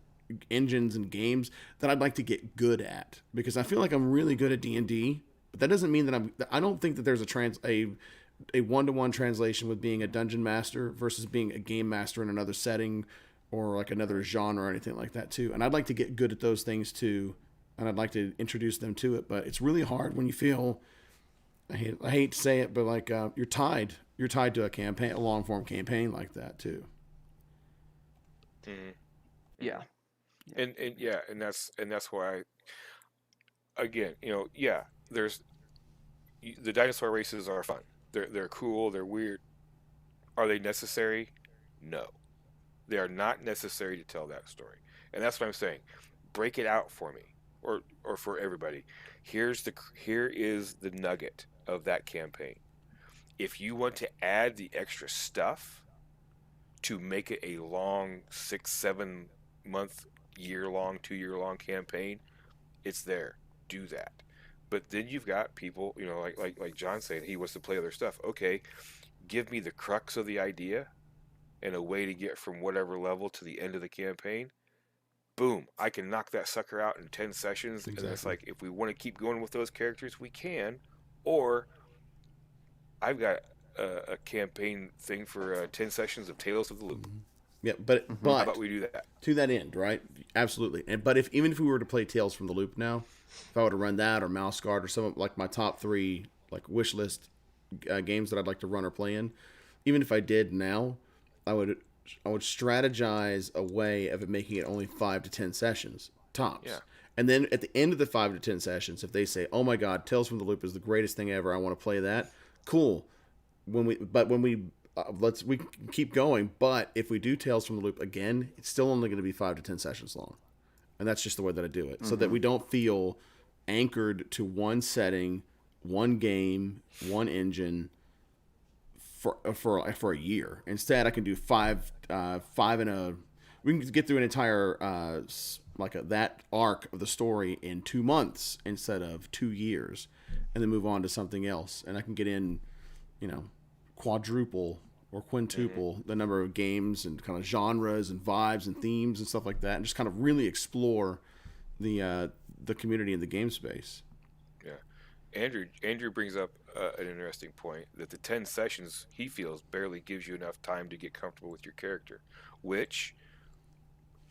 engines and games that I'd like to get good at, because I feel like I'm really good at D&D, but that doesn't mean that I don't think that there's a one-to-one translation with being a dungeon master versus being a game master in another setting or like another genre or anything like that too. And I'd like to get good at those things too, and I'd like to introduce them to it. But it's really hard when you feel I hate to say it, but like you're tied. You're tied to a campaign, a long form campaign like that too. Mhm. Yeah. And yeah, and that's why again, yeah, there's the dinosaur races are fun. They're cool. They're weird. Are they necessary? No, they are not necessary to tell that story. And that's what I'm saying. Break it out for me, or for everybody. Here is the nugget of that campaign. If you want to add the extra stuff to make it a long 6 7 month, year long, 2 year long campaign, it's there. Do that. But then you've got people, like John saying he wants to play other stuff. Okay, give me the crux of the idea and a way to get from whatever level to the end of the campaign. Boom, I can knock that sucker out in 10 sessions. And then it's Exactly. like, if we want to keep going with those characters, we can. Or I've got a campaign thing for 10 sessions of Tales of the Loop. Yeah, Mm-hmm. How about we do that? to that end, right? Absolutely. And but if even if we were to play Tales from the Loop now, if I were to run that or Mouse Guard or some of like my top three like wish list games that I'd like to run or play in, even if I did now, I would I would strategize a way of it making it only 5 to 10 sessions Yeah. tops. And then at the end of the 5 to 10 sessions, if they say, "Oh my God, Tales from the Loop is the greatest thing ever. I want to play that." Cool. When we we can keep going. But if we do Tales from the Loop again, it's still only going to be 5 to 10 sessions long, and that's just the way that I do it, so that we don't feel anchored to one setting, one game, one engine for a year. Instead, I can do five in a. We can get through an entire that arc of the story in 2 months instead of 2 years, and then move on to something else. And I can get in, quadruple or quintuple the number of games and kind of genres and vibes and themes and stuff like that, and just kind of really explore the community in the game space. Yeah. Andrew brings up an interesting point that the 10 sessions he feels barely gives you enough time to get comfortable with your character, which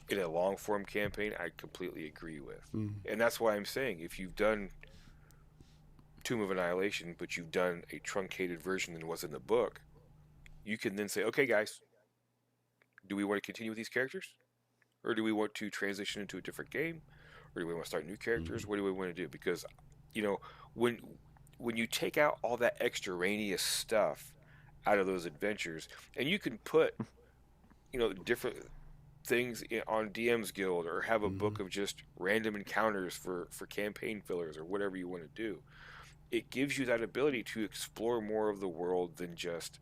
in a long form campaign I completely agree with. And that's why I'm saying if you've done Tomb of Annihilation but you've done a truncated version than was in the book, you can then say, okay guys, do we want to continue with these characters? Or do we want to transition into a different game? Or do we want to start new characters? What do we want to do? Because, when you take out all that extraneous stuff out of those adventures, and you can put, different things on DM's Guild or have a book of just random encounters for campaign fillers or whatever you want to do, it gives you that ability to explore more of the world than just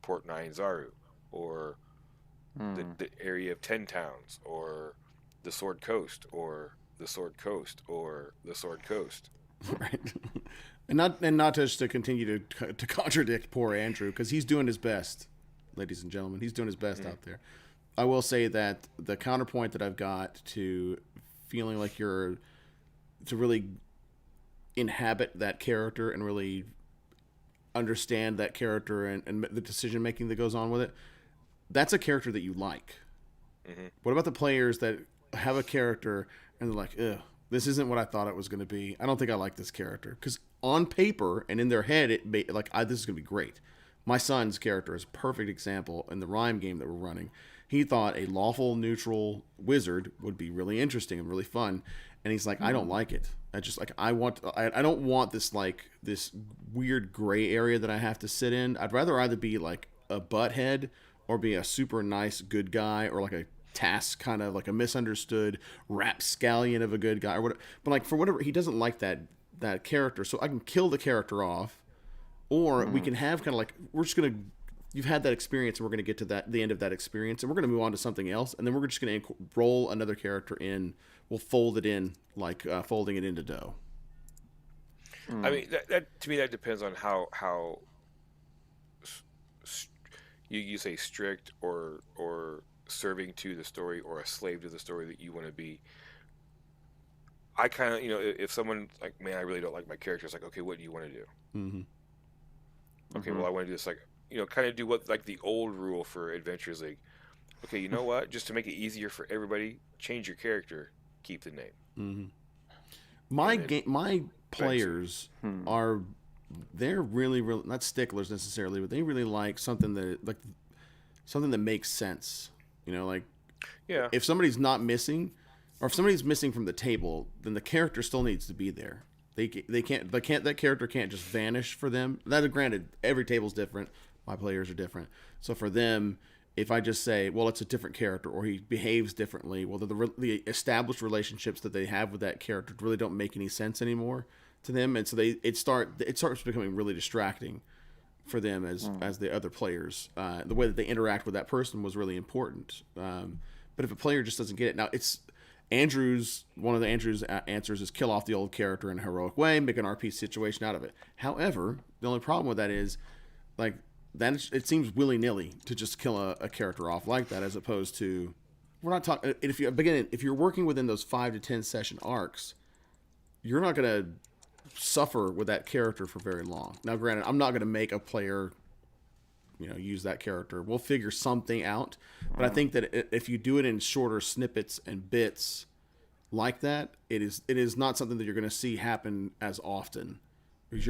Port Nine Zaru or the area of 10 towns or the Sword Coast or the Sword Coast or the Sword Coast. Right. And not just to continue to contradict poor Andrew, because he's doing his best, ladies and gentlemen. He's doing his best out there. I will say that the counterpoint that I've got to feeling like you're to really inhabit that character and really understand that character and the decision making that goes on with it, that's a character that you like. What about the players that have a character and they're like, ugh, this isn't what I thought it was going to be. I don't think I like this character. Because on paper and in their head, this is going to be great. My son's character is a perfect example in the Rhyme game that we're running. He thought a lawful neutral wizard would be really interesting and really fun. And he's like, I don't like it. I just like, I don't want this this weird gray area that I have to sit in. I'd rather either be like a butthead or be a super nice good guy, or like a task kind of like a misunderstood rapscallion of a good guy or whatever. But like for whatever, he doesn't like that character. So I can kill the character off, or we can have kind of like, you've had that experience and we're going to get to the end of that experience and we're going to move on to something else. And then we're just going to roll another character in. We'll fold it in like folding it into dough. I mean, that to me, that depends on how you say strict or serving to the story or a slave to the story that you want to be. I kind of, if someone like, man, I really don't like my character, it's like, okay, what do you want to do? Okay, well, I want to do this, like, kind of do what, like the old rule for Adventures League. Okay, you know what? Just to make it easier for everybody, change your character, keep the name. My players are they're really, really not sticklers necessarily, but they really like something that makes sense. You know, like Yeah. if somebody's not missing, or if somebody's missing from the table, then the character still needs to be there. They can't that character can't just vanish for them. That granted, every table's different. My players are different, so for them, if I just say, well, it's a different character or he behaves differently, well, the established relationships that they have with that character really don't make any sense anymore to them, and so it starts becoming really distracting for them as the other players. The way that they interact with that person was really important. But if a player just doesn't get it, now it's Andrew's one of the Andrew's answers is kill off the old character in a heroic way, make an RP situation out of it. However, the only problem with that is like then it seems willy nilly to just kill a character off like that, as opposed to we're not talking. If you're working within those 5 to 10 session arcs, you're not going to suffer with that character for very long. Now, granted, I'm not going to make a player, use that character. We'll figure something out, but I think that if you do it in shorter snippets and bits like that, it is not something that you're going to see happen as often. Because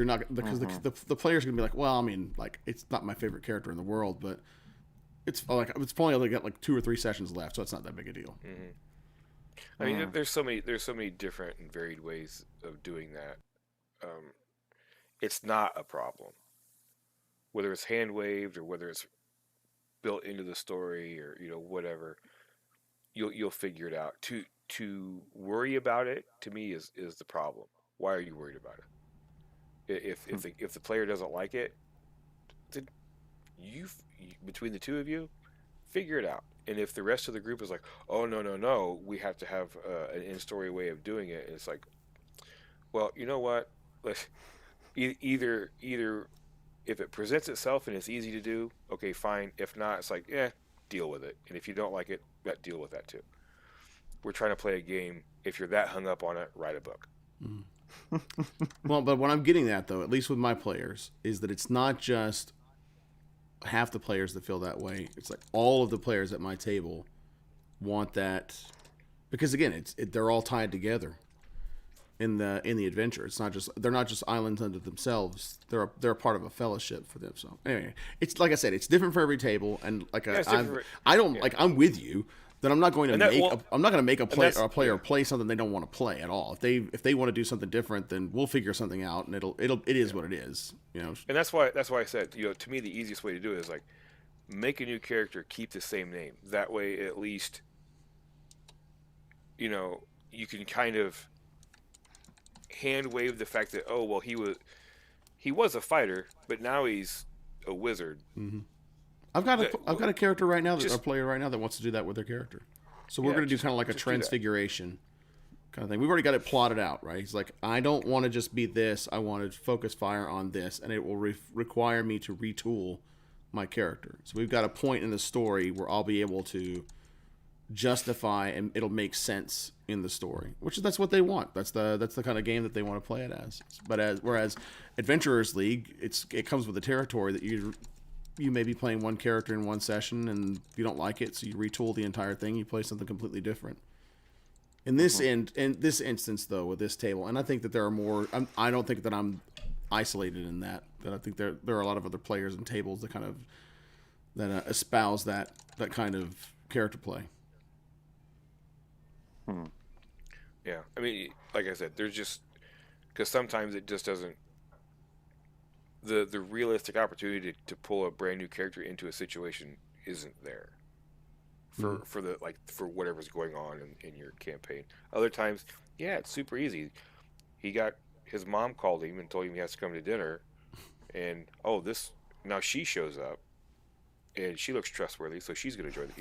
the player's gonna be like, well, I mean, like it's not my favorite character in the world, but it's probably only got like 2 or 3 sessions left, so it's not that big a deal. I mean, there's so many different and varied ways of doing that. It's not a problem, whether it's hand waved or whether it's built into the story or whatever. You'll figure it out. To worry about it to me is the problem. Why are you worried about it? If the player doesn't like it, then you between the two of you figure it out. And if the rest of the group is like, oh no, we have to have an in-story way of doing it, and it's like, well, you know what? Let's either if it presents itself and it's easy to do, okay, fine. If not, it's like, deal with it. And if you don't like it, deal with that too. We're trying to play a game. If you're that hung up on it, write a book. Well, but what I'm getting at, though, at least with my players, is that it's not just half the players that feel that way. It's like all of the players at my table want that, because again, they're all tied together in the adventure. They're not just islands unto themselves. They're a part of a fellowship for them. So anyway, it's like I said, it's different for every table, and like I'm with you. Then I'm not going to make a player play something they don't want to play at all. If they want to do something different, then we'll figure something out, and it is what it is, And that's why I said, to me the easiest way to do it is like make a new character, keep the same name. That way, at least, you can kind of hand wave the fact that he was a fighter, but now he's a wizard. Mm-hmm. I've got a character right now, a player right now that wants to do that with their character. So we're going to do kind of like a transfiguration kind of thing. We've already got it plotted out, right? He's like, I don't want to just be this. I want to focus fire on this, and it will require me to retool my character. So we've got a point in the story where I'll be able to justify, and it'll make sense in the story, that's what they want. That's the kind of game that they want to play it as. Whereas Adventurers League, it comes with the territory that you may be playing one character in one session and you don't like it, so you retool the entire thing. You play something completely different. In this instance, though, with this table, and I think that there are more. I don't think that I'm isolated in that. That I think there are a lot of other players and tables that kind of espouse that kind of character play. Yeah, I mean, like I said, there's just because sometimes it just doesn't. The realistic opportunity to pull a brand new character into a situation isn't there for whatever's going on in your campaign. Other times, it's super easy. His mom called him and told him he has to come to dinner, and now she shows up, and she looks trustworthy, so she's going to join.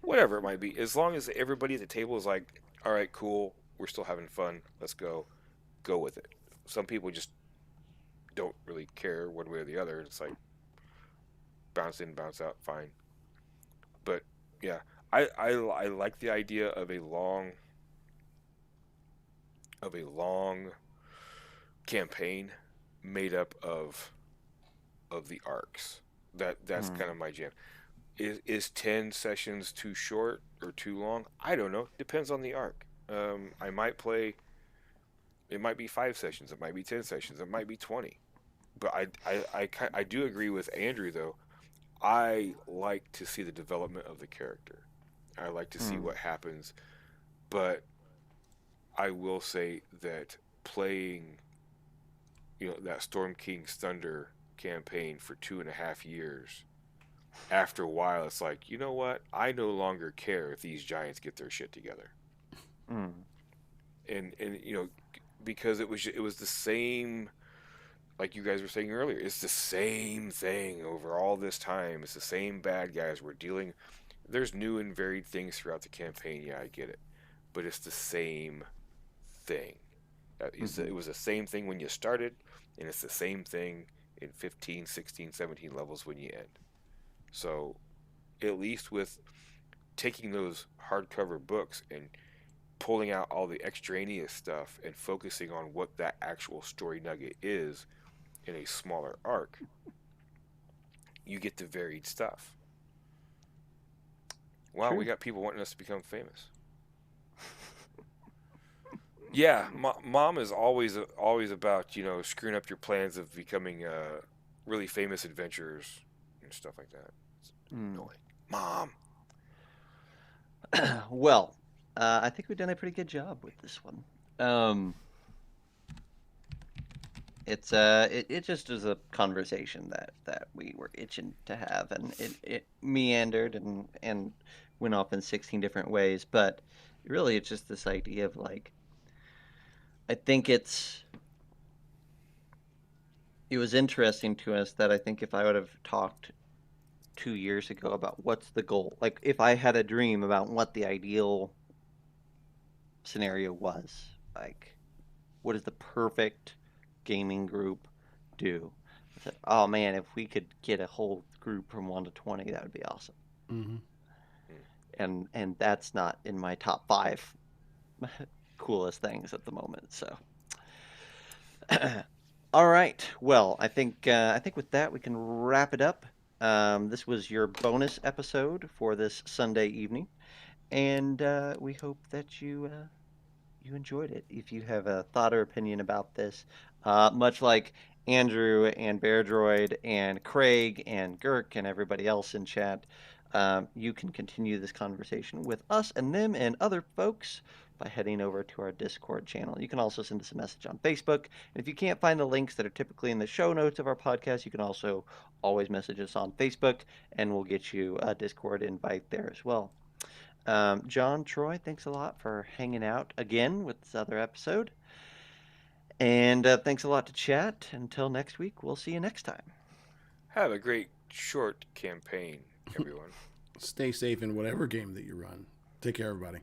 Whatever it might be, as long as everybody at the table is like, all right, cool, we're still having fun, let's go with it. Some people just don't really care one way or the other. It's like bounce in, bounce out, fine. But yeah, I like the idea of a long campaign made up of the arcs. That's kind of my jam. Is 10 sessions too short or too long? I don't know. Depends on the arc. I might play. It might be 5 sessions. It might be 10 sessions. It might be 20. but I do agree with Andrew though. I like to see the development of the character. I like to see Hmm. what happens, but I will say that playing, that Storm King's Thunder campaign for 2.5 years, after a while, it's like, you know what? I no longer care if these giants get their shit together, Hmm. and because it was the same, like you guys were saying earlier. It's the same thing over all this time. It's the same bad guys we're dealing. There's new and varied things throughout the campaign. Yeah, I get it, but it's the same thing. It Hmm. was the same thing when you started, and it's the same thing in 15, 16, 17 levels when you end. So, at least with taking those hardcover books and pulling out all the extraneous stuff and focusing on what that actual story nugget is in a smaller arc, you get the varied stuff. Wow, we True. got people wanting us to become famous. Yeah, mom is always about screwing up your plans of becoming really famous adventurers and stuff like that. It's Hmm. annoying. Mom. Well, I think we've done a pretty good job with this one. Um, it just was a conversation that we were itching to have, and it meandered and went off in 16 different ways. But really, it's just this idea of like, I think it was interesting to us that I think if I would have talked 2 years ago about what's the goal, like if I had a dream about what the ideal scenario was, like what does the perfect gaming group do? I said, oh man, if we could get a whole group from 1 to 20, that would be awesome. Mm-hmm. And that's not in my top five coolest things at the moment. So, all right. Well, I think with that we can wrap it up. This was your bonus episode for this Sunday evening, and we hope that you enjoyed it. If you have a thought or opinion about this, much like Andrew and Bear Droid and Craig and Girk and everybody else in chat, you can continue this conversation with us and them and other folks by heading over to our Discord channel. You can also send us a message on Facebook. And if you can't find the links that are typically in the show notes of our podcast, you can also always message us on Facebook and we'll get you a Discord invite there as well. John, Troy, thanks a lot for hanging out again with this other episode. And thanks a lot to chat. Until next week, we'll see you next time. Have a great short campaign, everyone. Stay safe in whatever game that you run. Take care, everybody.